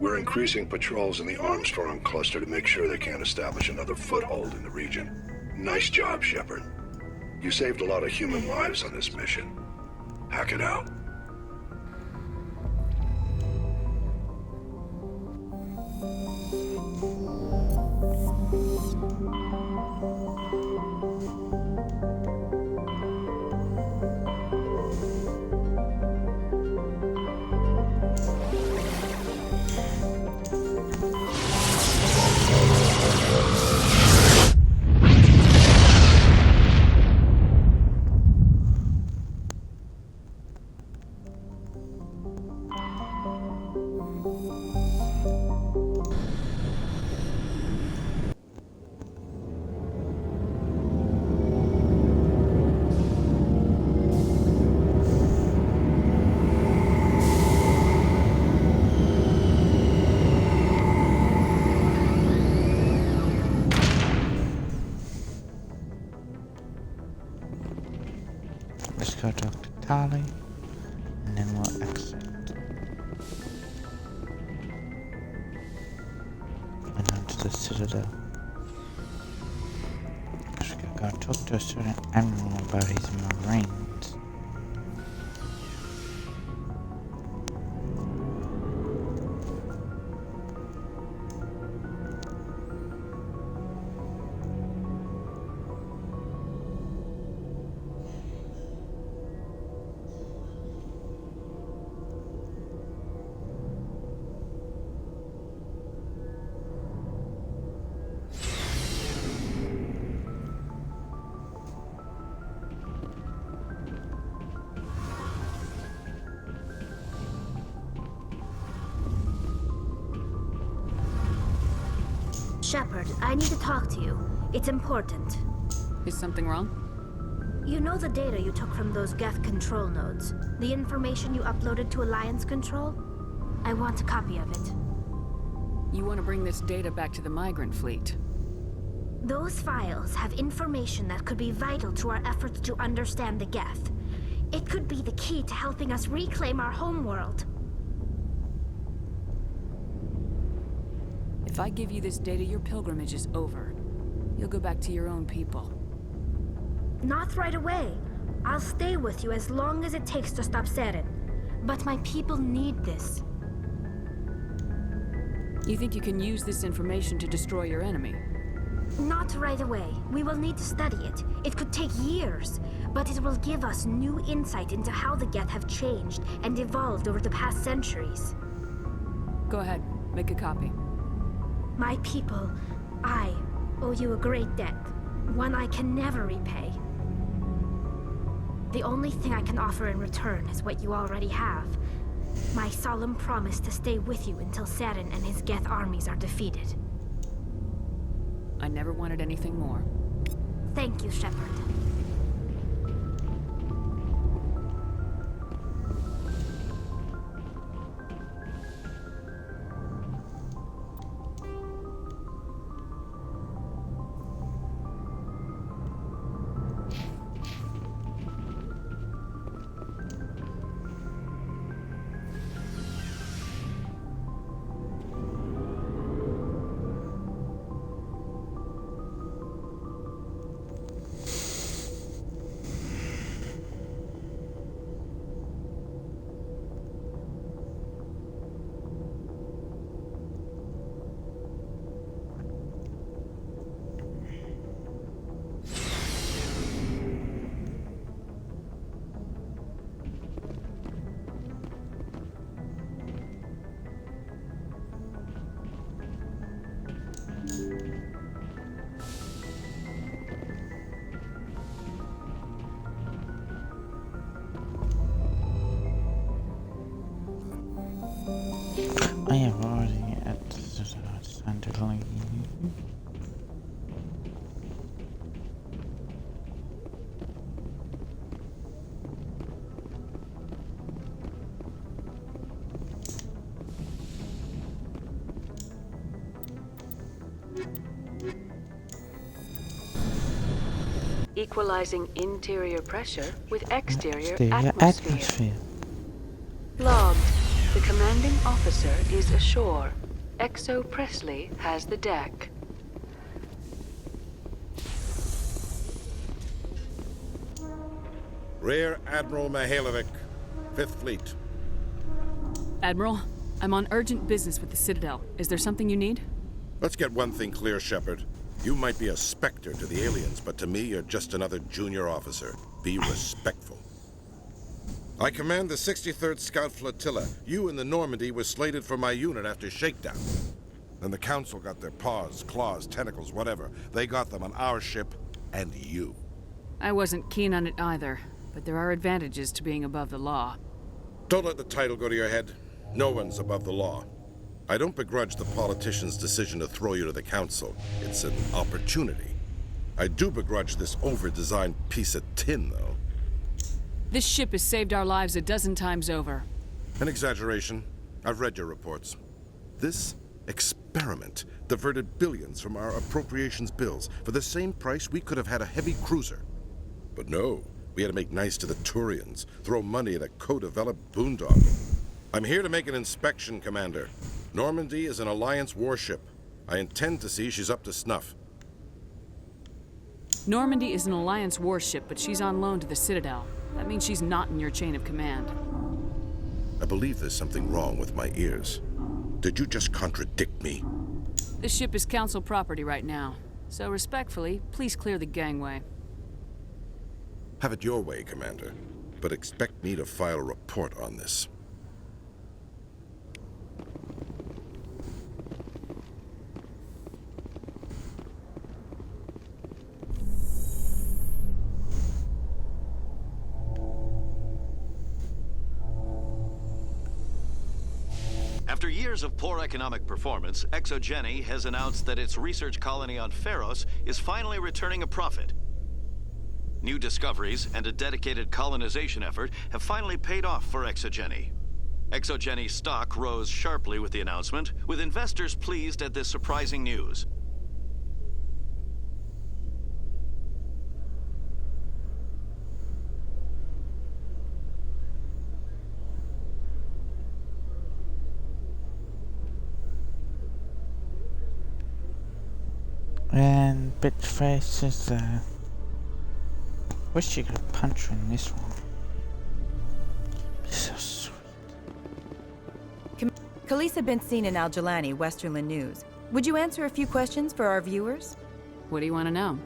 We're increasing patrols in the Armstrong cluster to make sure they can't establish another foothold in the region. Nice job, Shepard. You saved a lot of human lives on this mission. Hackett out. Let's go talk to Tali, and then we'll exit. And onto the Citadel. Just gotta go talk to a certain admiral about his marines. Shepard, I need to talk to you. It's important. Is something wrong? You know the data you took from those Geth control nodes? The information you uploaded to Alliance Control? I want a copy of it. You want to bring this data back to the migrant fleet? Those files have information that could be vital to our efforts to understand the Geth. It could be the key to helping us reclaim our homeworld. If I give you this data, your pilgrimage is over. You'll go back to your own people. Not right away. I'll stay with you as long as it takes to stop Saren. But my people need this. You think you can use this information to destroy your enemy? Not right away. We will need to study it. It could take years, but it will give us new insight into how the Geth have changed and evolved over the past centuries. Go ahead, make a copy. My people, I owe you a great debt, one I can never repay. The only thing I can offer in return is what you already have. My solemn promise to stay with you until Saren and his Geth armies are defeated. I never wanted anything more. Thank you, Shepard. I am already at the Sanderling. Equalizing interior pressure with exterior Atmosphere. atmosphere. Logged. The commanding officer is ashore. Exo Presley has the deck. Rear Admiral Mihailovic, 5th Fleet. Admiral, I'm on urgent business with the Citadel. Is there something you need? Let's get one thing clear, Shepard. You might be a specter to the aliens, but to me, you're just another junior officer. Be respectful. I command the 63rd Scout Flotilla. You and the Normandy were slated for my unit after shakedown. Then the Council got their paws, claws, tentacles, whatever. They got them on our ship and you. I wasn't keen on it either, but there are advantages to being above the law. Don't let the title go to your head. No one's above the law. I don't begrudge the politician's decision to throw you to the Council. It's an opportunity. I do begrudge this over-designed piece of tin, though. This ship has saved our lives a dozen times over. An exaggeration. I've read your reports. This experiment diverted billions from our appropriations bills. For the same price, we could have had a heavy cruiser. But no, We had to make nice to the Turians, throw money at a co-developed boondoggle. I'm here to make an inspection, Commander. Normandy is an Alliance warship. I intend to see she's up to snuff. Normandy is an Alliance warship, but she's on loan to the Citadel. That means she's not in your chain of command. I believe there's something wrong with my ears. Did you just contradict me? This ship is Council property right now. So respectfully, please clear the gangway. Have it your way, Commander. But expect me to file a report on this. After years of poor economic performance, Exogeny has announced that its research colony on Pharos is finally returning a profit. New discoveries and a dedicated colonization effort have finally paid off for Exogeny. Exogeny stock rose sharply with the announcement, with investors pleased at this surprising news. And Bitface is there. Wish you could have punched her in this one. So sweet. Khaleesa been seen in Al-Jalani, Westerland News. Would you answer a few questions for our viewers? What do you want to know?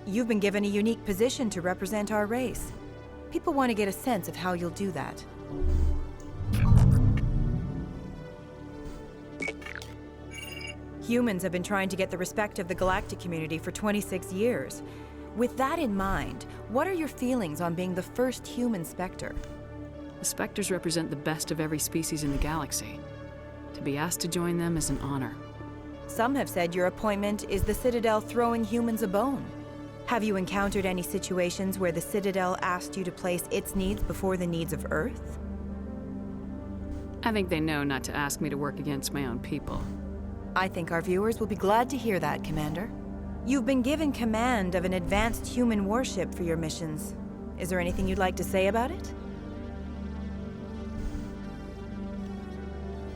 You've been given a unique position to represent our race. People want to get a sense of how you'll do that. Humans have been trying to get the respect of the galactic community for 26 years. With that in mind, what are your feelings on being the first human Spectre? The Spectres represent the best of every species in the galaxy. To be asked to join them is an honor. Some have said your appointment is the Citadel throwing humans a bone. Have you encountered any situations where the Citadel asked you to place its needs before the needs of Earth? I think they know not to ask me to work against my own people. I think our viewers will be glad to hear that, Commander. You've been given command of an advanced human warship for your missions. Is there anything you'd like to say about it?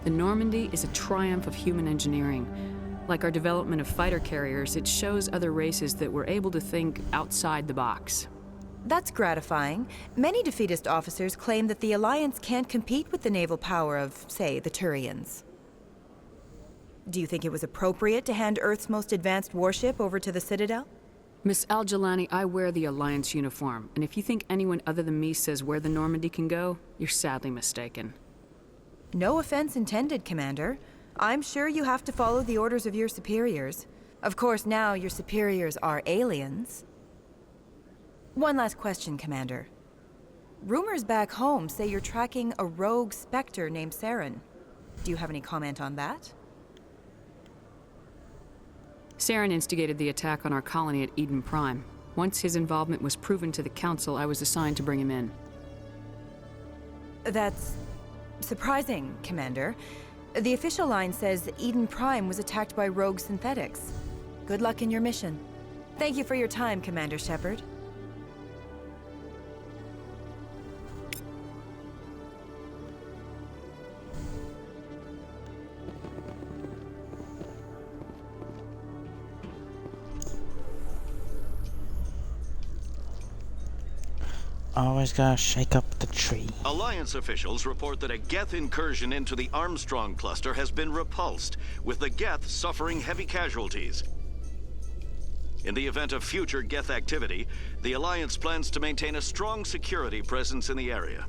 The Normandy is a triumph of human engineering. Like our development of fighter carriers, it shows other races that we're able to think outside the box. That's gratifying. Many defeatist officers claim that the Alliance can't compete with the naval power of, say, the Turians. Do you think it was appropriate to hand Earth's most advanced warship over to the Citadel? Miss Al-Jalani, I wear the Alliance uniform, and if you think anyone other than me says where the Normandy can go, you're sadly mistaken. No offense intended, Commander. I'm sure you have to follow the orders of your superiors. Of course, now your superiors are aliens. One last question, Commander. Rumors back home say you're tracking a rogue Spectre named Saren. Do you have any comment on that? Saren instigated the attack on our colony at Eden Prime. Once his involvement was proven to the Council, I was assigned to bring him in. That's surprising, Commander. The official line says that Eden Prime was attacked by rogue synthetics. Good luck in your mission. Thank you for your time, Commander Shepard. Always gotta shake up the tree. Alliance officials report that a Geth incursion into the Armstrong cluster has been repulsed, with the Geth suffering heavy casualties. In the event of future Geth activity, the Alliance plans to maintain a strong security presence in the area.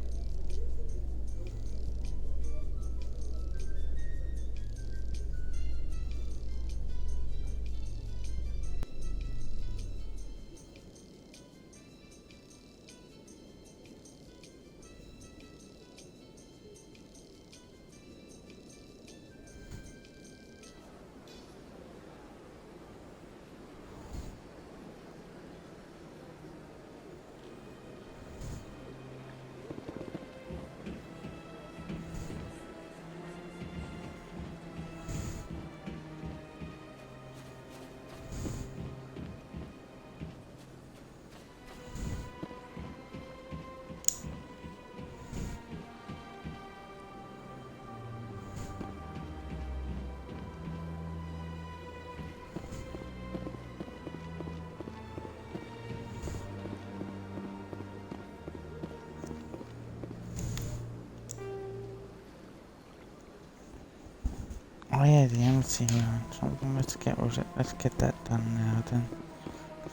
yeah, the embassy lounge. Let's get that done now then.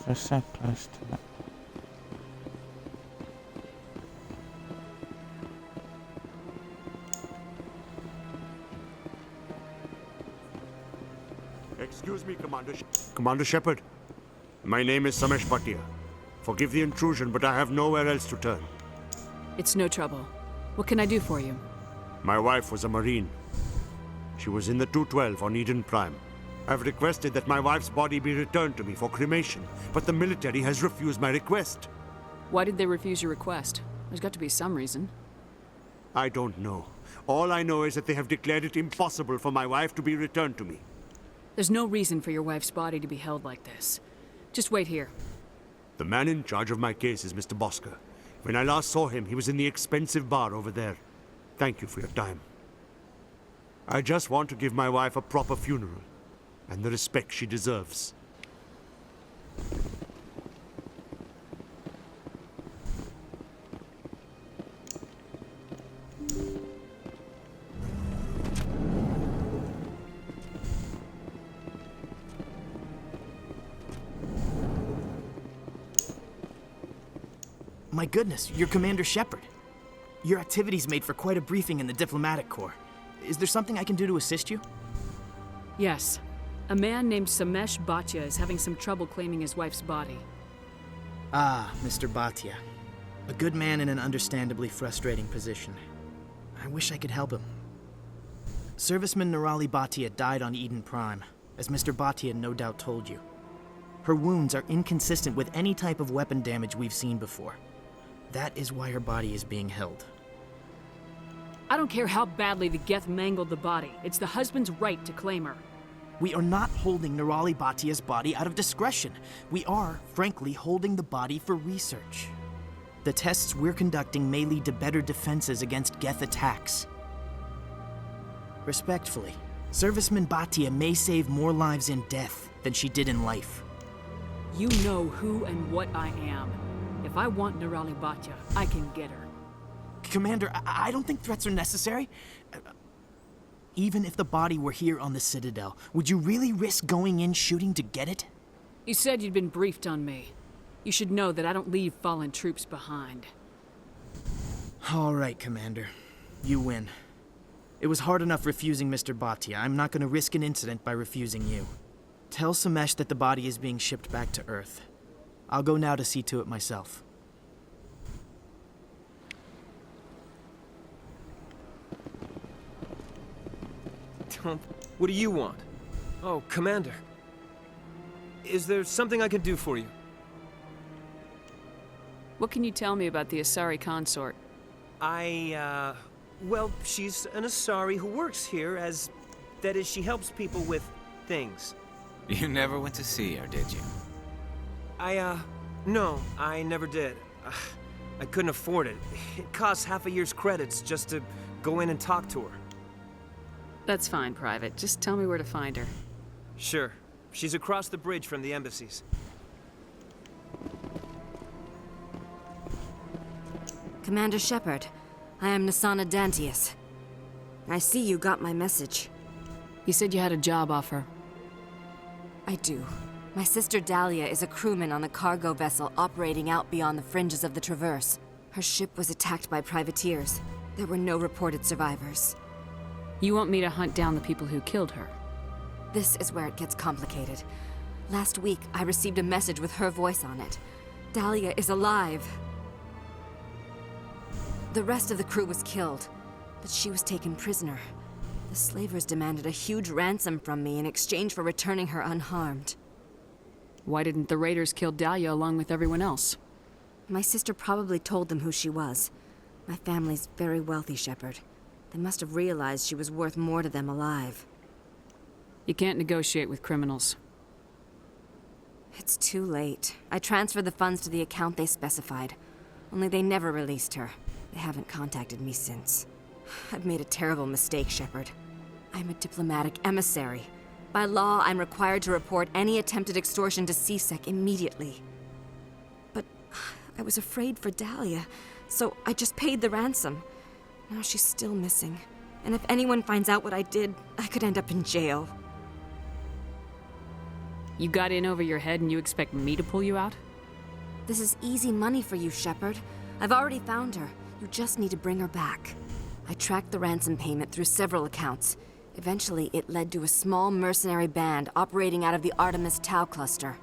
We're so close to it. Excuse me, Commander Shepard. My name is Samesh Bhatia. Forgive the intrusion, but I have nowhere else to turn. It's no trouble. What can I do for you? My wife was a Marine. She was in the 212 on Eden Prime. I've requested that my wife's body be returned to me for cremation, but the military has refused my request. Why did they refuse your request? There's got to be some reason. I don't know. All I know is that they have declared it impossible for my wife to be returned to me. There's no reason for your wife's body to be held like this. Just wait here. The man in charge of my case is Mr. Bosker. When I last saw him, he was in the expensive bar over there. Thank you for your time. I just want to give my wife a proper funeral, and the respect she deserves. My goodness, you're Commander Shepard. Your activities made for quite a briefing in the diplomatic corps. Is there something I can do to assist you? Yes. A man named Samesh Bhatia is having some trouble claiming his wife's body. Ah, Mr. Bhatia. A good man in an understandably frustrating position. I wish I could help him. Serviceman Nirali Bhatia died on Eden Prime, as Mr. Bhatia no doubt told you. Her wounds are inconsistent with any type of weapon damage we've seen before. That is why her body is being held. I don't care how badly the Geth mangled the body. It's the husband's right to claim her. We are not holding Nirali Bhatia's body out of discretion. We are, frankly, holding the body for research. The tests we're conducting may lead to better defenses against Geth attacks. Respectfully, Serviceman Bhatia may save more lives in death than she did in life. You know who and what I am. If I want Nirali Bhatia, I can get her. Commander, I don't think threats are necessary. Even if the body were here on the Citadel, would you really risk going in shooting to get it? You said you'd been briefed on me. You should know that I don't leave fallen troops behind. All right, Commander. You win. It was hard enough refusing Mr. Bhatia. I'm not going to risk an incident by refusing you. Tell Samesh that the body is being shipped back to Earth. I'll go now to see to it myself. What do you want? Oh, Commander. Is there something I can do for you? What can you tell me about the Asari consort? Well, she's an Asari who works here as... That is, she helps people with things. You never went to see her, did you? No, I never did. I couldn't afford it. It costs half a year's credits just to go in and talk to her. That's fine, Private. Just tell me where to find her. Sure. She's across the bridge from the embassies. Commander Shepard, I am Nasana Dantius. I see you got my message. You said you had a job offer. I do. My sister Dahlia is a crewman on a cargo vessel operating out beyond the fringes of the Traverse. Her ship was attacked by privateers. There were no reported survivors. You want me to hunt down the people who killed her? This is where it gets complicated. Last week, I received a message with her voice on it. Dahlia is alive. The rest of the crew was killed, but she was taken prisoner. The slavers demanded a huge ransom from me in exchange for returning her unharmed. Why didn't the raiders kill Dahlia along with everyone else? My sister probably told them who she was. My family's very wealthy, Shepard. They must have realized she was worth more to them alive. You can't negotiate with criminals. It's too late. I transferred the funds to the account they specified. Only they never released her. They haven't contacted me since. I've made a terrible mistake, Shepard. I'm a diplomatic emissary. By law, I'm required to report any attempted extortion to CSEC immediately. But I was afraid for Dahlia, so I just paid the ransom. Now she's still missing. And if anyone finds out what I did, I could end up in jail. You got in over your head and you expect me to pull you out? This is easy money for you, Shepard. I've already found her. You just need to bring her back. I tracked the ransom payment through several accounts. Eventually, it led to a small mercenary band operating out of the Artemis Tau cluster.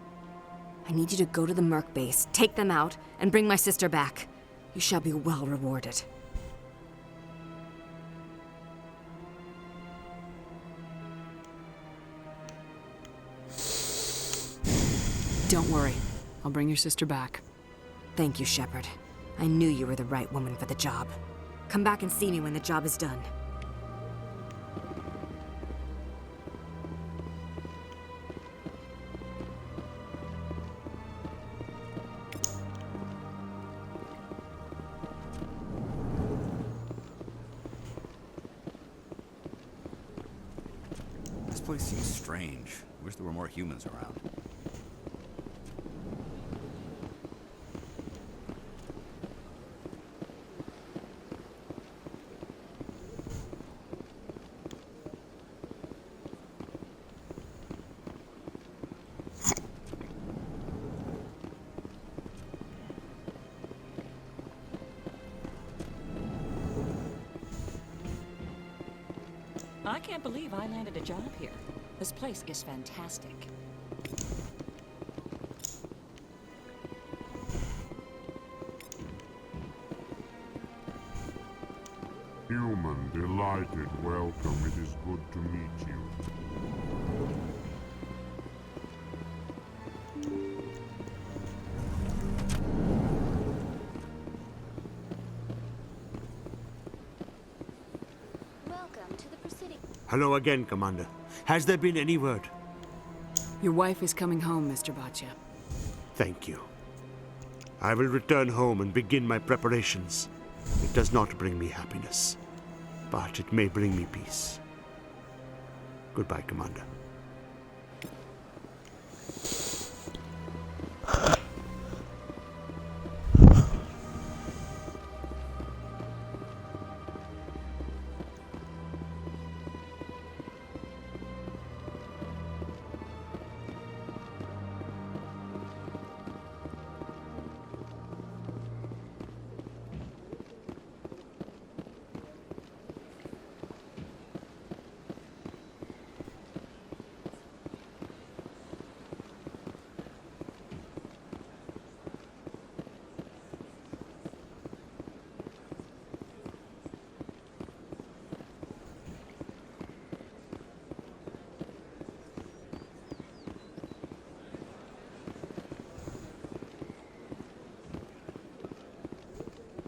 I need you to go to the Merc base, take them out, and bring my sister back. You shall be well rewarded. Don't worry. I'll bring your sister back. Thank you, Shepard. I knew you were the right woman for the job. Come back and see me when the job is done. This place seems strange. Wish there were more humans around. I can't believe I landed a job here. This place is fantastic. Human, delighted, welcome. It is good to meet you. Welcome to the Presidium. Hello again, Commander. Has there been any word? Your wife is coming home, Mr. Bhatia. Thank you. I will return home and begin my preparations. It does not bring me happiness, but it may bring me peace. Goodbye, Commander.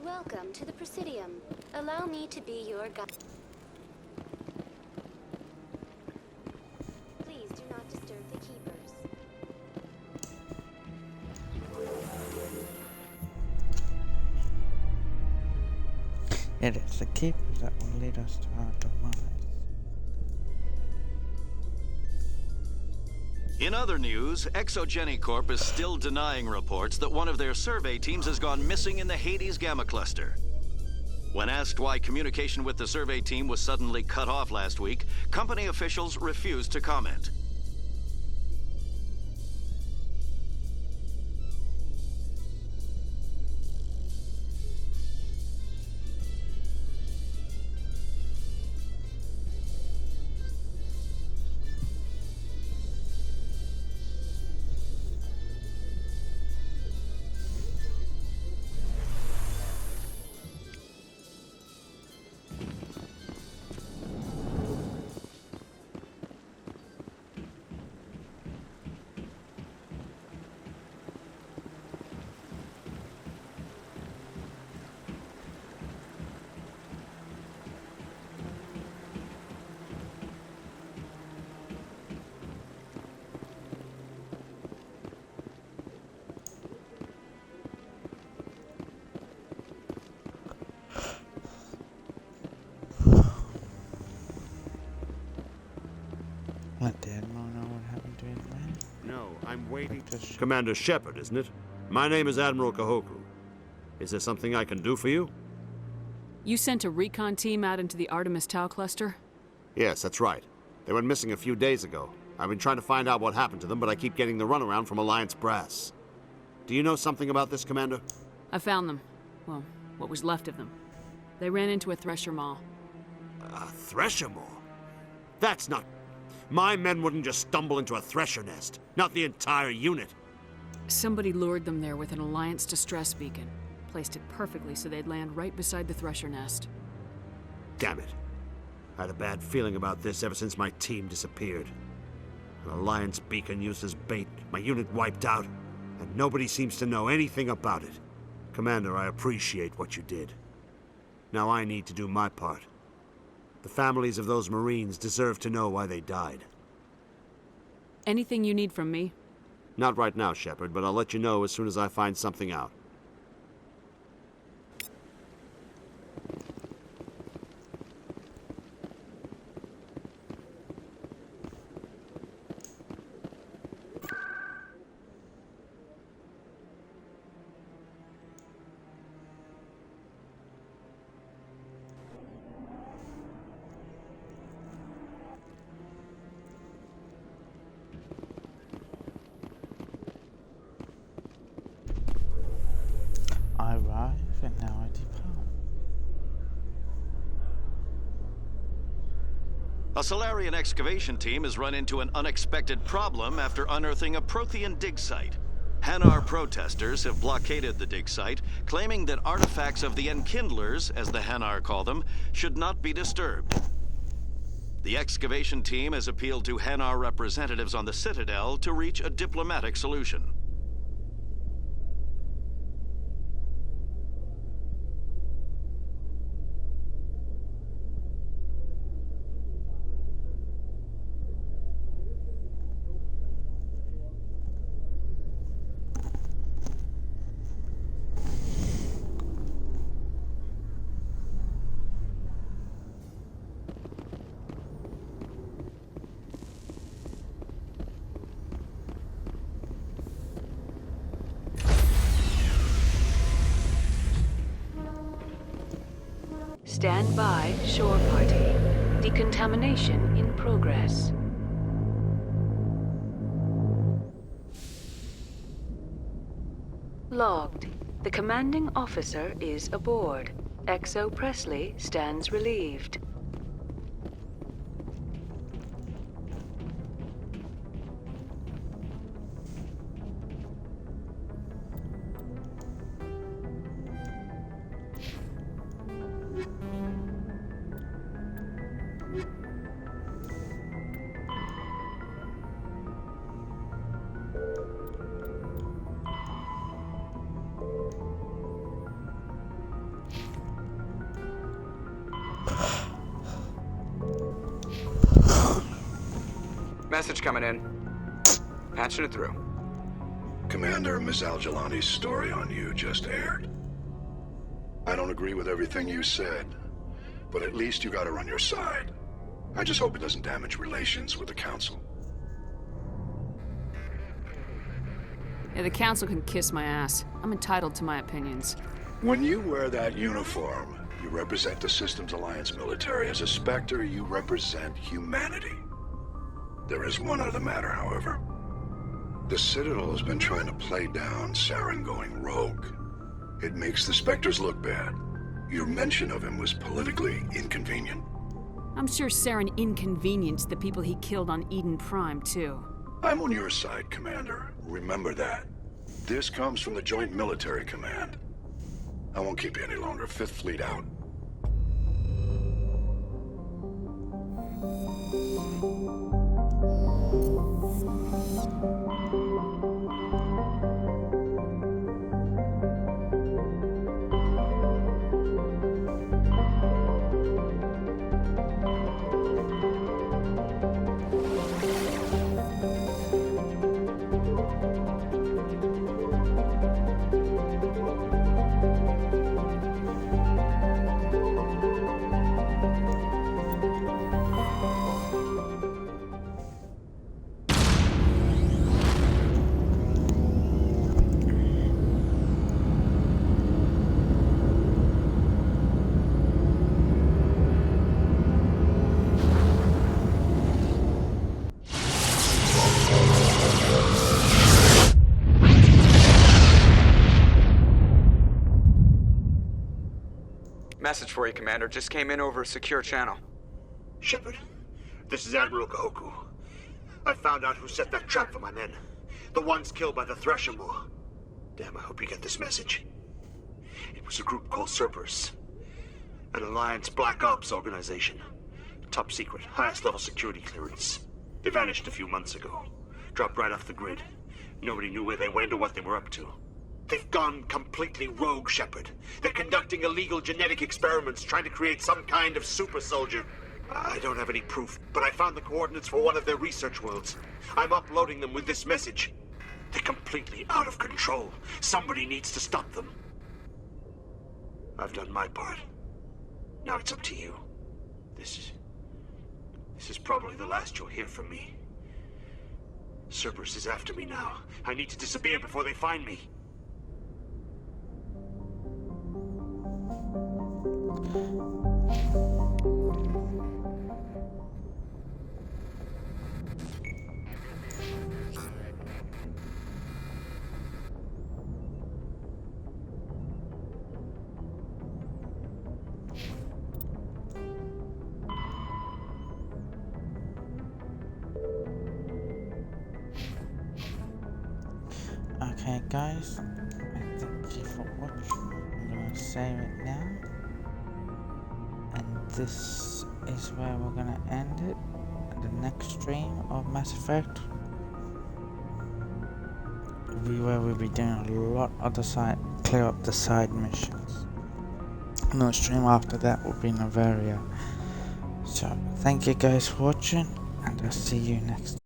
Welcome to the Presidium. Allow me to be your guide. Please do not disturb the keepers. It is the keepers that will lead us to our demise. In other news, Exogeny Corp is still denying reports that one of their survey teams has gone missing in the Hades Gamma Cluster. When asked why communication with the survey team was suddenly cut off last week, company officials refused to comment. What, the Admiral know what happened to his man? No, I'm waiting. Commander Shepard, isn't it? My name is Admiral Kahoku. Is there something I can do for you? You sent a recon team out into the Artemis Tau cluster? Yes, that's right. They went missing a few days ago. I've been trying to find out what happened to them, but I keep getting the runaround from Alliance brass. Do you know something about this, Commander? I found them. Well, what was left of them. They ran into a thresher maw. A thresher maw? That's not... My men wouldn't just stumble into a thresher nest. Not the entire unit. Somebody lured them there with an Alliance distress beacon. Placed it perfectly so they'd land right beside the thresher nest. Damn it. I had a bad feeling about this ever since my team disappeared. An Alliance beacon used as bait, my unit wiped out, and nobody seems to know anything about it. Commander, I appreciate what you did. Now I need to do my part. The families of those Marines deserve to know why they died. Anything you need from me? Not right now, Shepard, but I'll let you know as soon as I find something out. I arrive and now I depart. A Solarian excavation team has run into an unexpected problem after unearthing a Prothean dig site. Hanar protesters have blockaded the dig site, claiming that artifacts of the Enkindlers, as the Hanar call them, should not be disturbed. The excavation team has appealed to Hanar representatives on the Citadel to reach a diplomatic solution. Stand by, shore party. Decontamination in progress. Logged. The commanding officer is aboard. XO Presley stands relieved. Message coming in. Patching it through. Commander, Ms. Al-Jalani's story on you just aired. I don't agree with everything you said, but at least you got her on your side. I just hope it doesn't damage relations with the Council. Yeah, the Council can kiss my ass. I'm entitled to my opinions. When you wear that uniform, you represent the Systems Alliance military. As a Spectre, you represent humanity. There is one other matter, however. The Citadel has been trying to play down Saren going rogue. It makes the Spectres look bad. Your mention of him was politically inconvenient. I'm sure Saren inconvenienced the people he killed on Eden Prime, too. I'm on your side, Commander. Remember that. This comes from the Joint Military Command. I won't keep you any longer. Fifth Fleet out. Message for you, Commander. Just came in over a secure channel. Shepard, this is Admiral Kahoku. I found out who set that trap for my men. The ones killed by the Thresher Moor. Damn, I hope you get this message. It was a group called Cerberus. An Alliance Black Ops organization. Top secret, highest level security clearance. They vanished a few months ago. Dropped right off the grid. Nobody knew where they went or what they were up to. They've gone completely rogue, Shepard. They're conducting illegal genetic experiments, trying to create some kind of super soldier. I don't have any proof, but I found the coordinates for one of their research worlds. I'm uploading them with this message. They're completely out of control. Somebody needs to stop them. I've done my part. Now it's up to you. This is probably the last you'll hear from me. Cerberus is after me now. I need to disappear before they find me. Okay guys, I thank you for watching. I'm gonna save it now. And this is where we're gonna end it. The next stream of Mass Effect will be where we'll be doing a lot of the side, clear up the side missions. And the stream after that will be Novaria. So thank you guys for watching, and I'll see you next time.